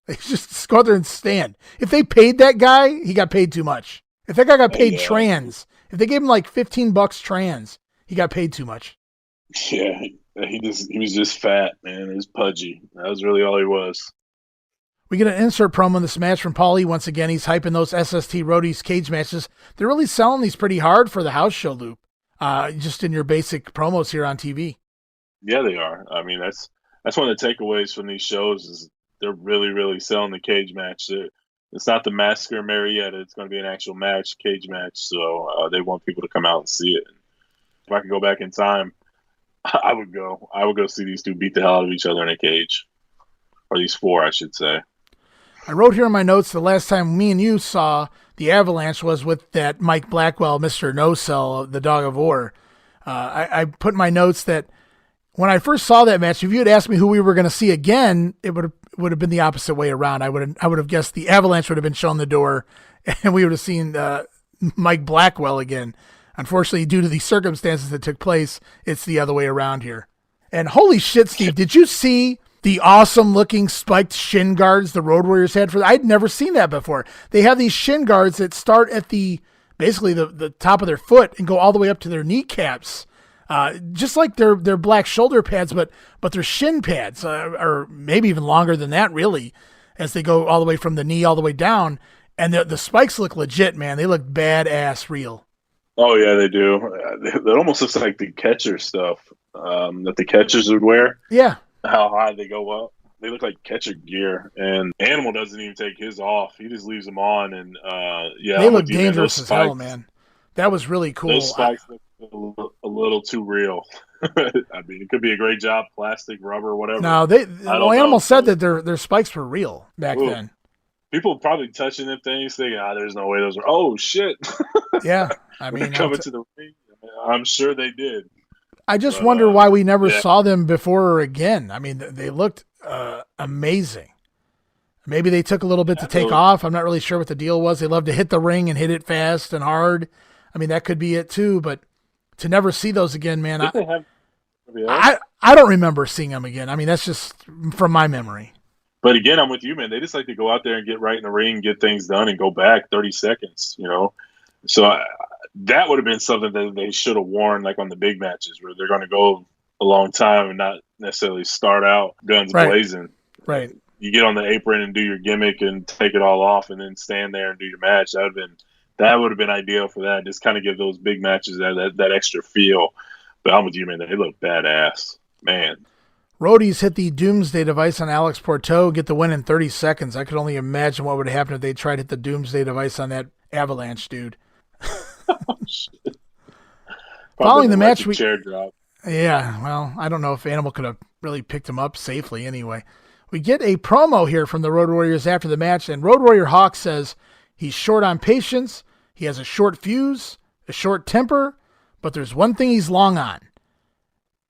They just go out there and stand. If they paid that guy, he got paid too much. If that guy got paid trans, if they gave him like $15 trans, he got paid too much. Yeah, he was just fat, man. He was pudgy. That was really all he was. We get an insert promo in this match from Paulie. Once again, he's hyping those SST Roadies cage matches. They're really selling these pretty hard for the house show loop, just in your basic promos here on TV. Yeah, they are. I mean, that's one of the takeaways from these shows is they're really, really selling the cage match. It's not the Massacre Marietta. It's going to be an actual cage match. So they want people to come out and see it. If I could go back in time, I would go. I would go see these two beat the hell out of each other in a cage. Or these 4, I should say. I wrote here in my notes the last time me and you saw the Avalanche was with that Mike Blackwell, Mr. No Cell, the Dog of War. I put in my notes that When I first saw that match, if you had asked me who we were going to see again, it would have been the opposite way around. I would have guessed the Avalanche would have been shown the door, and we would have seen Mike Blackwell again. Unfortunately, due to the circumstances that took place, it's the other way around here. And holy shit, Steve, did you see the awesome-looking spiked shin guards the Road Warriors had? I'd never seen that before. They have these shin guards that start at basically the top of their foot and go all the way up to their kneecaps. Just like their black shoulder pads, but their shin pads are maybe even longer than that, really, as they go all the way from the knee all the way down. And the spikes look legit, man. They look badass real. Oh, yeah, they do. It almost looks like the catcher stuff that the catchers would wear. Yeah. How high they go up. They look like catcher gear. And Animal doesn't even take his off. He just leaves them on. And, they look dangerous as hell, man. That was really cool. Those spikes look a little too real. I mean, it could be a great job, plastic, rubber, whatever. No, Animal said that their spikes were real back then. People probably touching them things thinking, there's no way those are. Oh, shit. Yeah. I mean, coming to the ring, I'm sure they did. I just wonder why we never saw them before or again. I mean, they looked amazing. Maybe they took a little bit to take off. I'm not really sure what the deal was. They love to hit the ring and hit it fast and hard. I mean, that could be it too, but to never see those again, man, I don't remember seeing them again. I mean, that's just from my memory. But again, I'm with you, man. They just like to go out there and get right in the ring, get things done, and go back 30 seconds, So that would have been something that they should have worn, like on the big matches, where they're going to go a long time and not necessarily start out guns blazing. Right. You get on the apron and do your gimmick and take it all off, and then stand there and do your match. That would have been ideal for that. Just kind of give those big matches that extra feel. But I'm with you, man. They look badass, man. Roadies hit the Doomsday device on Alex Porteau, get the win in 30 seconds. I could only imagine what would have happened if they tried to hit the Doomsday device on that Avalanche dude. Following the match, chair drop. Yeah, well, I don't know if Animal could have really picked him up safely anyway. We get a promo here from the Road Warriors after the match, and Road Warrior Hawk says he's short on patience, he has a short fuse, a short temper, but there's one thing he's long on.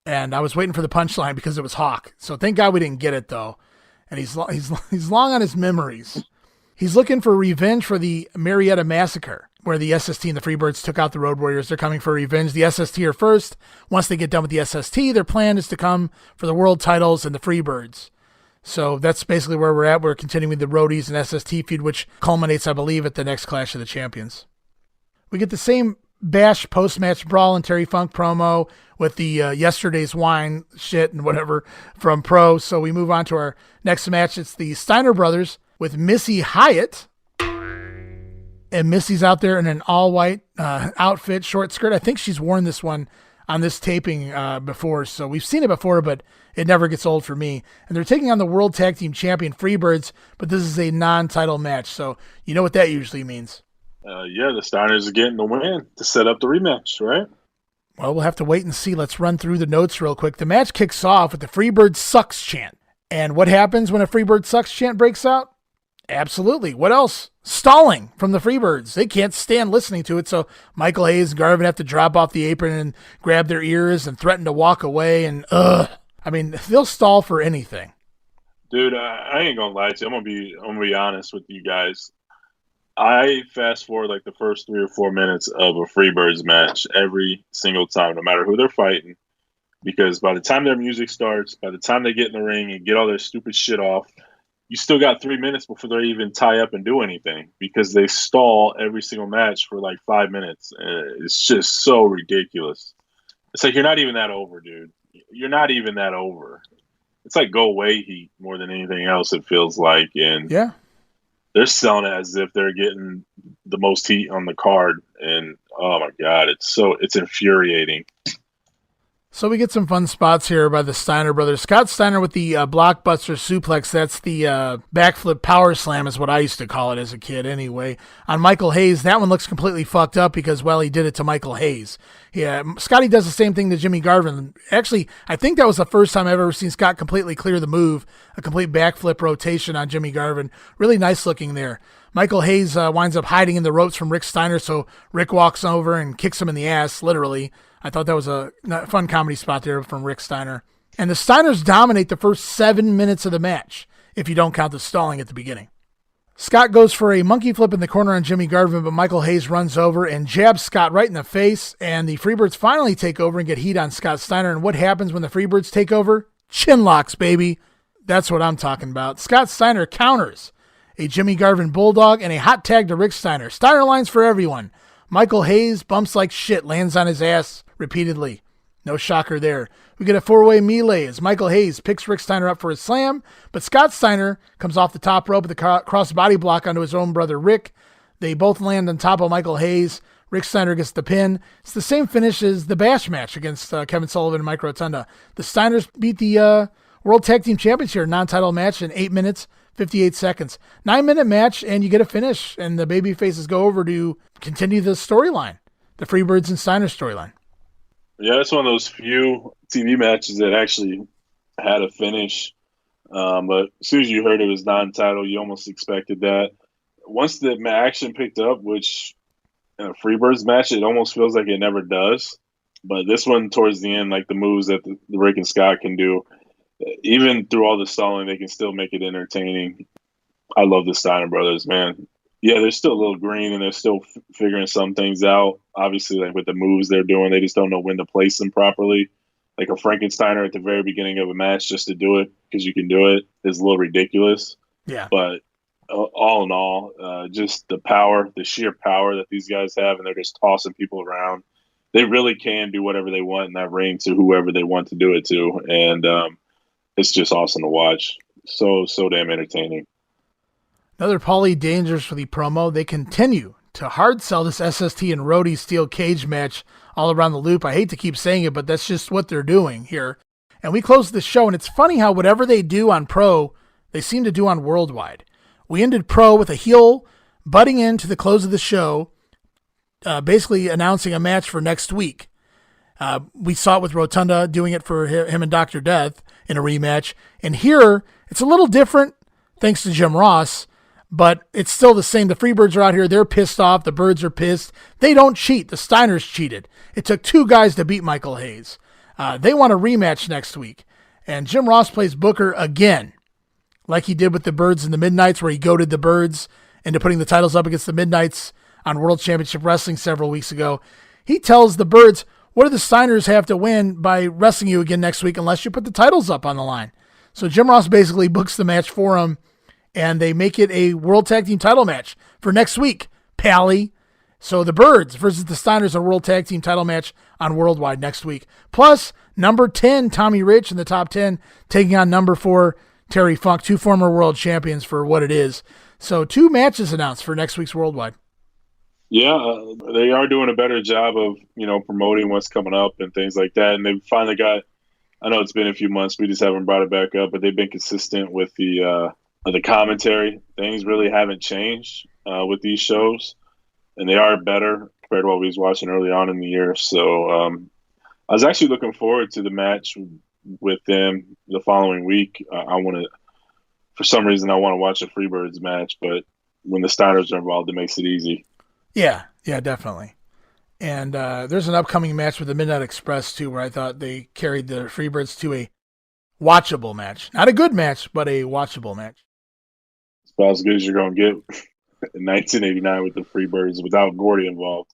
And I was waiting for the punchline because it was Hawk. So thank God we didn't get it, though. And he's long on his memories. He's looking for revenge for the Marietta Massacre, where the SST and the Freebirds took out the Road Warriors. They're coming for revenge. The SST are first. Once they get done with the SST, their plan is to come for the world titles and the Freebirds. So that's basically where we're at. We're continuing the Roadies and SST feud, which culminates, I believe, at the next Clash of the Champions. We get the same Bash post-match brawl and Terry Funk promo with the yesterday's wine shit and whatever from Pro. So we move on to our next match. It's the Steiner Brothers with Missy Hyatt. And Missy's out there in an all-white outfit, short skirt. I think she's worn this one on this taping before. So we've seen it before, but it never gets old for me. And they're taking on the World Tag Team Champion Freebirds, but this is a non-title match. So you know what that usually means. The Steiners are getting the win to set up the rematch, right? Well, we'll have to wait and see. Let's run through the notes real quick. The match kicks off with the Freebird Sucks chant. And what happens when a Freebird Sucks chant breaks out? Absolutely. What else? Stalling from the Freebirds. They can't stand listening to it, so Michael Hayes and Garvin have to drop off the apron and grab their ears and threaten to walk away. And, I mean, they'll stall for anything. Dude, I ain't gonna lie to you. I'm gonna be honest with you guys. I fast forward like the first 3 or 4 minutes of a Freebirds match every single time, no matter who they're fighting, because by the time their music starts, by the time they get in the ring and get all their stupid shit off, you still got 3 minutes before they even tie up and do anything, because they stall every single match for like 5 minutes. It's just so ridiculous. It's like, you're not even that over, dude. You're not even that over. It's like go away heat more than anything else, it feels like. And yeah, they're selling it as if they're getting the most heat on the card. And oh my God, it's infuriating. So we get some fun spots here by the Steiner brothers. Scott Steiner with the blockbuster suplex. That's the backflip power slam is what I used to call it as a kid anyway. On Michael Hayes, that one looks completely fucked up because, well, he did it to Michael Hayes. Yeah, Scotty does the same thing to Jimmy Garvin. Actually, I think that was the first time I've ever seen Scott completely clear the move, a complete backflip rotation on Jimmy Garvin. Really nice looking there. Michael Hayes winds up hiding in the ropes from Rick Steiner, so Rick walks over and kicks him in the ass, literally, I thought that was a fun comedy spot there from Rick Steiner. And the Steiners dominate the first 7 minutes of the match, if you don't count the stalling at the beginning. Scott goes for a monkey flip in the corner on Jimmy Garvin, but Michael Hayes runs over and jabs Scott right in the face, and the Freebirds finally take over and get heat on Scott Steiner. And what happens when the Freebirds take over? Chin locks, baby. That's what I'm talking about. Scott Steiner counters a Jimmy Garvin bulldog and a hot tag to Rick Steiner. Steiner lines for everyone. Michael Hayes bumps like shit, lands on his ass repeatedly. No shocker there. We get a four-way melee as Michael Hayes picks Rick Steiner up for a slam, but Scott Steiner comes off the top rope with a cross-body block onto his own brother Rick. They both land on top of Michael Hayes. Rick Steiner gets the pin. It's the same finish as the Bash match against Kevin Sullivan and Mike Rotunda. The Steiners beat the World Tag Team Champions here, non-title match in 8 minutes, 58 seconds. 9-minute match, and you get a finish, and the babyfaces go over to continue the storyline, the Freebirds and Steiner storyline. Yeah, it's one of those few TV matches that actually had a finish. But as soon as you heard it was non-title, you almost expected that. Once the action picked up, which in a Freebirds match, it almost feels like it never does. But this one, towards the end, like the moves that the Rick and Scott can do, even through all the stalling, they can still make it entertaining. I love the Steiner brothers, man. Yeah, they're still a little green and they're still figuring some things out. Obviously, like with the moves they're doing, they just don't know when to place them properly. Like a Frankensteiner at the very beginning of a match just to do it because you can do it is a little ridiculous. Yeah. But all in all, just the power, the sheer power that these guys have, and they're just tossing people around. They really can do whatever they want in that ring to whoever they want to do it to. And it's just awesome to watch. So damn entertaining. Another Paulie Dangers for the promo. They continue to hard sell this SST and Rhodey steel cage match all around the loop. I hate to keep saying it, but that's just what they're doing here. And we close the show, and it's funny how whatever they do on Pro, they seem to do on Worldwide. We ended Pro with a heel butting into the close of the show, basically announcing a match for next week. We saw it with Rotunda doing it for him and Dr. Death in a rematch. And here, it's a little different, thanks to Jim Ross, but it's still the same. The Freebirds are out here. They're pissed off. The Birds are pissed. They don't cheat. The Steiners cheated. It took 2 guys to beat Michael Hayes. They want a rematch next week. And Jim Ross plays Booker again, like he did with the Birds and the Midnights, where he goaded the Birds into putting the titles up against the Midnights on World Championship Wrestling several weeks ago. He tells the Birds, what do the Steiners have to win by wrestling you again next week unless you put the titles up on the line? So Jim Ross basically books the match for him, and they make it a World Tag Team title match for next week, Pally. So the Birds versus the Steiners, a World Tag Team title match on Worldwide next week. Plus, number 10, Tommy Rich in the top 10, taking on number 4, Terry Funk, 2 former world champions for what it is. So 2 matches announced for next week's Worldwide. Yeah, they are doing a better job of, promoting what's coming up and things like that. And they've finally got, I know it's been a few months, we just haven't brought it back up, but they've been consistent with the commentary. Things really haven't changed with these shows, and they are better compared to what we was watching early on in the year. So I was actually looking forward to the match with them the following week. For some reason, I want to watch a Freebirds match, but when the Steiners are involved, it makes it easy. Yeah, definitely. And there's an upcoming match with the Midnight Express, too, where I thought they carried the Freebirds to a watchable match. Not a good match, but a watchable match. It's about as good as you're going to get in 1989 with the Freebirds without Gordy involved.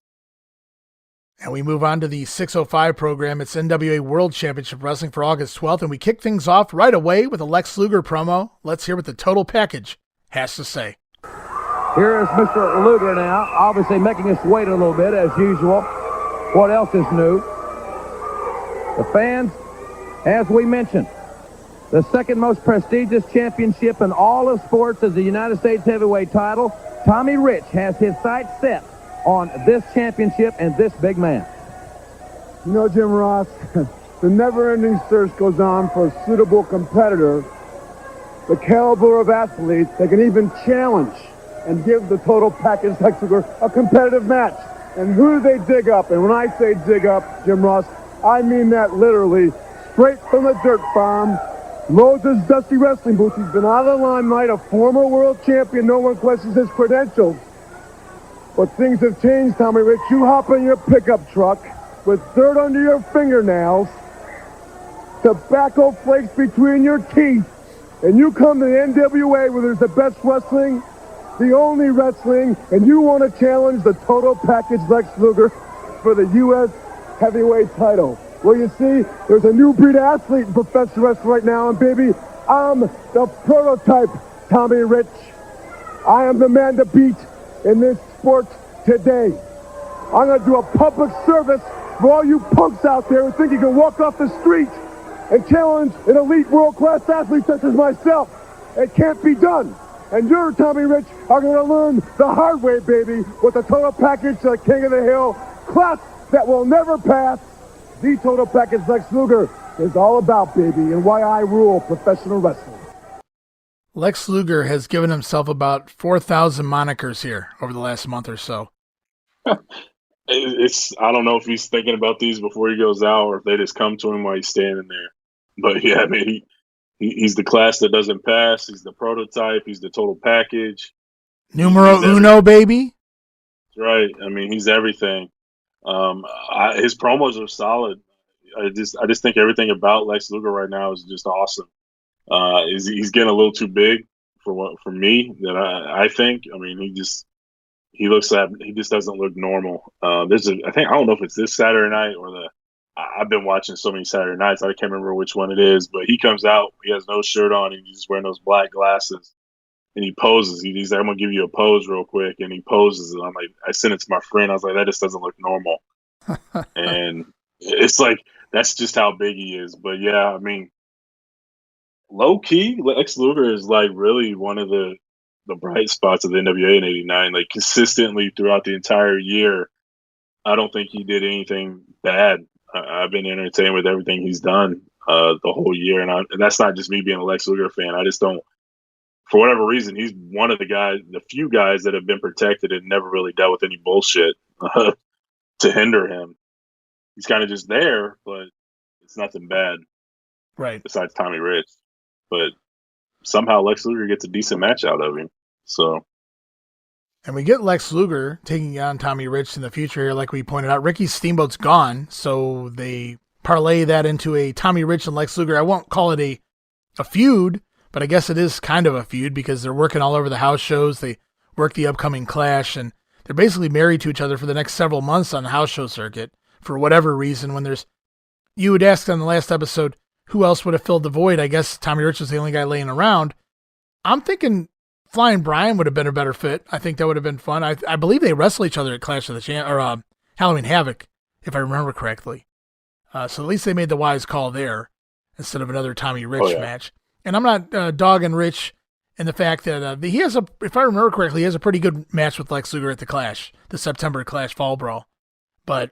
And we move on to the 605 program. It's NWA World Championship Wrestling for August 12th, and we kick things off right away with a Lex Luger promo. Let's hear what the total package has to say. Here is Mr. Luger now, obviously making us wait a little bit as usual. What else is new? The fans, as we mentioned, the second most prestigious championship in all of sports is the United States Heavyweight title. Tommy Rich has his sights set on this championship and this big man. Jim Ross, the never-ending search goes on for a suitable competitor, the caliber of athletes that can even challenge and give the total package a competitive match. And who do they dig up? And when I say dig up, Jim Ross, I mean that literally. Straight from the dirt farm, loads his dusty wrestling boots. He's been out of the limelight, a former world champion. No one questions his credentials. But things have changed, Tommy Rich. You hop in your pickup truck, with dirt under your fingernails, tobacco flakes between your teeth, and you come to the NWA where there's the best wrestling, the only wrestling, and you want to challenge the total package Lex Luger for the U.S. heavyweight title. Well, you see, there's a new breed of athlete in professional wrestling right now, and baby, I'm the prototype Tommy Rich. I am the man to beat in this sport today. I'm going to do a public service for all you punks out there who think you can walk off the street and challenge an elite world-class athlete such as myself. It can't be done. And you, Tommy Rich, are going to learn the hard way, baby, with the total package to the King of the Hill, class that will never pass. The total package Lex Luger is all about, baby, and why I rule professional wrestling. Lex Luger has given himself about 4,000 monikers here over the last month or so. I don't know if he's thinking about these before he goes out or if they just come to him while he's standing there. But yeah, I mean, he's the class that doesn't pass. He's the prototype. He's the total package. Numero uno, baby. That's right. I mean, he's everything. His promos are solid. I just think everything about Lex Luger right now is just awesome. He's getting a little too big for me that I think. I mean, he just doesn't look normal. I don't know if it's this Saturday night or I've been watching so many Saturday nights. I can't remember which one it is, but he comes out, he has no shirt on, and he's just wearing those black glasses, and he poses. He's like, I'm gonna give you a pose real quick, and he poses, and I'm like, I sent it to my friend. I was like, that just doesn't look normal, and it's like that's just how big he is. But yeah, I mean, low key, Lex Luger is like really one of the bright spots of the NWA in '89. Like consistently throughout the entire year, I don't think he did anything bad. I've been entertained with everything he's done the whole year, and that's not just me being a Lex Luger fan. I just don't, for whatever reason, he's one of the few guys that have been protected and never really dealt with any bullshit to hinder him. He's kind of just there, but it's nothing bad, right? Besides Tommy Rich, but somehow Lex Luger gets a decent match out of him. So. And we get Lex Luger taking on Tommy Rich in the future here, like we pointed out. Ricky Steamboat's gone, so they parlay that into a Tommy Rich and Lex Luger. I won't call it a feud, but I guess it is kind of a feud because they're working all over the house shows. They work the upcoming Clash, and they're basically married to each other for the next several months on the house show circuit for whatever reason. You had asked on the last episode, who else would have filled the void? I guess Tommy Rich was the only guy laying around. I'm thinking Flying Brian would have been a better fit. I think that would have been fun. I believe they wrestle each other at Clash of the Halloween Havoc, if I remember correctly. So at least they made the wise call there instead of another Tommy Rich match. And I'm not dogging Rich in the fact that he has if I remember correctly, he has a pretty good match with Lex Luger at the Clash, the September Clash Fall Brawl. But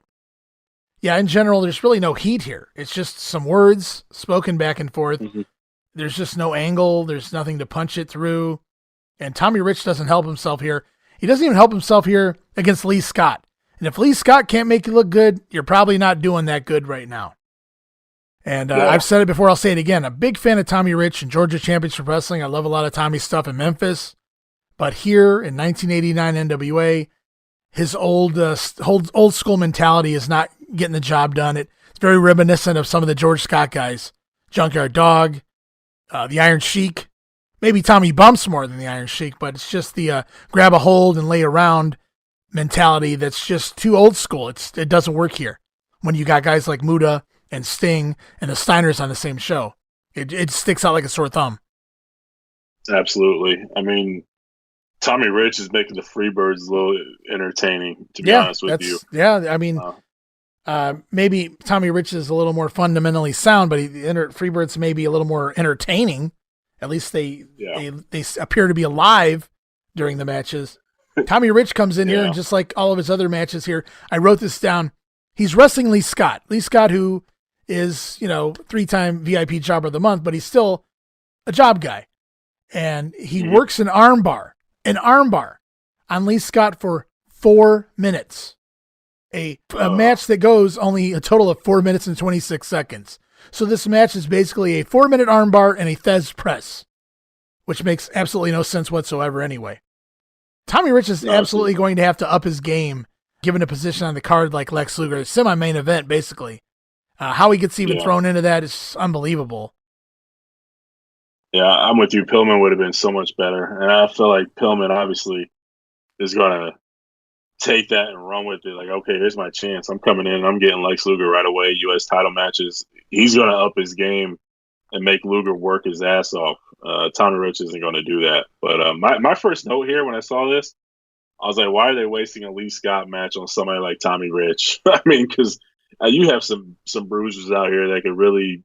yeah, in general, there's really no heat here. It's just some words spoken back and forth. Mm-hmm. There's just no angle. There's nothing to punch it through. And Tommy Rich doesn't help himself here. He doesn't even help himself here against Lee Scott. And if Lee Scott can't make you look good, you're probably not doing that good right now. And I've said it before, I'll say it again. I'm a big fan of Tommy Rich and Georgia Championship Wrestling. I love a lot of Tommy's stuff in Memphis. But here in 1989 NWA, his old school mentality is not getting the job done. It's very reminiscent of some of the George Scott guys. Junkyard Dog, the Iron Sheik. Maybe Tommy Bumps more than the Iron Sheik, but it's just the grab a hold and lay around mentality that's just too old school. It doesn't work here when you got guys like Muta and Sting and the Steiners on the same show. It sticks out like a sore thumb. Absolutely. I mean, Tommy Rich is making the Freebirds a little entertaining, to be honest with you. Yeah, I mean, maybe Tommy Rich is a little more fundamentally sound, but Freebirds may be a little more entertaining. At least they appear to be alive during the matches. Tommy Rich comes in here, and just like all of his other matches here, I wrote this down. He's wrestling Lee Scott. Lee Scott, who is, 3-time VIP Jobber of the Month, but he's still a job guy. And he works an armbar on Lee Scott for 4 minutes. A match that goes only a total of 4 minutes and 26 seconds. So this match is basically a 4-minute armbar and a Thez press, which makes absolutely no sense whatsoever anyway. Tommy Rich is absolutely going to have to up his game given a position on the card like Lex Luger, semi-main event, basically. How he gets even thrown into that is unbelievable. Yeah, I'm with you. Pillman would have been so much better. And I feel like Pillman obviously is going to take that and run with it. Like, okay, here's my chance. I'm coming in. I'm getting Lex Luger right away. U.S. title matches. He's going to up his game and make Luger work his ass off. Tommy Rich isn't going to do that. But my first note here when I saw this, I was like, why are they wasting a Lee Scott match on somebody like Tommy Rich? I mean, because you have some bruisers out here that could really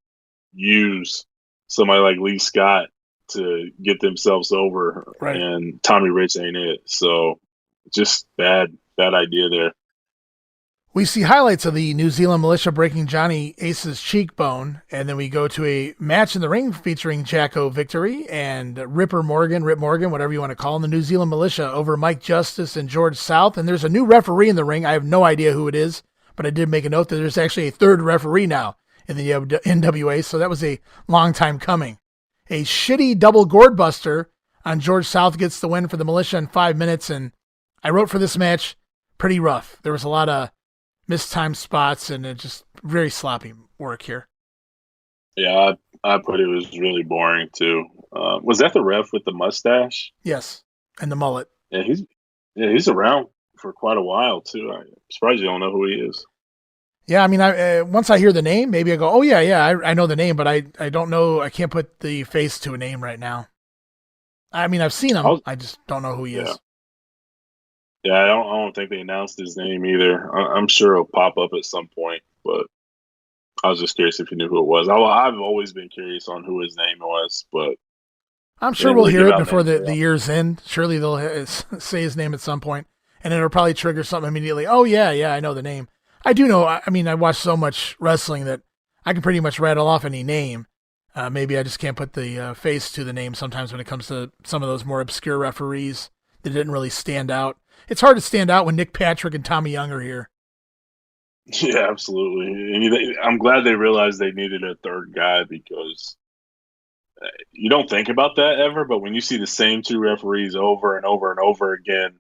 use somebody like Lee Scott to get themselves over, right. And Tommy Rich ain't it. So just bad idea there. We see highlights of the New Zealand militia breaking Johnny Ace's cheekbone, and then we go to a match in the ring featuring Jacko Victory and Rip Morgan, whatever you want to call him, the New Zealand militia over Mike Justice and George South. And there's a new referee in the ring. I have no idea who it is, but I did make a note that there's actually a third referee now in the NWA, so that was a long time coming. A shitty double gourd buster on George South gets the win for the militia in 5 minutes, and I wrote for this match, pretty rough. There was a lot of mistimed spots and it just very sloppy work here. Yeah, I put it was really boring too. Was that the ref with the mustache? Yes, and the mullet. Yeah, he's around for quite a while too. I'm surprised you don't know who he is. Yeah, I mean, once I hear the name, maybe I go, oh yeah, I know the name, but I don't know. I can't put the face to a name right now. I mean, I've seen him. I just don't know who he is. Yeah, I don't think they announced his name either. I'm sure it'll pop up at some point, but I was just curious if you knew who it was. I've always been curious on who his name was, but I'm sure we'll hear it before the year's end. Surely they'll say his name at some point, and it'll probably trigger something immediately. Oh yeah, I know the name. I do know. I mean, I watch so much wrestling that I can pretty much rattle off any name. Maybe I just can't put the face to the name sometimes when it comes to some of those more obscure referees that didn't really stand out. It's hard to stand out when Nick Patrick and Tommy Young are here. Yeah, absolutely. And I'm glad they realized they needed a third guy because you don't think about that ever, but when you see the same two referees over and over and over again,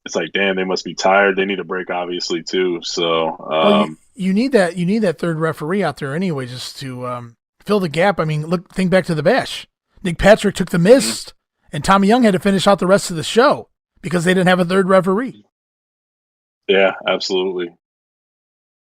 it's like, damn, they must be tired. They need a break, obviously, too. So you need that third referee out there anyway, just to fill the gap. I mean, think back to the Bash. Nick Patrick took the mist, and Tommy Young had to finish out the rest of the show because they didn't have a third referee. Yeah, absolutely.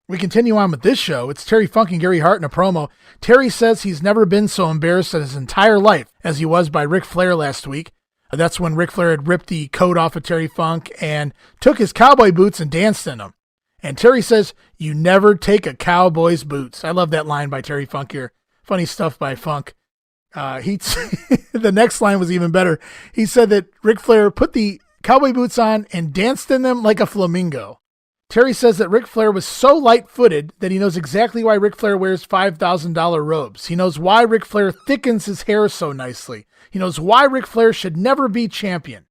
We continue on with this show. It's Terry Funk and Gary Hart in a promo. Terry says he's never been so embarrassed in his entire life as he was by Ric Flair last week. That's when Ric Flair had ripped the coat off of Terry Funk and took his cowboy boots and danced in them. And Terry says, "You never take a cowboy's boots." I love that line by Terry Funk here. Funny stuff by Funk. The next line was even better. He said that Ric Flair put the cowboy boots on and danced in them like a flamingo. Terry says that Ric Flair was so light-footed that he knows exactly why Ric Flair wears $5,000 robes. He knows why Ric Flair thickens his hair so nicely. He knows why Ric Flair should never be champion.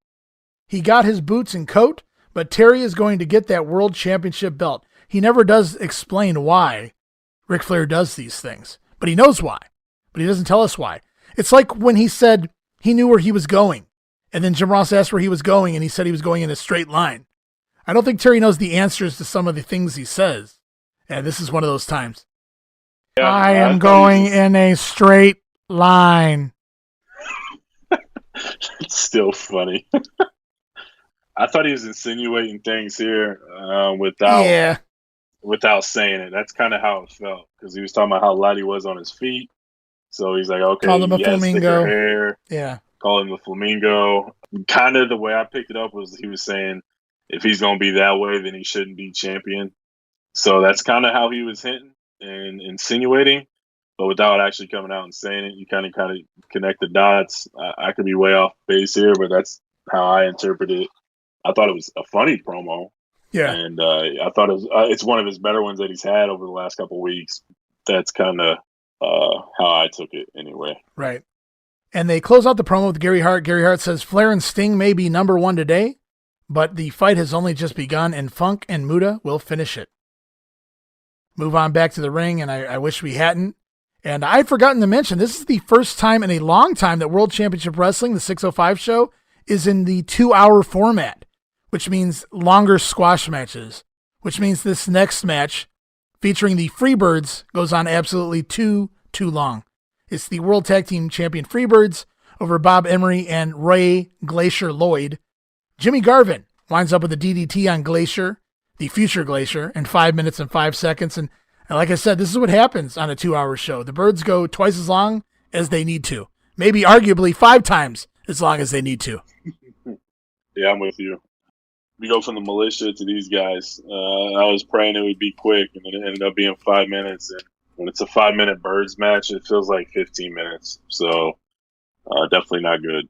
He got his boots and coat, but Terry is going to get that world championship belt. He never does explain why Ric Flair does these things, but he knows why, but he doesn't tell us why. It's like when he said he knew where he was going, and then Jim Ross asked where he was going, and he said he was going in a straight line. I don't think Terry knows the answers to some of the things he says, and this is one of those times. Yeah, I am going in a straight line. It's still funny. I thought he was insinuating things here without saying it. That's kind of how it felt because he was talking about how light he was on his feet. So he's like, okay, call him a flamingo. Hair. Yeah, call him a flamingo. Kind of the way I picked it up was he was saying if he's going to be that way, then he shouldn't be champion. So that's kind of how he was hinting and insinuating. But without actually coming out and saying it, you kind of connect the dots. I could be way off base here, but that's how I interpret it. I thought it was a funny promo. Yeah. And I thought it's one of his better ones that he's had over the last couple of weeks. That's kind of how I took it anyway. Right. And they close out the promo with Gary Hart. Gary Hart says Flair and Sting may be number one today, but the fight has only just begun, and Funk and Muta will finish it. Move on back to the ring, and I wish we hadn't. And I'd forgotten to mention, this is the first time in a long time that World Championship Wrestling, the 605 show, is in the 2-hour format, which means longer squash matches. which means this next match featuring the Freebirds goes on absolutely too long. It's the World Tag Team Champion Freebirds over Bob Emery and Ray Glacier Lloyd. Jimmy Garvin winds up with a DDT on Glacier, the future Glacier, in 5 minutes and 5 seconds. And like I said, this is what happens on a 2-hour show. The Birds go twice as long as they need to. Maybe arguably 5 times as long as they need to. Yeah, I'm with you. We go from the militia to these guys. I was praying it would be quick, and then it ended up being 5 minutes. And when it's a 5-minute Birds match, it feels like 15 minutes. So definitely not good.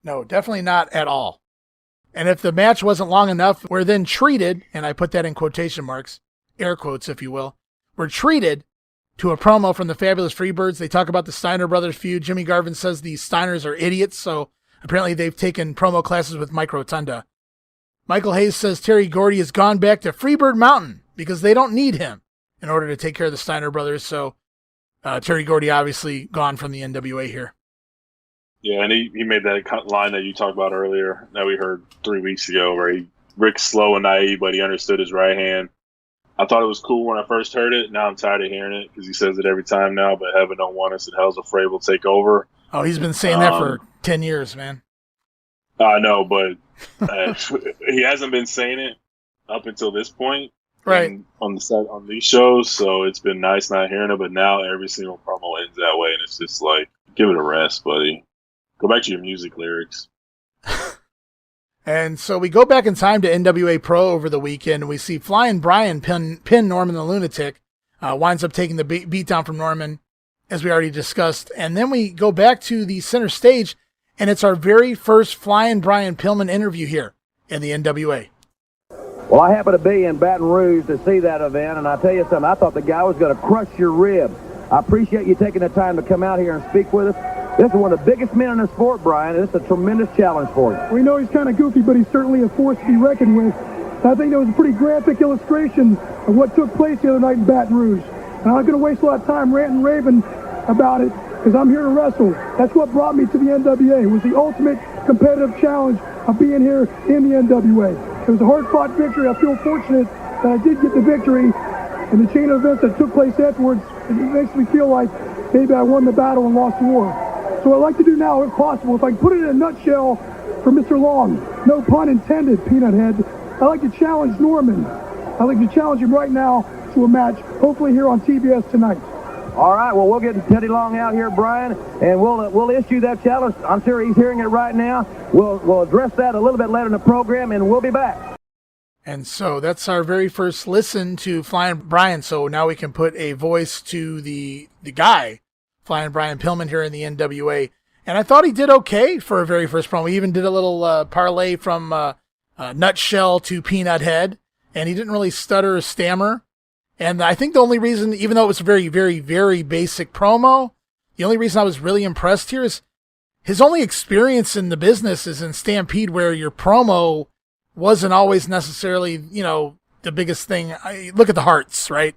No, definitely not at all. And if the match wasn't long enough, we're then treated, and I put that in quotation marks, air quotes if you will, we're treated to a promo from the Fabulous Freebirds. They talk about the Steiner brothers feud. Jimmy Garvin says the Steiners are idiots, so apparently they've taken promo classes with Mike Rotunda. Michael Hayes says Terry Gordy has gone back to Freebird Mountain because they don't need him in order to take care of the Steiner brothers. So Terry Gordy obviously gone from the NWA here. Yeah, and he made that line that you talked about earlier that we heard 3 weeks ago where Rick's slow and naive, but he understood his right hand. I thought it was cool when I first heard it. Now I'm tired of hearing it because he says it every time now, but heaven don't want us and hell's afraid we'll take over. Oh, he's been saying that for 10 years, man. I know, but he hasn't been saying it up until this point. Right. On the set, on these shows, so it's been nice not hearing it, but now every single promo ends that way, and it's just like, give it a rest, buddy. Go back to your music lyrics. And so we go back in time to NWA Pro over the weekend, and we see Flying Brian pin Norman the Lunatic, winds up taking the beat down from Norman, as we already discussed. And then we go back to the center stage, and it's our very first Flying Brian Pillman interview here in the NWA. Well, I happened to be in Baton Rouge to see that event, and I tell you something, I thought the guy was going to crush your rib. I appreciate you taking the time to come out here and speak with us. This is one of the biggest men in the sport, Brian, and it's a tremendous challenge for you. We know he's kind of goofy, but he's certainly a force to be reckoned with. I think that was a pretty graphic illustration of what took place the other night in Baton Rouge. And I'm not going to waste a lot of time ranting and raving about it, because I'm here to wrestle. That's what brought me to the NWA. It was the ultimate competitive challenge of being here in the NWA. It was a hard-fought victory. I feel fortunate that I did get the victory, and the chain of events that took place afterwards, it makes me feel like maybe I won the battle and lost the war. So what I'd like to do now, if possible, if I can put it in a nutshell for Mr. Long, no pun intended, Peanut Head, I'd like to challenge Norman. I'd like to challenge him right now to a match, hopefully here on TBS tonight. All right, well, we'll get Teddy Long out here, Brian, and we'll issue that challenge. I'm sure he's hearing it right now. We'll address that a little bit later in the program, and we'll be back. And so that's our very first listen to Flying Brian. So now we can put a voice to the guy, Flying Brian Pillman, here in the NWA. And I thought he did okay for a very first promo. He even did a little parlay from nutshell to peanut head, and he didn't really stutter or stammer. And I think the only reason, even though it was a very, very, very basic promo, the only reason I was really impressed here is his only experience in the business is in Stampede, where your promo wasn't always necessarily, the biggest thing. Look at the hearts, right?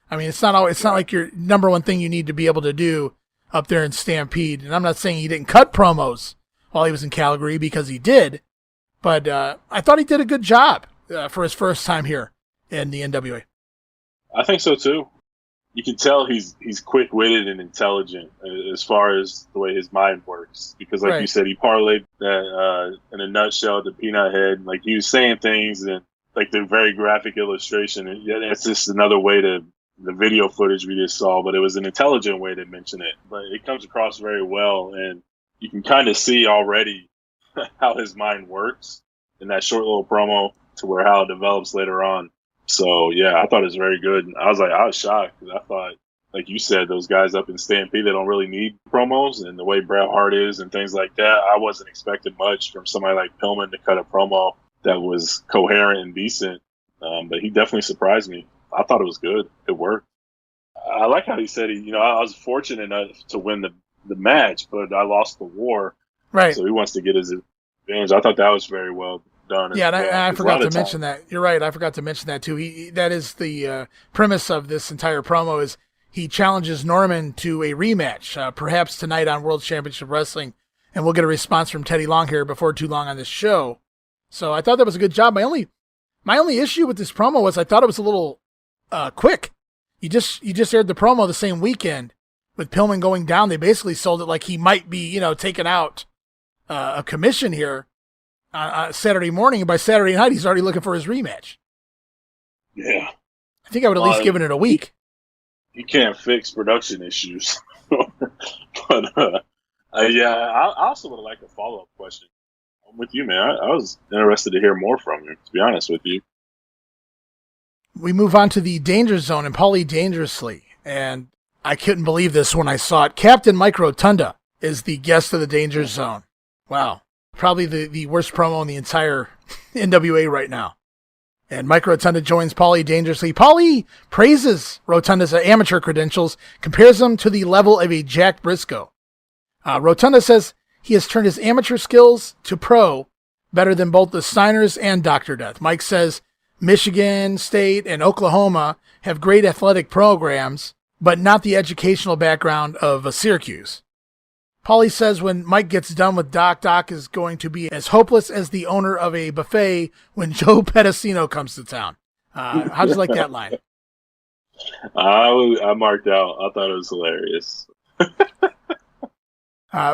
I mean, it's not like your number one thing you need to be able to do up there in Stampede. And I'm not saying he didn't cut promos while he was in Calgary, because he did, but I thought he did a good job for his first time here in the NWA. I think so too. You can tell he's quick-witted and intelligent as far as the way his mind works. Because, like you said, he parlayed that in a nutshell to Peanut Head. Like, he was saying things, and like the very graphic illustration. And yeah, that's just another way to the video footage we just saw, but it was an intelligent way to mention it. But it comes across very well, and you can kind of see already how his mind works in that short little promo to where how it develops later on. So, yeah, I thought it was very good. I was shocked, because I thought, like you said, those guys up in Stampede, they don't really need promos, and the way Bret Hart is and things like that, I wasn't expecting much from somebody like Pillman to cut a promo that was coherent and decent. But he definitely surprised me. I thought it was good. It worked. I like how he said, I was fortunate enough to win the match, but I lost the war. Right. So he wants to get his advantage. I thought that was very well done. Yeah, and I forgot to mention that. You're right. I forgot to mention that too. That is the premise of this entire promo, is he challenges Norman to a rematch, perhaps tonight on World Championship Wrestling, and we'll get a response from Teddy Long here before too long on this show. So I thought that was a good job. My My only issue with this promo was I thought it was a little quick. You just aired the promo the same weekend with Pillman going down. They basically sold it like he might be, taking out a commission here Saturday morning, and by Saturday night he's already looking for his rematch. Yeah. I think I would at least given it a week. You can't fix production issues. But I also would like a follow-up question. I'm with you, man. I was interested to hear more from you, to be honest with you. We move on to the Danger Zone and Paulie Dangerously, and I couldn't believe this when I saw it. Captain Mike Rotunda is the guest of the Danger Zone. Wow. Probably the worst promo in the entire NWA right now. And Mike Rotunda joins Paulie Dangerously. Paulie praises Rotunda's amateur credentials, compares him to the level of a Jack Briscoe. Rotunda says he has turned his amateur skills to pro better than both the Steiners and Dr. Death. Mike says Michigan State and Oklahoma have great athletic programs, but not the educational background of Syracuse. Paulie says when Mike gets done with Doc, Doc is going to be as hopeless as the owner of a buffet when Joe Pedicino comes to town. How'd you like that line? I marked out. I thought it was hilarious.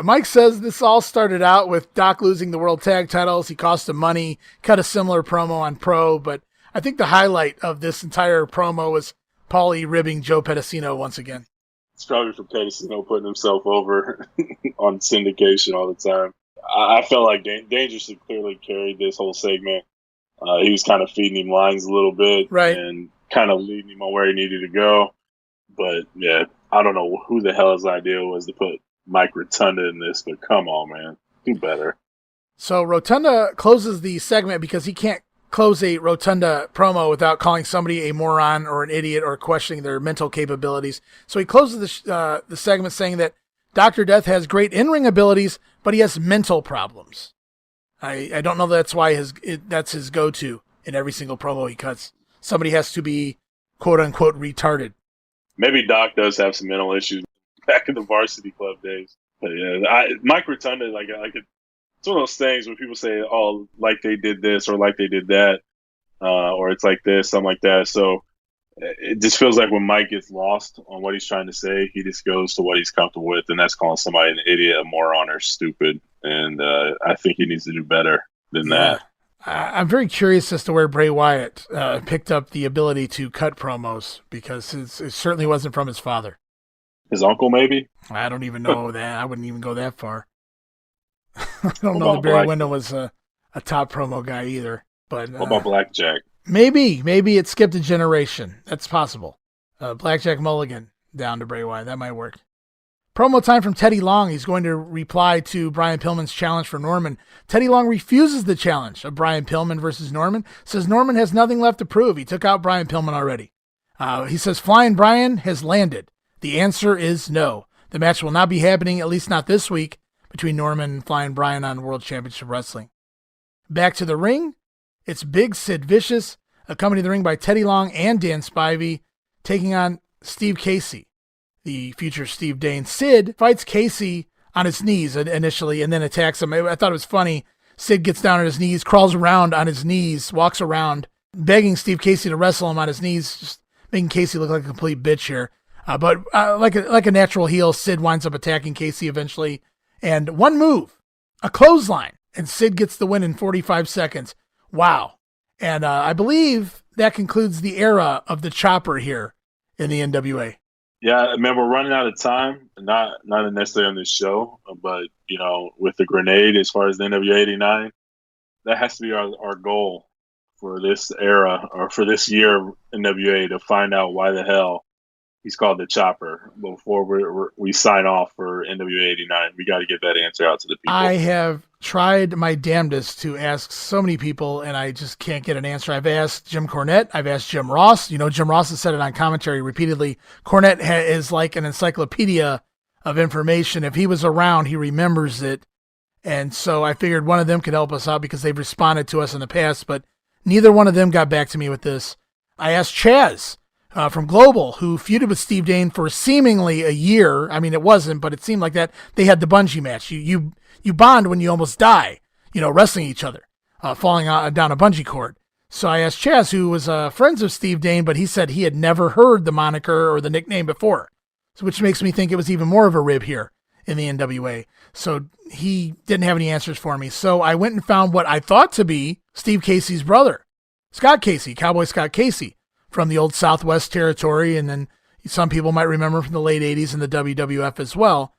Mike says this all started out with Doc losing the World Tag Titles. He cost him money, cut a similar promo on Pro, but I think the highlight of this entire promo was Paulie ribbing Joe Pedicino once again. It's probably for Pedicino putting himself over on syndication all the time. I felt like Dangerously clearly carried this whole segment. He was kind of feeding him lines a little bit, right, and kind of leading him on where he needed to go. But yeah, I don't know who the hell his idea was to put Mike Rotunda in this, but come on, man, do better. So Rotunda closes the segment because he can't close a Rotunda promo without calling somebody a moron or an idiot or questioning their mental capabilities. So he closes the segment saying that Dr. Death has great in-ring abilities, but he has mental problems. I don't know that's why that's his go-to in every single promo he cuts. Somebody has to be quote-unquote retarded. Maybe Doc does have some mental issues back in the Varsity Club days. But yeah, Mike Rotunda, it's one of those things where people say, oh, like they did this or like they did that, or it's like this, something like that. So it just feels like when Mike gets lost on what he's trying to say, he just goes to what he's comfortable with, and that's calling somebody an idiot, a moron, or stupid. And I think he needs to do better than that. I'm very curious as to where Bray Wyatt picked up the ability to cut promos, because it certainly wasn't from his father. His uncle, maybe? I don't even know that. I wouldn't even go that far. I don't know that Barry Windham was a top promo guy either. But what about Blackjack? Maybe it skipped a generation. That's possible. Blackjack Mulligan down to Bray Wyatt. That might work. Promo time from Teddy Long. He's going to reply to Brian Pillman's challenge for Norman. Teddy Long refuses the challenge of Brian Pillman versus Norman. Says Norman has nothing left to prove. He took out Brian Pillman already. He says Flying Brian has landed. The answer is no. The match will not be happening, at least not this week, between Norman and Flying Brian on World Championship Wrestling. Back to the ring. It's Big Sid Vicious, accompanied the ring by Teddy Long and Dan Spivey, taking on Steve Casey, the future Steve Dane. Sid fights Casey on his knees initially and then attacks him. I thought it was funny. Sid gets down on his knees, crawls around on his knees, walks around, begging Steve Casey to wrestle him on his knees, just making Casey look like a complete bitch here. But like a natural heel, Sid winds up attacking Casey eventually. And one move, a clothesline, and Sid gets the win in 45 seconds. Wow. And I believe that concludes the era of the chopper here in the NWA. Yeah, I mean, we're running out of time. Not necessarily on this show, but, with the grenade as far as the NWA 89, that has to be our goal for this era or for this year of NWA, to find out why the hell he's called the Chopper. Before we sign off for NWA 89, we got to get that answer out to the people. I have tried my damnedest to ask so many people, and I just can't get an answer. I've asked Jim Cornette. I've asked Jim Ross. Jim Ross has said it on commentary repeatedly. Cornette is like an encyclopedia of information. If he was around, he remembers it. And so I figured one of them could help us out because they've responded to us in the past, but neither one of them got back to me with this. I asked Chaz from Global, who feuded with Steve Dane for seemingly a year. I mean, it wasn't, but it seemed like that. They had the bungee match. You bond when you almost die, wrestling each other, falling down a bungee cord. So I asked Chaz, who was friends of Steve Dane, but he said he had never heard the moniker or the nickname before, so which makes me think it was even more of a rib here in the NWA. So he didn't have any answers for me. So I went and found what I thought to be Steve Casey's brother, Scott Casey, Cowboy Scott Casey, from the old Southwest Territory, and then some people might remember from the late 80s in the WWF as well.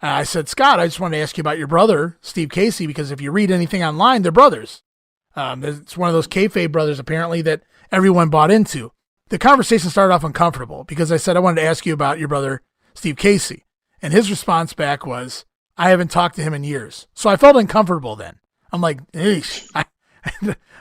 I said, Scott, I just wanted to ask you about your brother, Steve Casey, because if you read anything online, they're brothers. It's one of those kayfabe brothers, apparently, that everyone bought into. The conversation started off uncomfortable because I said, I wanted to ask you about your brother, Steve Casey. And his response back was, I haven't talked to him in years. So I felt uncomfortable then. I'm like, eesh, I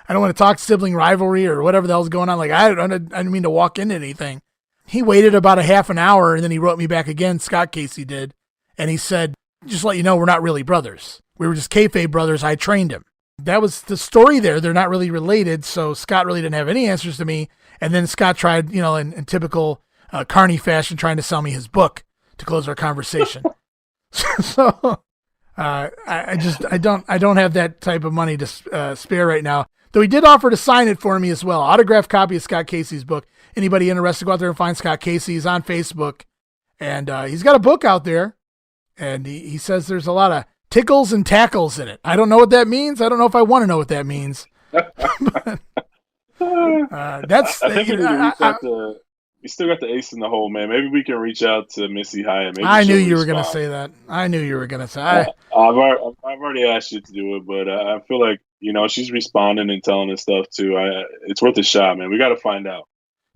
don't want to talk sibling rivalry or whatever the hell's going on. Like, I didn't mean to walk into anything. He waited about a half an hour, and then he wrote me back again, Scott Casey did. And he said, just let you know, we're not really brothers. We were just kayfabe brothers. I trained him. That was the story there. They're not really related. So Scott really didn't have any answers to me. And then Scott tried, in typical Carney fashion, trying to sell me his book to close our conversation. So I don't have that type of money to spare right now. Though he did offer to sign it for me as well. Autographed copy of Scott Casey's book. Anybody interested, go out there and find Scott Casey. He's on Facebook. And he's got a book out there. And he says there's a lot of tickles and tackles in it. I don't know what that means. I don't know if I want to know what that means. But, that's. I think we still got the ace in the hole, man. Maybe we can reach out to Missy Hyatt. Maybe I knew you were going to say that. I knew you were going to say. I've already asked you to do it, but I feel like she's responding and telling us stuff too. It's worth a shot, man. We got to find out.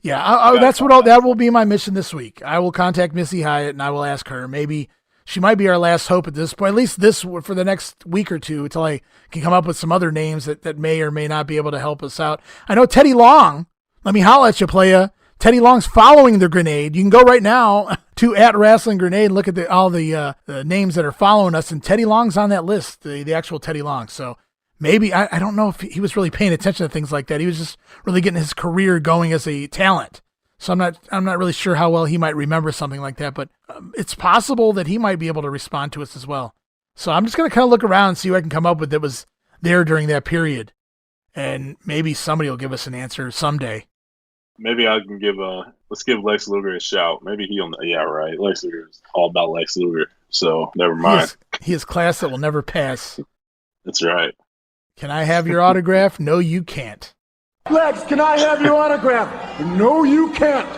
Yeah, that will be my mission this week. I will contact Missy Hyatt and I will ask her. Maybe she might be our last hope at this point, at least for the next week or two, until I can come up with some other names that may or may not be able to help us out. I know Teddy Long. Let me holler at you, playa. Teddy Long's following the grenade. You can go right now to @WrestlingGrenade and look at all the names that are following us, and Teddy Long's on that list, the actual Teddy Long. So maybe, I don't know if he was really paying attention to things like that. He was just really getting his career going as a talent. So I'm not really sure how well he might remember something like that, but it's possible that he might be able to respond to us as well. So I'm just going to kind of look around and see what I can come up with that was there during that period. And maybe somebody will give us an answer someday. Maybe I can let's give Lex Luger a shout. Maybe he'll know. Yeah, right. Lex Luger is all about Lex Luger. So never mind. He is class that will never pass. That's right. Can I have your autograph? No, you can't. Lex, can I have your autograph? No, you can't.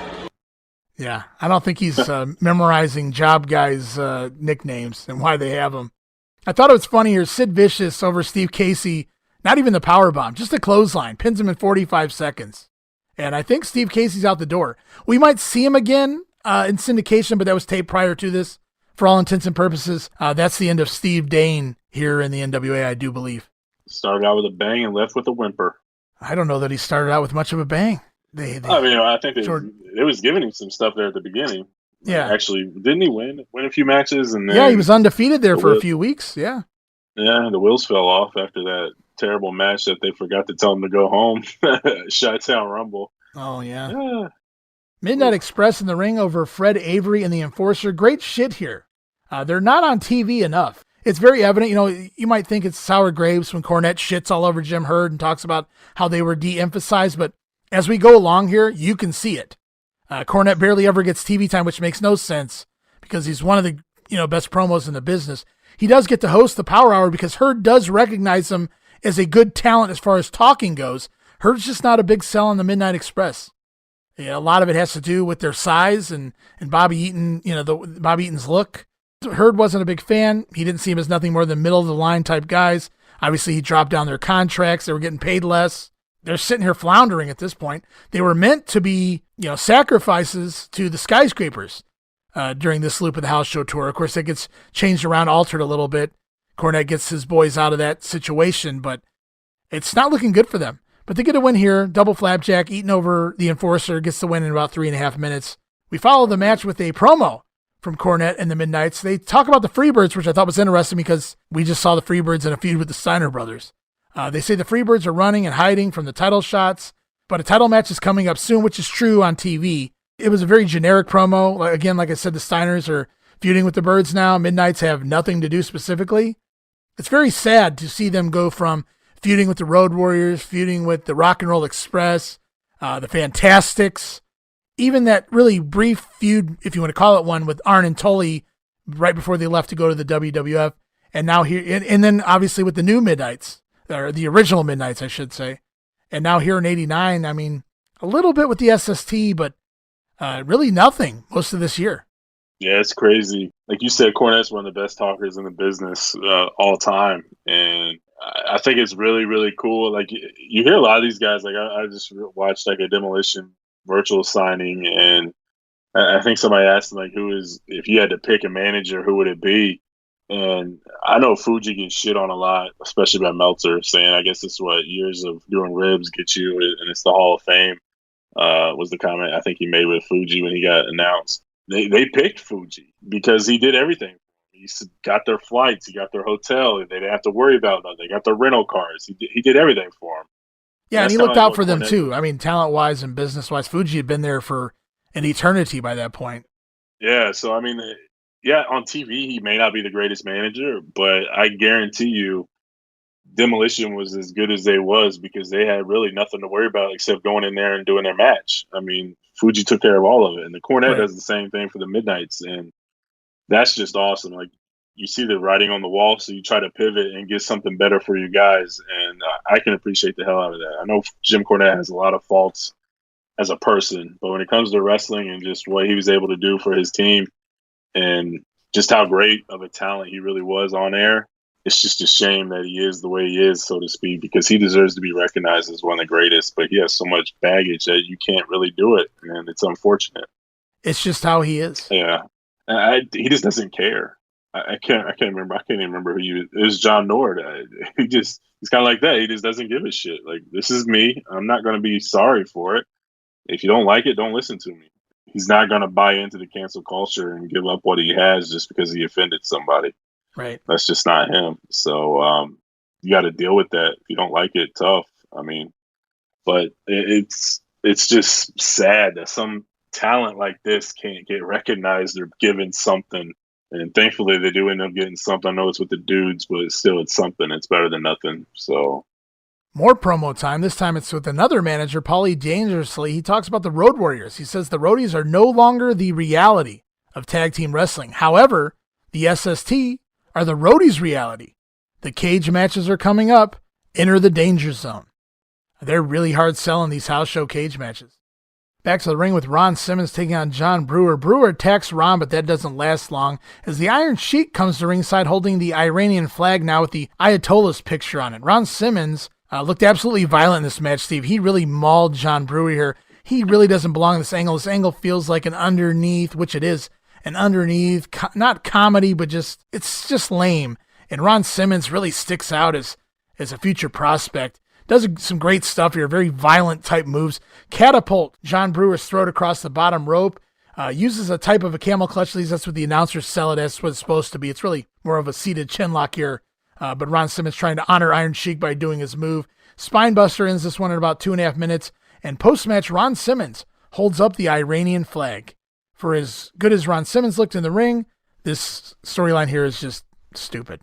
Yeah, I don't think he's memorizing job guys' nicknames and why they have them. I thought it was funny here. Sid Vicious over Steve Casey, not even the powerbomb, just a clothesline, pins him in 45 seconds. And I think Steve Casey's out the door. We might see him again in syndication, but that was taped prior to this. For all intents and purposes, that's the end of Steve Dane here in the NWA, I do believe. Started out with a bang and left with a whimper. I don't know that he started out with much of a bang. I think it was giving him some stuff there at the beginning. Yeah. Actually, didn't he win a few matches? And then yeah, he was undefeated there for a few weeks. Yeah. Yeah, the wheels fell off after that terrible match that they forgot to tell him to go home. Chi-Town Rumble. Oh, yeah. Midnight Express in the ring over Fred Avery and the Enforcer. Great shit here. They're not on TV enough. It's very evident, you might think it's sour grapes when Cornette shits all over Jim Herd and talks about how they were de-emphasized, but as we go along here, you can see it. Cornette barely ever gets TV time, which makes no sense because he's one of the best promos in the business. He does get to host the Power Hour because Herd does recognize him as a good talent as far as talking goes. Herd's just not a big sell on the Midnight Express. A lot of it has to do with their size and Bobby Eaton, Bobby Eaton's look. Herd wasn't a big fan. He didn't see him as nothing more than middle-of-the-line type guys. Obviously, he dropped down their contracts. They were getting paid less. They're sitting here floundering at this point. They were meant to be, sacrifices to the SkyScrapers during this Loop of the House show tour. Of course, that gets changed around, altered a little bit. Cornette gets his boys out of that situation, but it's not looking good for them. But they get a win here. Double flapjack, Eaton over the Enforcer, gets the win in about 3.5 minutes. We follow the match with a promo from Cornette and the Midnights. They talk about the Freebirds, which I thought was interesting because we just saw the Freebirds in a feud with the Steiner brothers. They say the Freebirds are running and hiding from the title shots, but a title match is coming up soon, which is true on TV. It was a very generic promo. Again, like I said, the Steiners are feuding with the Birds now. Midnights have nothing to do specifically. It's very sad to see them go from feuding with the Road Warriors, feuding with the Rock and Roll Express, the Fantastics, even that really brief feud, if you want to call it one, with Arn and Tully right before they left to go to the WWF. And now here, and then obviously with the new Midnights, or the original Midnights, I should say. And now here in 89, I mean, a little bit with the SST, but really nothing most of this year. Yeah, it's crazy. Like you said, Cornette's one of the best talkers in the business all time. And I think it's really, really cool. Like, you hear a lot of these guys, like I just watched like a Demolition virtual signing, and I think somebody asked him, like, if you had to pick a manager, who would it be? And I know Fuji gets shit on a lot, especially by Meltzer, saying, I guess it's what years of doing ribs get you, and it's the Hall of Fame, was the comment I think he made with Fuji when he got announced. They picked Fuji because he did everything. He got their flights, he got their hotel, they didn't have to worry about that. They got their rental cars. He did everything for them. Yeah, and he looked out for them too. I mean, talent-wise and business-wise, Fuji had been there for an eternity by that point. Yeah, so I mean, yeah, on TV he may not be the greatest manager, but I guarantee you Demolition was as good as they was because they had really nothing to worry about except going in there and doing their match. I mean, Fuji took care of all of it, and the Cornette does the same thing for the Midnights, and that's just awesome. Like, you see the writing on the wall, so you try to pivot and get something better for you guys, and I can appreciate the hell out of that. I know Jim Cornette has a lot of faults as a person, but when it comes to wrestling and just what he was able to do for his team and just how great of a talent he really was on air, it's just a shame that he is the way he is, so to speak, because he deserves to be recognized as one of the greatest, but he has so much baggage that you can't really do it, and it's unfortunate. It's just how he is. Yeah. He just doesn't care. I can't remember. I can't even remember who it was. John Nord. He's kind of like that. He just doesn't give a shit. Like, this is me. I'm not going to be sorry for it. If you don't like it, don't listen to me. He's not going to buy into the cancel culture and give up what he has just because he offended somebody. Right. That's just not him. So you got to deal with that. If you don't like it, tough. I mean, but it's just sad that some talent like this can't get recognized or given something. And thankfully they do end up getting something. I know it's with the dudes, but still it's something. It's better than nothing. So more promo time. This time it's with another manager, Paulie Dangerously. He talks about the Road Warriors. He says the Roadies are no longer the reality of tag team wrestling. However, the SST are the Roadies' reality. The cage matches are coming up. Enter the danger zone. They're really hard selling these house show cage matches. Back to the ring with Ron Simmons taking on John Brewer. Brewer attacks Ron, but that doesn't last long as the Iron Sheik comes to ringside holding the Iranian flag now with the Ayatollah's picture on it. Ron Simmons looked absolutely violent in this match, Steve. He really mauled John Brewer here. He really doesn't belong in this angle. This angle feels like an underneath, which it is, an underneath, not comedy, but it's just lame. And Ron Simmons really sticks out as a future prospect. Does some great stuff here, very violent type moves. Catapult John Brewer's throat across the bottom rope. Uses a type of a camel clutch. At least that's what the announcers sell it as. That's what it's supposed to be. It's really more of a seated chin lock here. But Ron Simmons trying to honor Iron Sheik by doing his move. Spinebuster ends this one in about 2.5 minutes. And post-match, Ron Simmons holds up the Iranian flag. For as good as Ron Simmons looked in the ring, this storyline here is just stupid.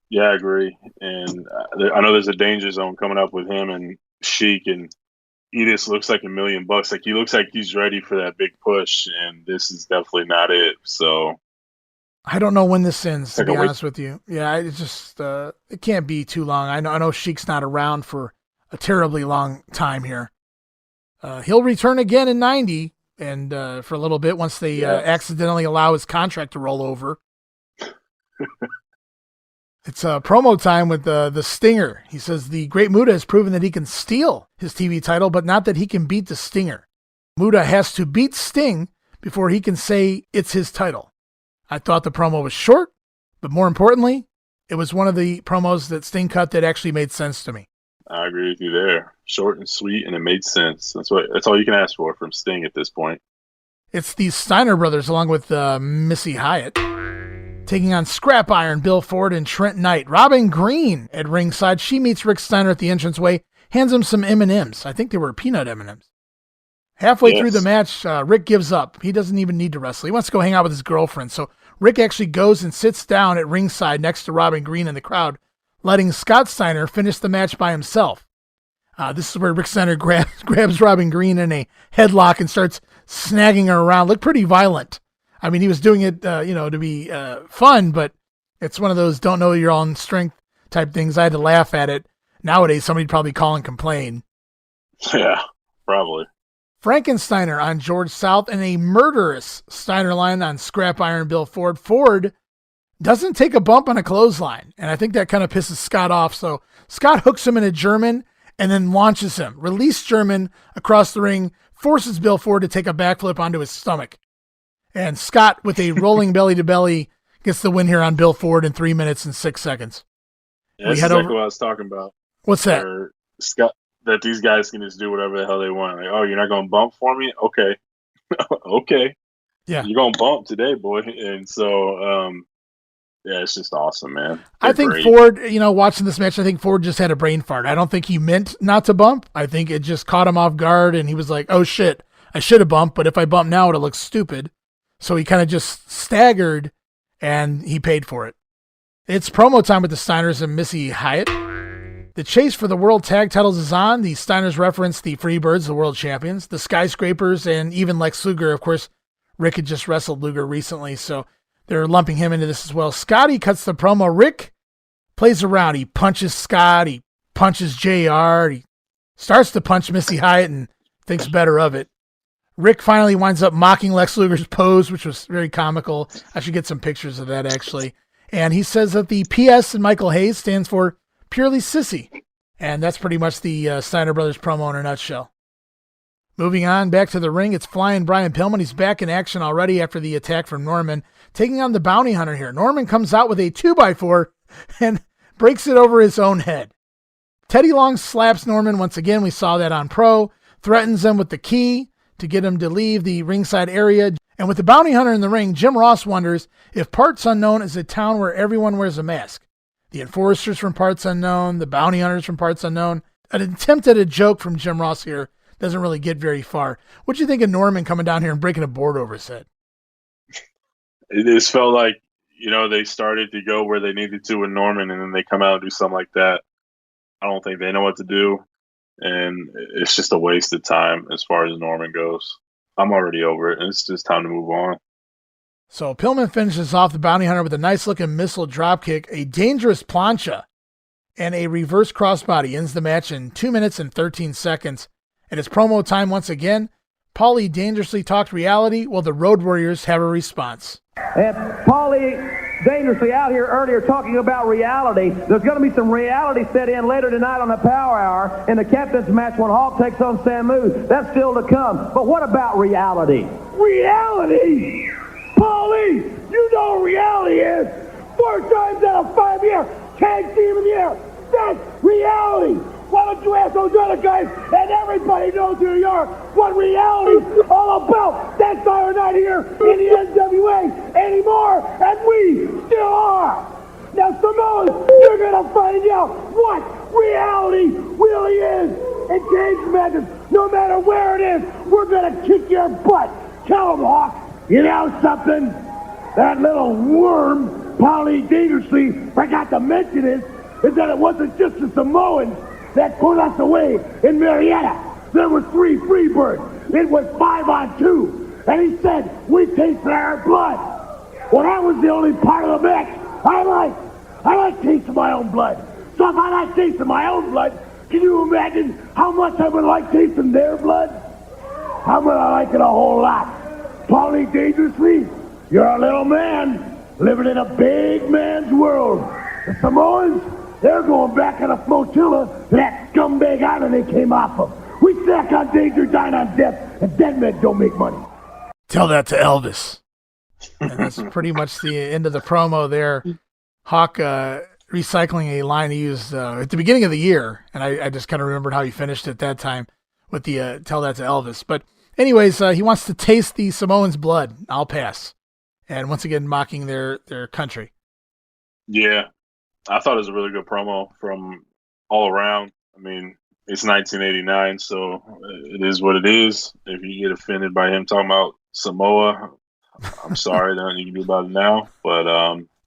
Yeah, I agree. And I know there's a danger zone coming up with him and Sheik, and he just looks like $1 million. Like, he looks like he's ready for that big push, and this is definitely not it. So I don't know when this ends, to be honest with you. Yeah, it's just it can't be too long. I know Sheik's not around for a terribly long time here. He'll return again in 90 and for a little bit once they accidentally allow his contract to roll over. It's promo time with the Stinger. He says the Great Muta has proven that he can steal his TV title, but not that he can beat the Stinger. Muta has to beat Sting before he can say it's his title. I thought the promo was short, but more importantly, it was one of the promos that Sting cut that actually made sense to me. I agree with you there. Short and sweet, and it made sense. That's all you can ask for from Sting at this point. It's the Steiner brothers along with Missy Hyatt taking on Scrap Iron, Bill Ford, and Trent Knight. Robin Green at ringside. She meets Rick Steiner at the entranceway, hands him some M&Ms. I think they were peanut M&Ms. Halfway through the match, Rick gives up. He doesn't even need to wrestle. He wants to go hang out with his girlfriend. So Rick actually goes and sits down at ringside next to Robin Green in the crowd, letting Scott Steiner finish the match by himself. This is where Rick Steiner grabs Robin Green in a headlock and starts snagging her around. Looked pretty violent. I mean, he was doing it, to be fun, but it's one of those don't know your own strength type things. I had to laugh at it. Nowadays, somebody'd probably call and complain. Yeah, probably. Frankensteiner on George South and a murderous Steiner line on Scrap Iron Bill Ford. Ford doesn't take a bump on a clothesline, and I think that kind of pisses Scott off. So Scott hooks him in a German and then launches him. Release German across the ring, forces Bill Ford to take a backflip onto his stomach. And Scott, with a rolling belly-to-belly, gets the win here on Bill Ford in 3 minutes and 6 seconds. Yeah, that's exactly what I was talking about. What's that? Scott, that these guys can just do whatever the hell they want. Like, oh, you're not going to bump for me? Okay. Okay. Yeah. You're going to bump today, boy. And so, yeah, it's just awesome, man. I think great. Ford, watching this match, I think Ford just had a brain fart. I don't think he meant not to bump. I think it just caught him off guard, and he was like, oh, shit, I should have bumped, but if I bump now, it'll look stupid. So he kind of just staggered, and he paid for it. It's promo time with the Steiners and Missy Hyatt. The chase for the world tag titles is on. The Steiners reference the Freebirds, the world champions, the SkyScrapers, and even Lex Luger. Of course, Rick had just wrestled Luger recently, so they're lumping him into this as well. Scotty cuts the promo. Rick plays around. He punches Scott. He punches JR. He starts to punch Missy Hyatt and thinks better of it. Rick finally winds up mocking Lex Luger's pose, which was very comical. I should get some pictures of that, actually. And he says that the PS in Michael Hayes stands for Purely Sissy. And that's pretty much the Steiner Brothers promo in a nutshell. Moving on, back to the ring, it's Flying Brian Pillman. He's back in action already after the attack from Norman, taking on the bounty hunter here. Norman comes out with a 2x4 and breaks it over his own head. Teddy Long slaps Norman once again. We saw that on Pro. Threatens him with the key to get him to leave the ringside area. And with the bounty hunter in the ring, Jim Ross wonders if Parts Unknown is a town where everyone wears a mask. The enforcers from Parts Unknown, the bounty hunters from Parts Unknown. An attempt at a joke from Jim Ross here doesn't really get very far. What do you think of Norman coming down here and breaking a board over his head? It just felt like, they started to go where they needed to with Norman, and then they come out and do something like that. I don't think they know what to do, and it's just a waste of time as far as Norman goes. I'm already over it, and it's just time to move on. So Pillman finishes off the bounty hunter with a nice-looking missile dropkick, a dangerous plancha, and a reverse crossbody. Ends the match in 2 minutes and 13 seconds. And it's promo time once again. Paulie dangerously talked reality while the Road Warriors have a response. And Paulie dangerously out here earlier talking about reality. There's going to be some reality set in later tonight on the Power Hour in the captain's match when Hawk takes on Samu. That's still to come. But what about reality? Reality? Paulie, you know what reality is. 4 times out of 5 years, tag team in the air. That's reality. Why don't you ask those other guys, and everybody knows who you are, what reality's all about. That's why we're not here in the NWA anymore, and we still are. Now, Samoans, you're going to find out what reality really is. In cage matches, no matter where it is, we're going to kick your butt. Tell them, Hawk. You know something? That little worm, Paulie dangerously, forgot to mention is that it wasn't just the Samoans that put us away in Marietta. There were 3 Freebirds. It was 5-on-2. And he said, we tasted our blood. Well, that was the only part of the match I like tasting my own blood. So if I like tasting my own blood, can you imagine how much I would like tasting their blood? How would I like it a whole lot? Paulie dangerously, you're a little man living in a big man's world. The Samoans, they're going back on a flotilla to that scumbag island they came off of. We sack on danger, dine on death, and dead men don't make money. Tell that to Elvis. And that's pretty much the end of the promo there. Hawk recycling a line he used at the beginning of the year, and I just kind of remembered how he finished at that time with the tell that to Elvis. But anyways, he wants to taste the Samoans' blood. I'll pass. And once again, mocking their country. Yeah. I thought it was a really good promo from all around. I mean, it's 1989, so it is what it is. If you get offended by him talking about Samoa, I'm sorry, nothing you can do about it now. But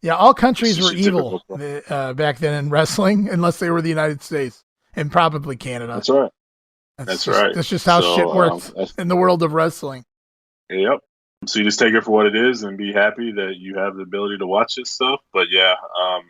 Yeah, all countries were It's evil typical. back then in wrestling, unless they were the United States and probably Canada. That's right. That's right. That's just how shit works in the world of wrestling. Yep. So you just take it for what it is and be happy that you have the ability to watch this stuff. But yeah,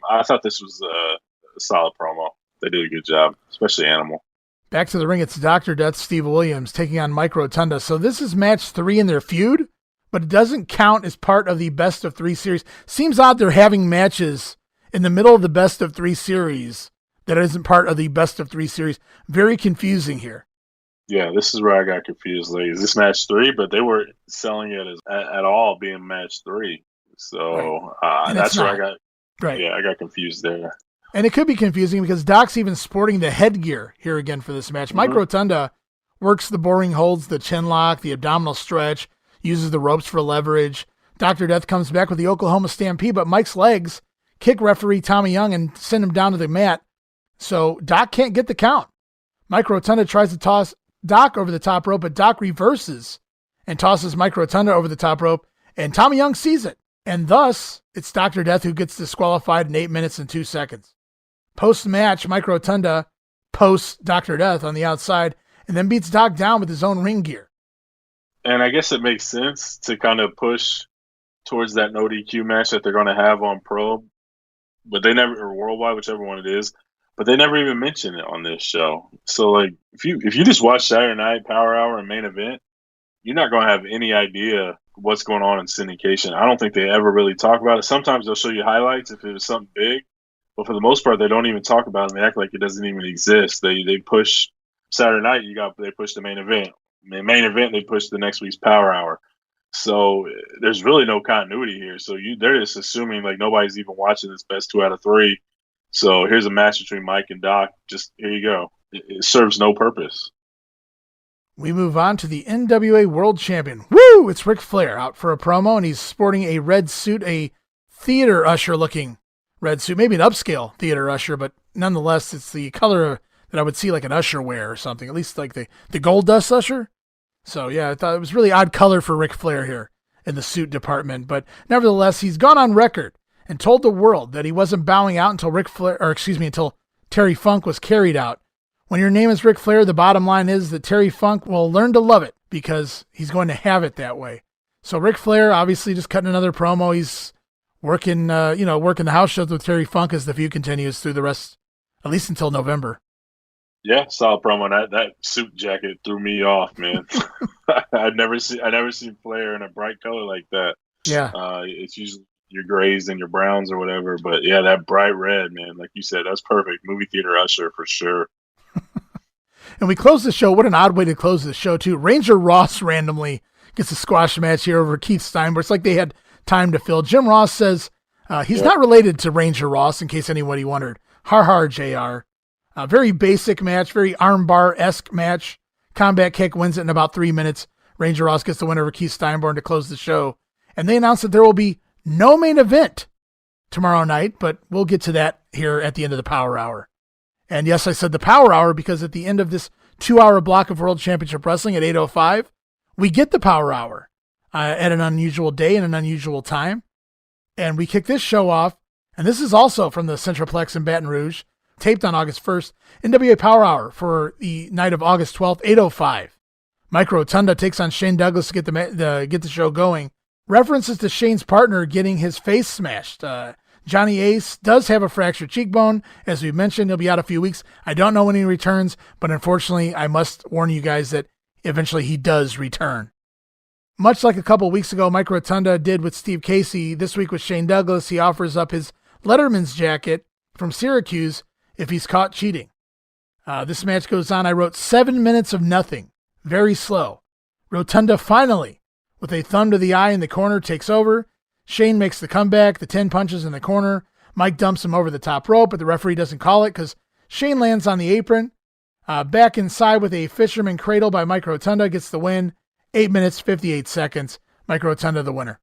I thought this was a solid promo. They did a good job, especially Animal. Back to the ring, it's Dr. Death, Steve Williams, taking on Mike Rotunda. So this is match 3 in their feud, but it doesn't count as part of the best of 3 series. Seems odd they're having matches in the middle of the best of 3 series that isn't part of the best of 3 series. Very confusing here. Yeah, this is where I got confused. Like, is this match 3? But they were selling it as at all being match 3. So that's where I got. Right. Yeah, I got confused there. And it could be confusing because Doc's even sporting the headgear here again for this match. Mike Rotunda works the boring holds, the chin lock, the abdominal stretch, uses the ropes for leverage. Dr. Death comes back with the Oklahoma Stampede, but Mike's legs kick referee Tommy Young and send him down to the mat. So Doc can't get the count. Mike Rotunda tries to toss Doc over the top rope, but Doc reverses and tosses Mike Rotunda over the top rope, and Tommy Young sees it. And thus, it's Dr. Death who gets disqualified in 8 minutes and 2 seconds. Post-match, Mike Rotunda posts Dr. Death on the outside and then beats Doc down with his own ring gear. And I guess it makes sense to kind of push towards that no DQ match that they're going to have on Pro, but they never, or Worldwide, whichever one it is, but they never even mention it on this show. So, like, if you just watch Saturday Night, Power Hour, and Main Event, you're not going to have any idea what's going on in syndication. I don't think they ever really talk about it. Sometimes they'll show you highlights if it was something big, but for the most part, they don't even talk about it. And they act like it doesn't even exist. They push Saturday night. They push the main event. Main event, they push the next week's Power Hour. So there's really no continuity here. So they're just assuming like nobody's even watching this best 2 out of 3. So here's a match between Mike and Doc. Just here you go. It serves no purpose. We move on to the NWA World Champion. Woo! It's Ric Flair out for a promo, and he's sporting a red suit, a theater usher-looking red suit, maybe an upscale theater usher, but nonetheless, it's the color that I would see like an usher wear or something, at least like the Gold Dust usher. So yeah, I thought it was really odd color for Ric Flair here in the suit department, but nevertheless, he's gone on record and told the world that he wasn't bowing out until until Terry Funk was carried out. When your name is Ric Flair, the bottom line is that Terry Funk will learn to love it because he's going to have it that way. So Ric Flair obviously just cutting another promo. He's working the house shows with Terry Funk as the feud continues through the rest, at least until November. Yeah, solid promo. That suit jacket threw me off, man. I never seen Flair in a bright color like that. Yeah, it's usually your grays and your browns or whatever, but yeah, that bright red, man, like you said, that's perfect. Movie theater usher for sure. And we close the show. What an odd way to close the show too. Ranger Ross randomly gets a squash match here over Keith Steinberg. It's like they had time to fill. Jim Ross says he's not related to Ranger Ross, in case anybody wondered. Har JR. Very basic match, very armbar-esque match. Combat kick wins it in about 3 minutes. Ranger Ross gets the win over Keith Steinberg to close the show. And they announced that there will be no main event tomorrow night, but we'll get to that here at the end of the Power Hour. And yes, I said the Power Hour because at the end of this 2-hour block of World Championship Wrestling at 8:05, we get the Power Hour at an unusual day and an unusual time. And we kick this show off, and this is also from the Centroplex in Baton Rouge, taped on August 1st, NWA Power Hour for the night of August 12th, 8:05. Mike Rotunda takes on Shane Douglas to get the show going. References to Shane's partner getting his face smashed. Johnny Ace does have a fractured cheekbone. As we mentioned, he'll be out a few weeks. I don't know when he returns, but unfortunately, I must warn you guys that eventually he does return. Much like a couple weeks ago, Mike Rotunda did with Steve Casey, this week with Shane Douglas, he offers up his Letterman's jacket from Syracuse if he's caught cheating. This match goes on. I wrote 7 minutes of nothing. Very slow. Rotunda finally, with a thumb to the eye in the corner, takes over. Shane makes the comeback, the 10 punches in the corner. Mike dumps him over the top rope, but the referee doesn't call it because Shane lands on the apron. Back inside with a fisherman cradle by Mike Rotunda, gets the win. 8 minutes, 58 seconds. Mike Rotunda the winner.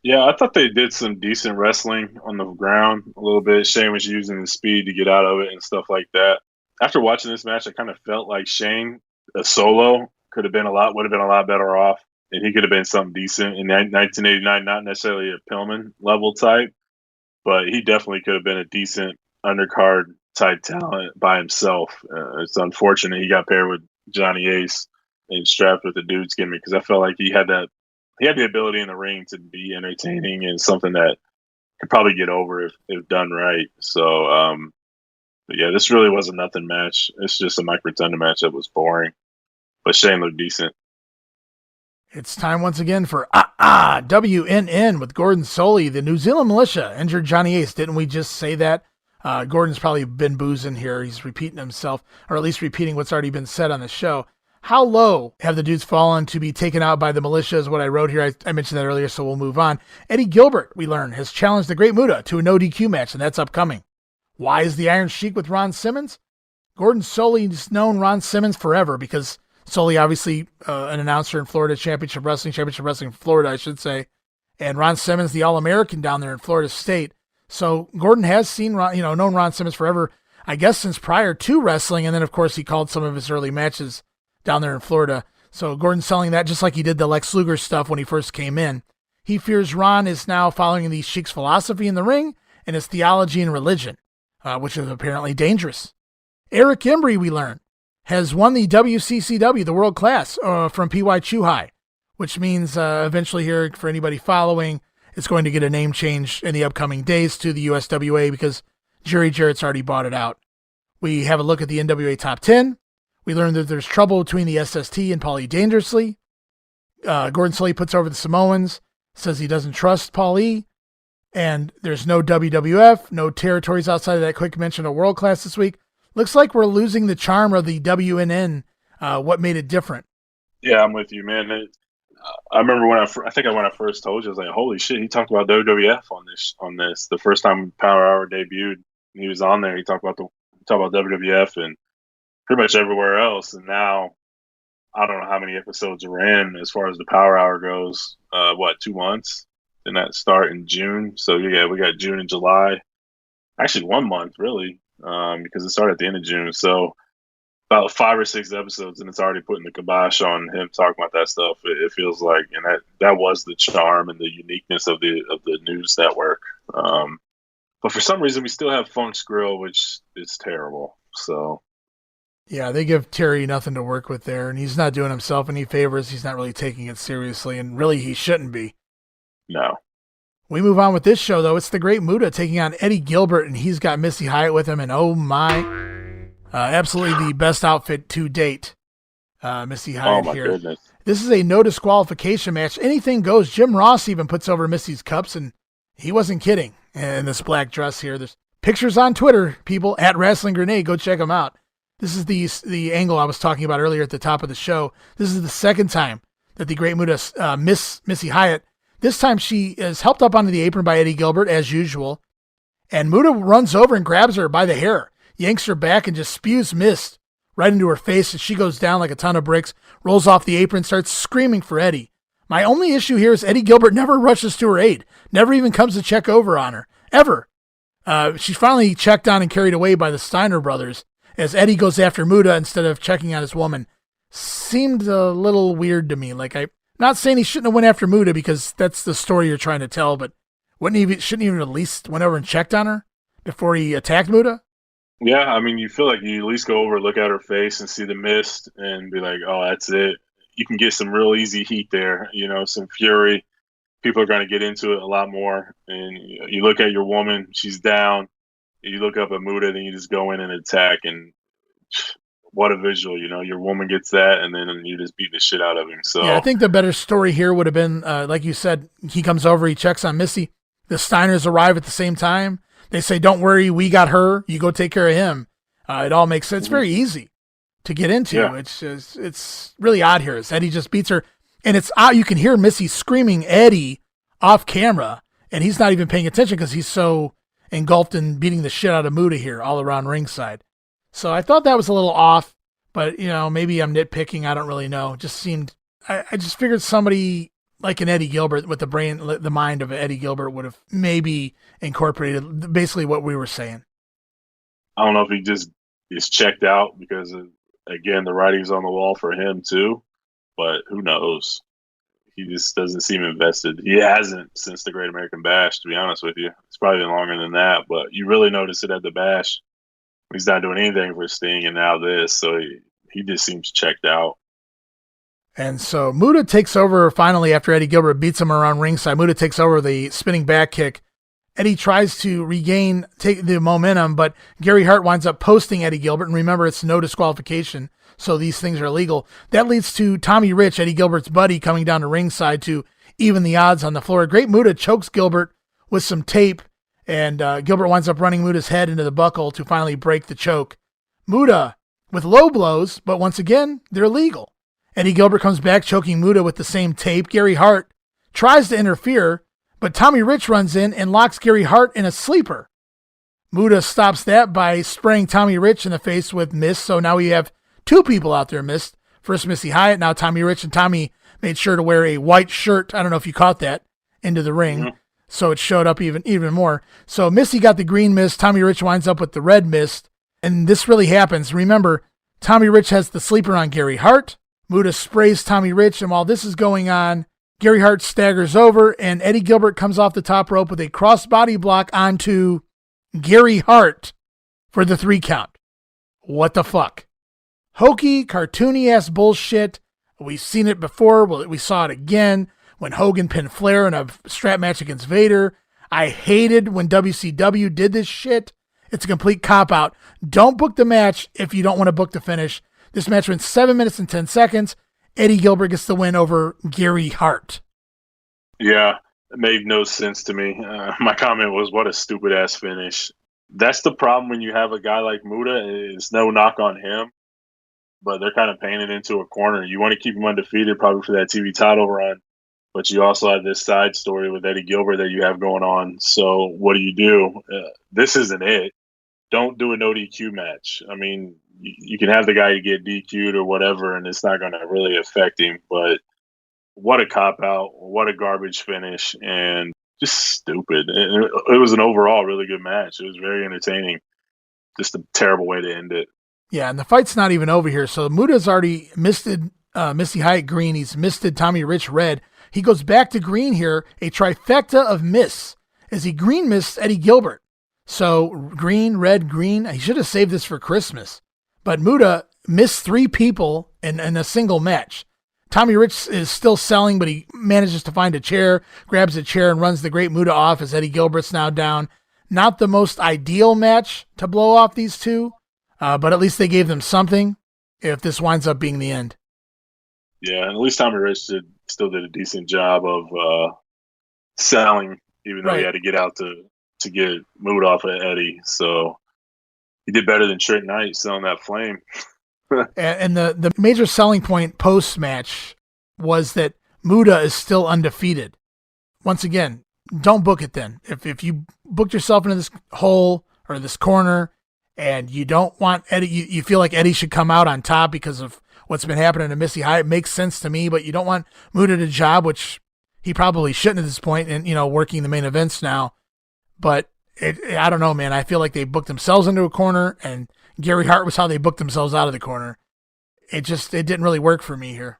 Yeah, I thought they did some decent wrestling on the ground a little bit. Shane was using the speed to get out of it and stuff like that. After watching this match, I kind of felt like Shane, a solo, would have been a lot better off. And he could have been something decent in 1989, not necessarily a Pillman level type. but he definitely could have been a decent undercard type talent by himself. It's unfortunate he got paired with Johnny Ace and strapped with the dude's gimmick, because I felt like he had the ability in the ring to be entertaining and something that could probably get over if done right. So, but yeah, this really was a nothing match. It's just a Mike Rotunda match that was boring, but Shane looked decent. It's time once again for WNN with Gordon Soley. The New Zealand Militia injured Johnny Ace. Didn't we just say that? Gordon's probably been boozing here. He's repeating himself, or at least repeating what's already been said on the show. How low have the dudes fallen to be taken out by the Militia is what I wrote here. I mentioned that earlier, so we'll move on. Eddie Gilbert, we learn, has challenged the Great Muta to a no DQ match, and that's upcoming. Why is the Iron Sheik with Ron Simmons? Gordon Soley's known Ron Simmons forever because Soley, obviously, an announcer in Florida, Championship Wrestling in Florida, I should say. And Ron Simmons, the All-American down there in Florida State. So Gordon has seen known Ron Simmons forever, I guess since prior to wrestling. And then, of course, he called some of his early matches down there in Florida. So Gordon's selling that just like he did the Lex Luger stuff when he first came in. He fears Ron is now following the Sheik's philosophy in the ring and his theology and religion, which is apparently dangerous. Eric Embry, we learn, has won the WCCW, the World Class, from PY Chuhai, which means eventually here, for anybody following, it's going to get a name change in the upcoming days to the USWA because Jerry Jarrett's already bought it out. We have a look at the NWA Top 10. We learn that there's trouble between the SST and Paulie Dangerously. Gordon Soley puts over the Samoans, says he doesn't trust Paulie, and there's no WWF, no territories outside of that quick mention of World Class this week. Looks like we're losing the charm of the WNN. What made it different? Yeah, I'm with you, man. I remember when I first told you, I was like, "Holy shit!" He talked about WWF on this. The first time Power Hour debuted, he was on there. He talked about WWF and pretty much everywhere else. And now, I don't know how many episodes are in as far as the Power Hour goes. 2 months? Didn't that start in June? So yeah, we got June and July. Actually, 1 month really, because it started at the end of June. So about 5 or 6 episodes, and it's already putting the kibosh on him talking about that stuff. It feels like, and that was the charm and the uniqueness of the news network. But for some reason, we still have Funk's Grill, which is terrible. So yeah, they give Terry nothing to work with there, and he's not doing himself any favors. He's not really taking it seriously, and really he shouldn't be. No. We move on with this show, though. It's the Great Muta taking on Eddie Gilbert, and he's got Missy Hyatt with him, and oh my, absolutely the best outfit to date. Missy Hyatt my here. Goodness. This is a no disqualification match. Anything goes. Jim Ross even puts over Missy's cups, and he wasn't kidding in this black dress here. There's pictures on Twitter, people, at Wrestling Grenade. Go check them out. This is the angle I was talking about earlier at the top of the show. This is the second time that the Great Muta Missy Hyatt. This time she is helped up onto the apron by Eddie Gilbert, as usual. And Muta runs over and grabs her by the hair, yanks her back, and just spews mist right into her face. And she goes down like a ton of bricks, rolls off the apron, starts screaming for Eddie. My only issue here is Eddie Gilbert never rushes to her aid, never even comes to check over on her, ever. She's finally checked on and carried away by the Steiner brothers as Eddie goes after Muta instead of checking on his woman. Seemed a little weird to me. Like, I'm not saying he shouldn't have went after Muta because that's the story you're trying to tell, but shouldn't he have at least went over and checked on her before he attacked Muta? Yeah, I mean, you feel like you at least go over, look at her face and see the mist and be like, oh, that's it. You can get some real easy heat there, some fury. People are going to get into it a lot more. And you look at your woman, she's down. You look up at Muta, then you just go in and attack. And what a visual, your woman gets that, and then you just beat the shit out of him. So yeah, I think the better story here would have been, like you said, he comes over, he checks on Missy. The Steiners arrive at the same time. They say, don't worry, we got her. You go take care of him. It all makes sense. It's very easy to get into. Yeah. It's really odd here. As Eddie just beats her, and it's odd. You can hear Missy screaming Eddie off camera, and he's not even paying attention because he's so engulfed in beating the shit out of Muta here all around ringside. So I thought that was a little off, but maybe I'm nitpicking. I don't really know. It just seemed, I just figured somebody like an Eddie Gilbert with the mind of Eddie Gilbert would have maybe incorporated basically what we were saying. I don't know if he just is checked out because again, the writing's on the wall for him too, but who knows? he just doesn't seem invested. He hasn't since the Great American Bash, to be honest with you. It's probably been longer than that, but you really notice it at the Bash. He's not doing anything for Sting, and now this, so he just seems checked out. And so Muta takes over finally after Eddie Gilbert beats him around ringside. Muta takes over the spinning back kick. Eddie tries to take the momentum, but Gary Hart winds up posting Eddie Gilbert. And remember, it's no disqualification, so these things are illegal. That leads to Tommy Rich, Eddie Gilbert's buddy, coming down to ringside to even the odds on the floor. Great Muta chokes Gilbert with some tape, and Gilbert winds up running Muta's head into the buckle to finally break the choke. Muta with low blows, but once again, they're legal. Eddie Gilbert comes back choking Muta with the same tape. Gary Hart tries to interfere, but Tommy Rich runs in and locks Gary Hart in a sleeper. Muta stops that by spraying Tommy Rich in the face with mist, so now we have two people out there missed. First Missy Hyatt, now Tommy Rich, and Tommy made sure to wear a white shirt, I don't know if you caught that, into the ring, so it showed up even more. So Missy got the green mist, Tommy Rich winds up with the red mist, and this really happens. Remember, Tommy Rich has the sleeper on Gary Hart. Muta sprays Tommy Rich, and while this is going on, Gary Hart staggers over, and Eddie Gilbert comes off the top rope with a crossbody block onto Gary Hart for the 3 count. What the fuck? Hokey, cartoony-ass bullshit. We've seen it before. Well, we saw it again when Hogan pinned Flair in a strap match against Vader. I hated when WCW did this shit. It's a complete cop-out. Don't book the match if you don't want to book the finish. This match went 7 minutes and 10 seconds. Eddie Gilbert gets the win over Gary Hart. Yeah, it made no sense to me. My comment was, what a stupid-ass finish. That's the problem when you have a guy like Muta. It's no knock on him, but they're kind of painted into a corner. You want to keep him undefeated probably for that TV title run, but you also have this side story with Eddie Gilbert that you have going on. So what do? This isn't it. Don't do a no DQ match. I mean, you can have the guy get DQ'd or whatever, and it's not going to really affect him. But what a cop-out, what a garbage finish, and just stupid. It was an overall really good match. It was very entertaining. Just a terrible way to end it. Yeah, and the fight's not even over here. So Muta's already misted Missy Hyatt green. He's misted Tommy Rich red. He goes back to green here, a trifecta of miss, as he green missed Eddie Gilbert. So green, red, green. He should have saved this for Christmas. But Muta missed 3 people in a single match. Tommy Rich is still selling, but he manages to find a chair, grabs a chair, and runs the Great Muta off as Eddie Gilbert's now down. Not the most ideal match to blow off these two, but at least they gave them something if this winds up being the end. Yeah, and at least Tommy Rich still did a decent job of selling, even though he had to get out to get Muta off of Eddie. So he did better than Trent Knight selling that flame. And the major selling point post-match was that Muta is still undefeated. Once again, don't book it then. If you booked yourself into this hole or this corner and you don't want Eddie, you feel like Eddie should come out on top because of what's been happening to Missy Hyatt, it makes sense to me, but you don't want Muta to job, which he probably shouldn't at this point, and working the main events now. But I don't know, man. I feel like they booked themselves into a corner, and Gary Hart was how they booked themselves out of the corner. It didn't really work for me here.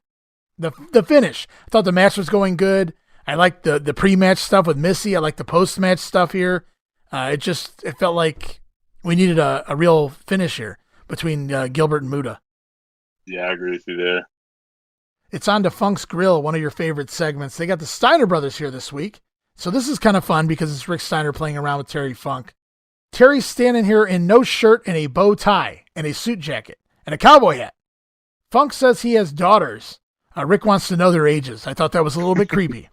The finish, I thought the match was going good. I liked the pre-match stuff with Missy. I liked the post-match stuff here. It felt like we needed a real finish here between Gilbert and Muta. Yeah, I agree with you there. It's on to Funk's Grill, one of your favorite segments. They got the Steiner brothers here this week. So this is kind of fun because it's Rick Steiner playing around with Terry Funk. Terry's standing here in no shirt and a bow tie and a suit jacket and a cowboy hat. Funk says he has daughters. Rick wants to know their ages. I thought that was a little bit creepy.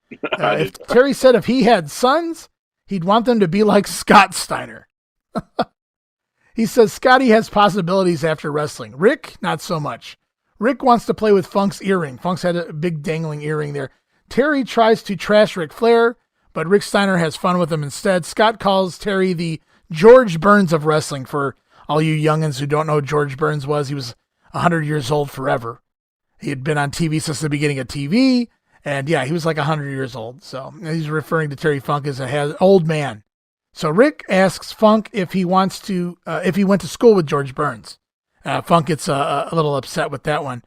If Terry said if he had sons, he'd want them to be like Scott Steiner. He says Scotty has possibilities after wrestling. Rick, not so much. Rick wants to play with Funk's earring. Funk's had a big dangling earring there. Terry tries to trash Ric Flair, but Rick Steiner has fun with him instead. Scott calls Terry the George Burns of wrestling. For all you youngins who don't know who George Burns was, he was 100 years old forever. He had been on TV since the beginning of TV, and yeah, he was like 100 years old. So he's referring to Terry Funk as an old man. So Rick asks Funk if he went to school with George Burns. Funk gets a little upset with that one.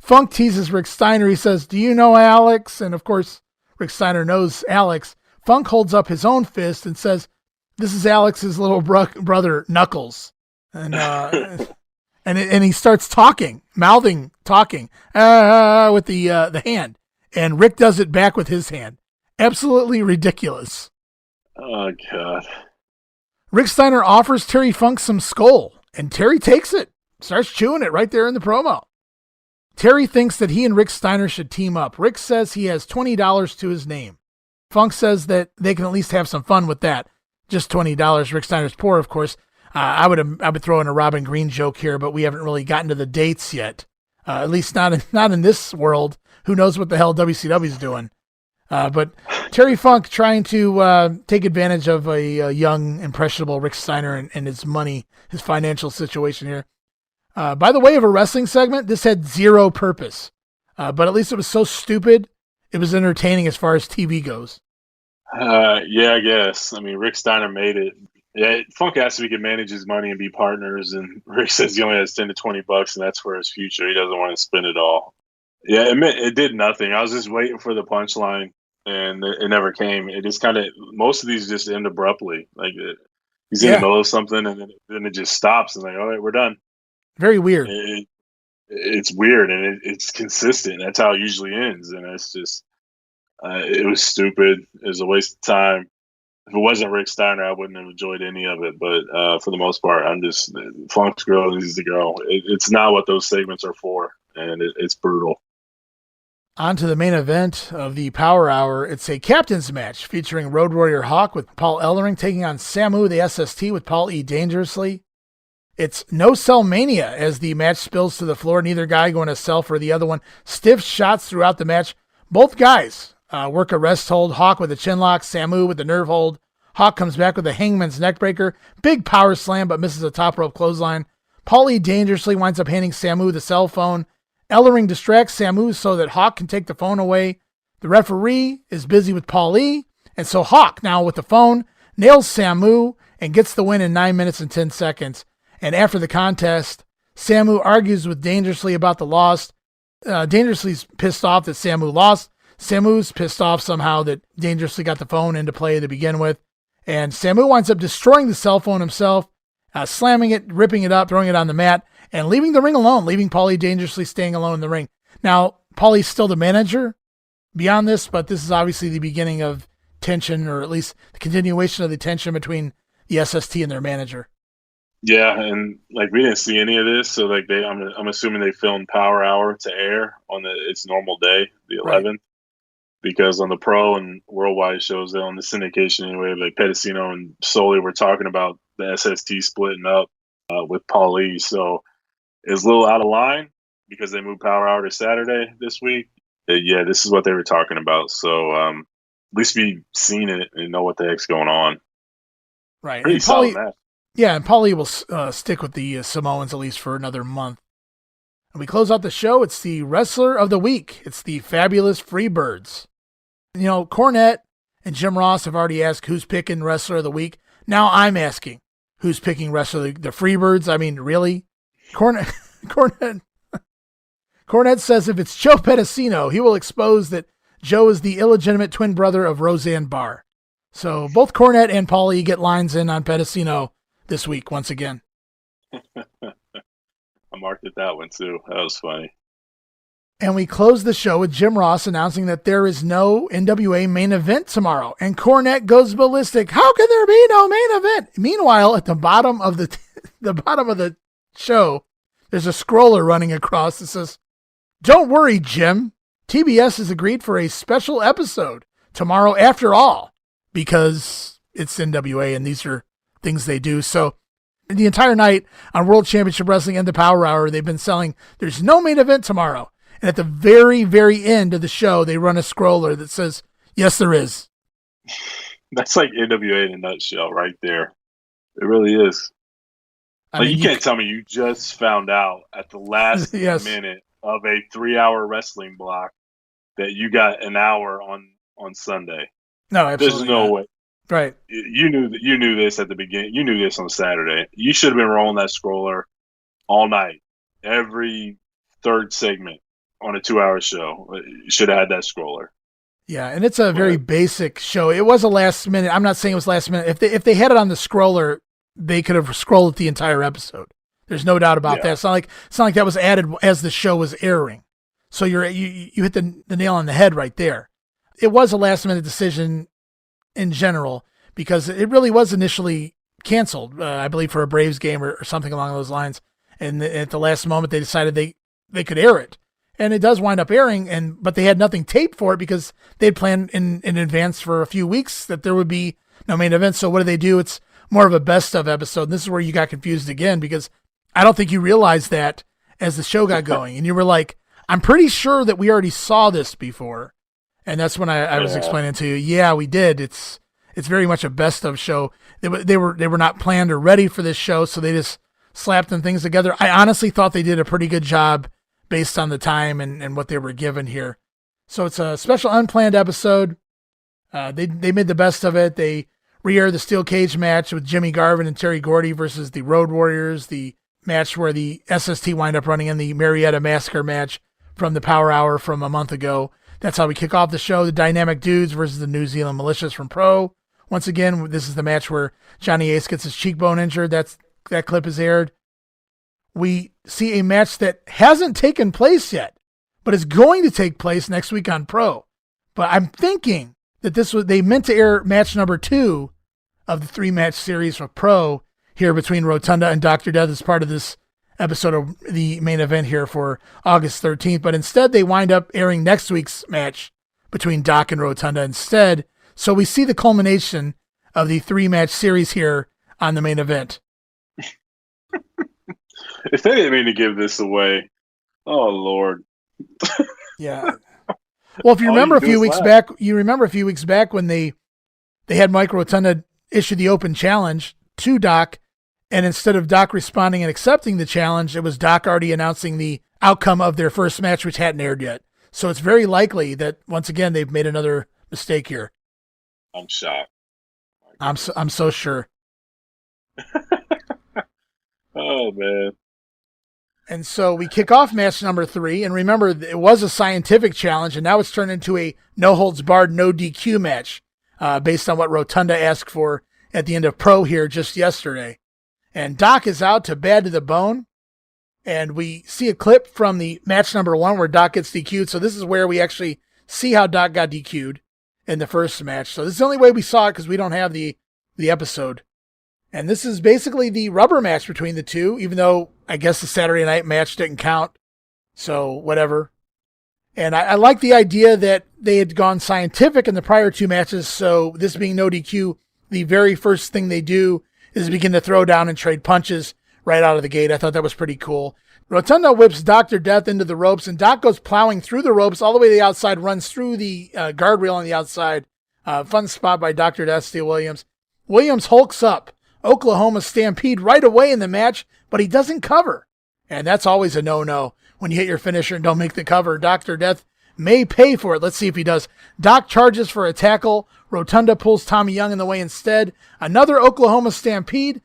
Funk teases Rick Steiner. He says, "Do you know Alex?" And of course, Rick Steiner knows Alex. Funk holds up his own fist and says, "This is Alex's little brother, Knuckles." And and he starts talking with the hand. And Rick does it back with his hand. Absolutely ridiculous. Oh, God. Rick Steiner offers Terry Funk some skull, and Terry takes it. Starts chewing it right there in the promo. Terry thinks that he and Rick Steiner should team up. Rick says he has $20 to his name. Funk says that they can at least have some fun with that. Just $20. Rick Steiner's poor, of course. I would throw in a Robin Green joke here, but we haven't really gotten to the dates yet. At least not in this world. Who knows what the hell WCW's doing? But Terry Funk trying to take advantage of a young, impressionable Rick Steiner and his money, his financial situation here. By the way of a wrestling segment, this had zero purpose. But at least it was so stupid, it was entertaining as far as TV goes. Yeah, I guess. I mean, Rick Steiner made it. Yeah, Funk asked if he could manage his money and be partners, and Rick says he only has $10 to $20, and that's for his future. He doesn't want to spend it all. Yeah, it did nothing. I was just waiting for the punchline, and it never came. It just kind of, most of these just end abruptly. Like, he's in the middle of something, and then it just stops, and like, all right, we're done. Very weird. It's weird, and it's consistent. That's how it usually ends, and it's just, it was stupid. It was a waste of time. If it wasn't Rick Steiner, I wouldn't have enjoyed any of it. But for the most part, Funk's girl needs to go. It's not what those segments are for, and it's brutal. On to the main event of the Power Hour. It's a captain's match featuring Road Warrior Hawk with Paul Ellering taking on Samu, the SST, with Paul E. Dangerously. It's no-sell mania as the match spills to the floor. Neither guy going to sell for the other one. Stiff shots throughout the match. Both guys work a rest hold. Hawk with a chin lock. Samu with the nerve hold. Hawk comes back with a hangman's neckbreaker. Big power slam, but misses a top rope clothesline. Paul E. Dangerously winds up handing Samu the cell phone. Ellering distracts Samu so that Hawk can take the phone away. The referee is busy with Paul E., and so Hawk, now with the phone, nails Samu and gets the win in 9 minutes and 10 seconds. And after the contest, Samu argues with Dangerously about the loss. Dangerously's pissed off that Samu lost. Samu's pissed off somehow that Dangerously got the phone into play to begin with. And Samu winds up destroying the cell phone himself, slamming it, ripping it up, throwing it on the mat, and leaving the ring alone, leaving Paulie Dangerously staying alone in the ring. Now, Paulie's still the manager beyond this, but this is obviously the beginning of tension, or at least the continuation of the tension between the SST and their manager. Yeah, and like we didn't see any of this, so like I'm assuming they filmed Power Hour to air on its normal day, the 11th, right. Because on the Pro and Worldwide shows, on the syndication anyway, like Pedicino and Soli were talking about the SST splitting up with Paulie, so it's a little out of line because they moved Power Hour to Saturday this week. Yeah, this is what they were talking about. So at least we've seen it and know what the heck's going on. Right. Pretty solid match. Yeah, and Paulie will stick with the Samoans at least for another month. And we close out the show. It's the Wrestler of the Week. It's the Fabulous Freebirds. You know, Cornette and Jim Ross have already asked who's picking Wrestler of the Week. Now I'm asking who's picking Wrestler of the Freebirds. I mean, really? Cornette says if it's Joe Pedicino, he will expose that Joe is the illegitimate twin brother of Roseanne Barr. So both Cornette and Paulie get lines in on Pedicino this week once again. I marked at that one too. That was funny. And we close the show with Jim Ross announcing that there is no NWA main event tomorrow. And Cornette goes ballistic. How can there be no main event? Meanwhile, at the bottom of the show, there's a scroller running across that says, "Don't worry, Jim. TBS has agreed for a special episode tomorrow after all, because it's NWA and these are things they do." So the entire night on World Championship Wrestling and the Power Hour, they've been selling there's no main event tomorrow. And at the very, very end of the show, they run a scroller that says, "Yes, there is." That's like NWA in a nutshell right there. It really is. You can't tell me you just found out at the last yes. minute of a 3-hour wrestling block that you got an hour on Sunday. No, absolutely There's no not. way. Right. You knew this at the beginning. You knew this on Saturday. You should have been rolling that scroller all night. Every third segment on a 2-hour show. You should have had that scroller. Yeah, and it's a very basic show. It was a last minute. I'm not saying it was last minute. If they had it on the scroller, they could have scrolled the entire episode. There's no doubt about that. It's not like that was added as the show was airing. So you hit the nail on the head right there. It was a last minute decision in general because it really was initially canceled, I believe, for a Braves game or something along those lines. And at the last moment, they decided they could air it. And it does wind up airing, but they had nothing taped for it because they'd planned in advance for a few weeks that there would be no main event. So what do? It's more of a best of episode. And this is where you got confused again because I don't think you realized that as the show got going. And you were like, I'm pretty sure that we already saw this before. And that's when I was explaining to you, yeah, we did. It's very much a best of show. They were not planned or ready for this show, so they just slapped them things together. I honestly thought they did a pretty good job based on the time and what they were given here. So it's a special unplanned episode. They made the best of it. They re-aired the steel cage match with Jimmy Garvin and Terry Gordy versus the Road Warriors, the match where the SST wind up running in the Marietta Massacre match from the Power Hour from a month ago. That's how we kick off the show. The Dynamic Dudes versus the New Zealand Militias from Pro. Once again, this is the match where Johnny Ace gets his cheekbone injured. That clip is aired. We see a match that hasn't taken place yet, but is going to take place next week on Pro. But I'm thinking that they meant to air match number 2 of the 3-match series for Pro here between Rotunda and Dr. Death as part of this episode of the main event here for August 13th. But instead, they wind up airing next week's match between Doc and Rotunda instead. So we see the culmination of the 3-match series here on the main event. If they didn't mean to give this away, oh Lord. Yeah. Well, if you remember a few weeks back when they had Mike Rotunda issue the open challenge to Doc, and instead of Doc responding and accepting the challenge, it was Doc already announcing the outcome of their first match, which hadn't aired yet. So it's very likely that once again they've made another mistake here. I'm shocked. I'm so sure. Oh man. And so we kick off match number 3, and remember it was a scientific challenge, and now it's turned into a no holds barred, no DQ match, based on what Rotunda asked for at the end of Pro here just yesterday. And Doc is out to bad to the bone, and we see a clip from the match number 1 where Doc gets DQ'd. So this is where we actually see how Doc got DQ'd in the first match. So this is the only way we saw it because we don't have the episode. And this is basically the rubber match between the two, even though I guess the Saturday night match didn't count. So whatever. And I like the idea that they had gone scientific in the prior 2 matches. So this being no DQ, the very first thing they do is begin to throw down and trade punches right out of the gate. I thought that was pretty cool. Rotunda whips Dr. Death into the ropes, and Doc goes plowing through the ropes all the way to the outside, runs through the guardrail on the outside. Fun spot by Dr. Death, Steel Williams. Williams hulks up Oklahoma Stampede right away in the match, but he doesn't cover. And that's always a no-no. When you hit your finisher and don't make the cover, Dr. Death may pay for it. Let's see if he does. Doc charges for a tackle. Rotunda pulls Tommy Young in the way instead. Another Oklahoma Stampede,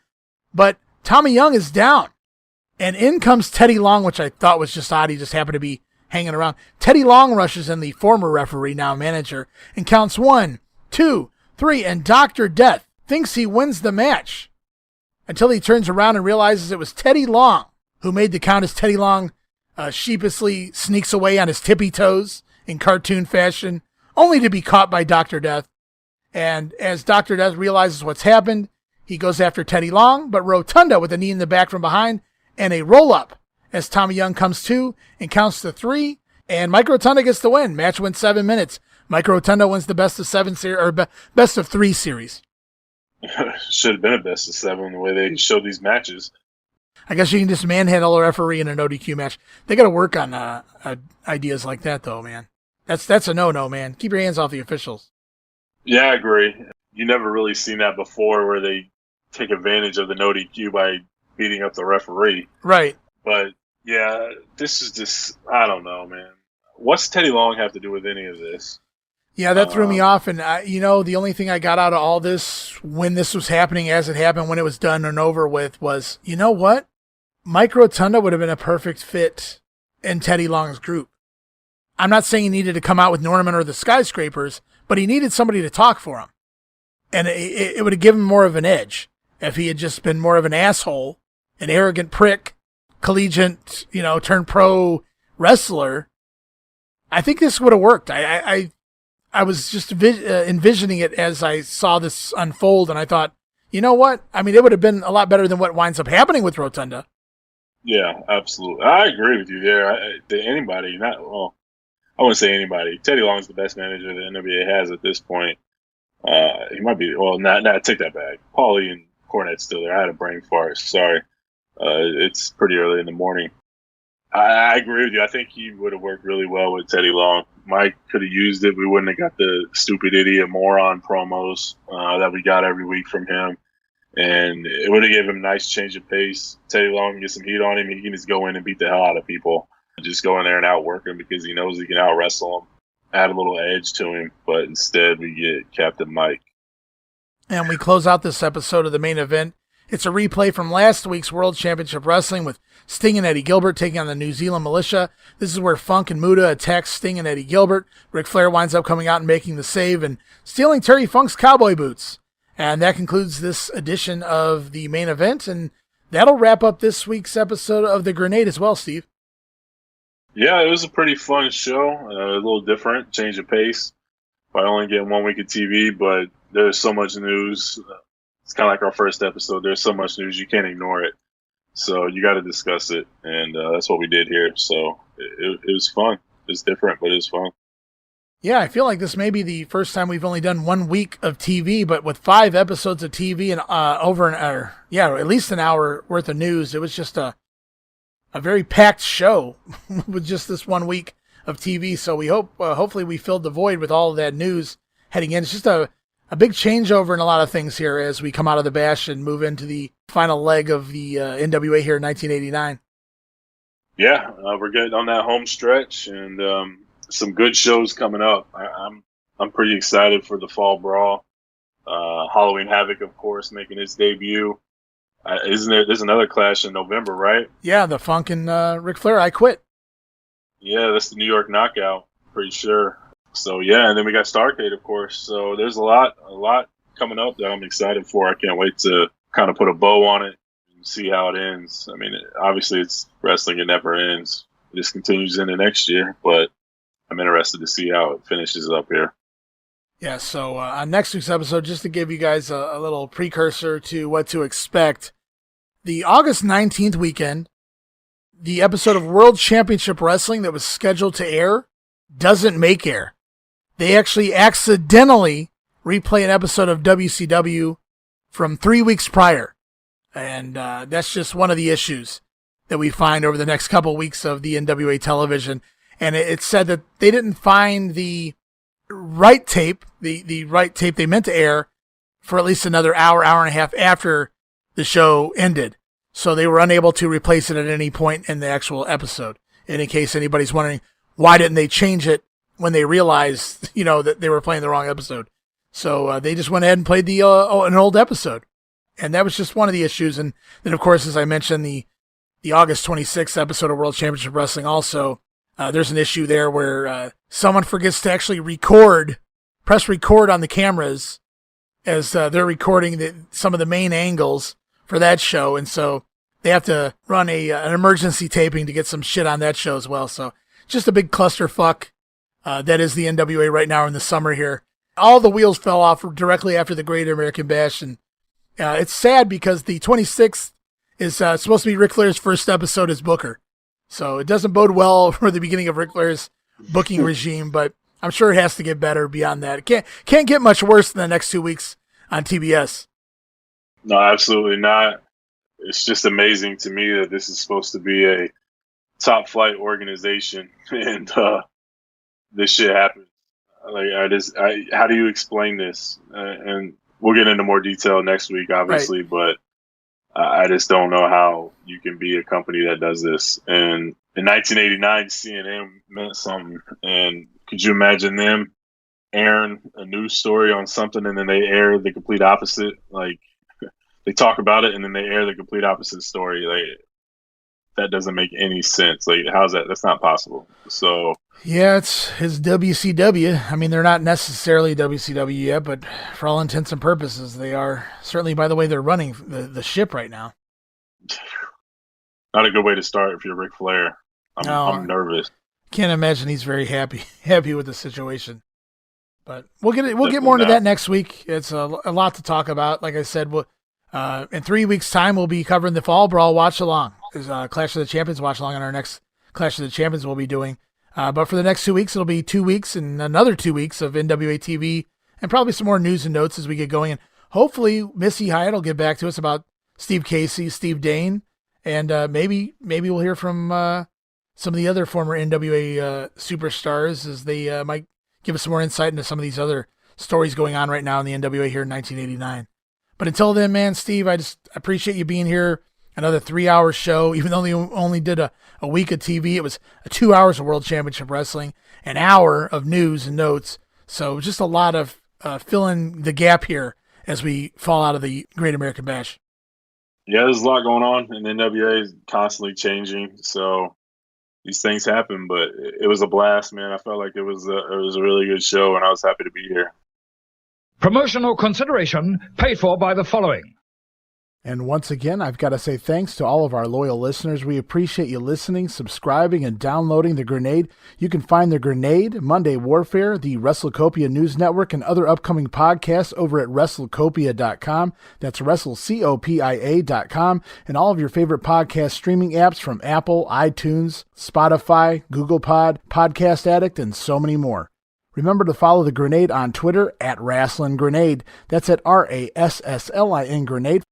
but Tommy Young is down. And in comes Teddy Long, which I thought was just odd. He just happened to be hanging around. Teddy Long rushes in, the former referee, now manager, and counts 1, 2, 3, and Dr. Death thinks he wins the match until he turns around and realizes it was Teddy Long who made the count as Teddy Long sheepishly sneaks away on his tippy toes in cartoon fashion, only to be caught by Dr. Death. And as Dr. Death realizes what's happened, he goes after Teddy Long, but Rotunda with a knee in the back from behind and a roll-up as Tommy Young comes to and counts to 3, and Mike Rotunda gets the win. Match went 7 minutes. Mike Rotunda wins the best of 7 best of 3 series. Should have been a best of 7 the way they showed these matches. I guess you can just manhandle a referee in an ODQ match. They got to work on ideas like that, though, man. That's a no-no, man. Keep your hands off the officials. Yeah, I agree. You never really seen that before where they take advantage of the no DQ by beating up the referee. Right. But, yeah, this is just, I don't know, man. What's Teddy Long have to do with any of this? Yeah, that threw me off. And, the only thing I got out of all this when this was happening, as it happened, when it was done and over with, was, you know what? Mike Rotunda would have been a perfect fit in Teddy Long's group. I'm not saying he needed to come out with Norman or the SkyScrapers, but he needed somebody to talk for him. And it would have given him more of an edge if he had just been more of an asshole, an arrogant prick, collegiate, turned pro wrestler. I think this would have worked. I was just envisioning it as I saw this unfold, and I thought, you know what? I mean, it would have been a lot better than what winds up happening with Rotunda. Yeah, absolutely. I agree with you there. Anybody, I wouldn't say anybody. Teddy Long's the best manager the NWA has at this point. He might be, take that back. Paulie and Cornette's still there. I had a brain fart. Sorry. It's pretty early in the morning. I agree with you. I think he would have worked really well with Teddy Long. Mike could have used it. We wouldn't have got the stupid idiot moron promos that we got every week from him. And it would have given him a nice change of pace. Teddy Long can get some heat on him. He can just go in and beat the hell out of people. Just go in there and outwork him because he knows he can out-wrestle him. Add a little edge to him. But instead, we get Captain Mike. And we close out this episode of the main event. It's a replay from last week's World Championship Wrestling with Sting and Eddie Gilbert taking on the New Zealand Militia. This is where Funk and Muta attack Sting and Eddie Gilbert. Ric Flair winds up coming out and making the save and stealing Terry Funk's cowboy boots. And that concludes this edition of the main event. And that'll wrap up this week's episode of The Grenade as well, Steve. Yeah, it was a pretty fun show. A little different, change of pace. By only getting 1 week of TV, but there's so much news. It's kind of like our first episode. There's so much news, you can't ignore it. So you got to discuss it, and that's what we did here. So it was fun. It's different, but it's fun. Yeah, I feel like this may be the first time we've only done 1 week of TV, but with 5 episodes of TV and over an hour, at least an hour worth of news, it was just a very packed show with just this 1 week of TV. So we hope, hopefully we filled the void with all of that news heading in. It's just a big changeover in a lot of things here as we come out of the bash and move into the final leg of the NWA here in 1989. Yeah, we're getting on that home stretch and some good shows coming up. I'm pretty excited for the Fall Brawl. Halloween Havoc, of course, making its debut. There's another clash in November, right? Yeah, the Funk and Ric Flair, I Quit. Yeah, that's the New York Knockout, pretty sure. So, yeah, and then we got Starrcade, of course. So there's a lot coming up that I'm excited for. I can't wait to kind of put a bow on it and see how it ends. I mean, obviously it's wrestling. It never ends. It just continues into next year, but I'm interested to see how it finishes up here. Yeah, so on next week's episode, just to give you guys a little precursor to what to expect, the August 19th weekend, the episode of World Championship Wrestling that was scheduled to air doesn't make air. They actually accidentally replay an episode of WCW from 3 weeks prior. And that's just one of the issues that we find over the next couple of weeks of the NWA television. And it said that they didn't find the right tape, the right tape they meant to air for at least another hour and a half after the show ended. So they were unable to replace it at any point in the actual episode. And in case anybody's wondering, why didn't they change it when they realized, that they were playing the wrong episode? So they just went ahead and played an old episode. And that was just one of the issues. And then, of course, as I mentioned, the August 26th episode of World Championship Wrestling also, there's an issue there where someone forgets to actually press record on the cameras as they're recording some of the main angles for that show. And so they have to run an emergency taping to get some shit on that show as well. So just a big clusterfuck. That is the NWA right now in the summer here. All the wheels fell off directly after the Great American Bash. And it's sad because the 26th is supposed to be Ric Flair's first episode as Booker. So it doesn't bode well for the beginning of Ric Flair's booking regime, but I'm sure it has to get better beyond that. It can't get much worse than the next 2 weeks on TBS. No, absolutely not. It's just amazing to me that this is supposed to be a top flight organization and this shit happens. How do you explain this? And we'll get into more detail next week, obviously, right. But I just don't know how you can be a company that does this. And in 1989, CNN meant something. And could you imagine them airing a news story on something and then they air the complete opposite? Like, they talk about it and then they air the complete opposite story. Like, that doesn't make any sense. Like, how's that? That's not possible. So yeah, it's his WCW. I mean, they're not necessarily WCW yet, but for all intents and purposes, they are. Certainly by the way they're running the ship right now. Not a good way to start if you're Ric Flair. I'm nervous. Can't imagine he's very happy with the situation. But we'll get more into that next week. It's a lot to talk about. Like I said, in 3 weeks' time, we'll be covering the Fall Brawl Watch Along. There's a Clash of the Champions Watch Along on our next Clash of the Champions we'll be doing. But for the next 2 weeks, it'll be 2 weeks and another 2 weeks of NWA TV and probably some more news and notes as we get going. And hopefully Missy Hyatt will get back to us about Steve Casey, Steve Dane, and maybe we'll hear from some of the other former NWA superstars as they might give us some more insight into some of these other stories going on right now in the NWA here in 1989. But until then, man, Steve, I just appreciate you being here. Another 3-hour show, even though they only did a week of TV. It was 2 hours of World Championship Wrestling, an hour of news and notes. So just a lot of filling the gap here as we fall out of the Great American Bash. Yeah, there's a lot going on, and NWA is constantly changing. So these things happen, but it was a blast, man. I felt like it was a really good show, and I was happy to be here. Promotional consideration paid for by the following. And once again, I've got to say thanks to all of our loyal listeners. We appreciate you listening, subscribing, and downloading The Grenade. You can find The Grenade, Monday Warfare, the WrestleCopia News Network, and other upcoming podcasts over at WrestleCopia.com. That's WrestleCopia.com, and all of your favorite podcast streaming apps from Apple, iTunes, Spotify, Google Pod, Podcast Addict, and so many more. Remember to follow The Grenade on Twitter at Rasslin Grenade. That's at RASSLIN Grenade.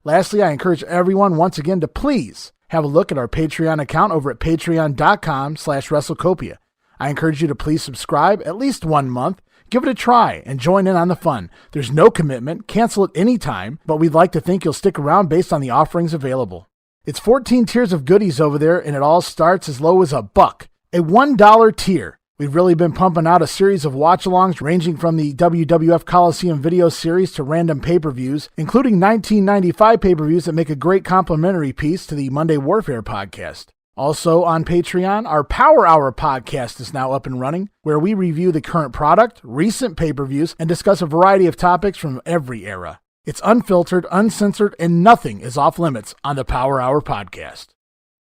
Lastly, I encourage everyone once again to please have a look at our Patreon account over at patreon.com/WrestleCopia. I encourage you to please subscribe at least 1 month, give it a try, and join in on the fun. There's no commitment, cancel at any time, but we'd like to think you'll stick around based on the offerings available. It's 14 tiers of goodies over there, and it all starts as low as $1, a $1 tier. We've really been pumping out a series of watch-alongs ranging from the WWF Coliseum video series to random pay-per-views, including 1995 pay-per-views that make a great complimentary piece to the Monday Warfare podcast. Also on Patreon, our Power Hour podcast is now up and running, where we review the current product, recent pay-per-views, and discuss a variety of topics from every era. It's unfiltered, uncensored, and nothing is off-limits on the Power Hour podcast.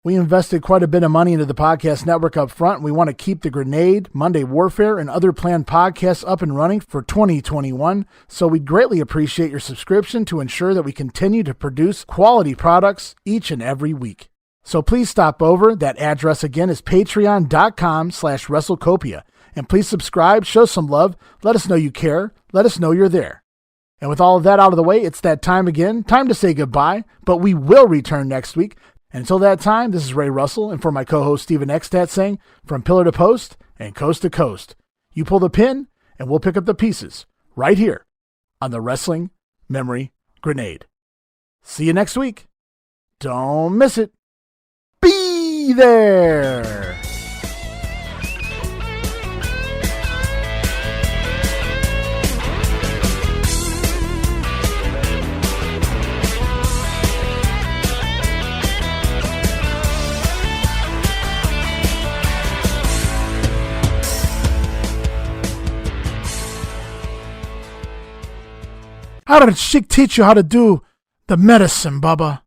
We invested quite a bit of money into the podcast network up front, and we want to keep The Grenade, Monday Warfare, and other planned podcasts up and running for 2021, so we'd greatly appreciate your subscription to ensure that we continue to produce quality products each and every week. So please stop over. That address again is patreon.com/WrestleCopia, and please subscribe, show some love, let us know you care, let us know you're there. And with all of that out of the way, it's that time again, time to say goodbye, but we will return next week. Until that time, this is Ray Russell, and for my co-host Steven Eckstadt saying, from pillar to post and coast to coast, you pull the pin, and we'll pick up the pieces right here on the Wrestling Memory Grenade. See you next week. Don't miss it. Be there. How did Chick teach you how to do the medicine, Bubba?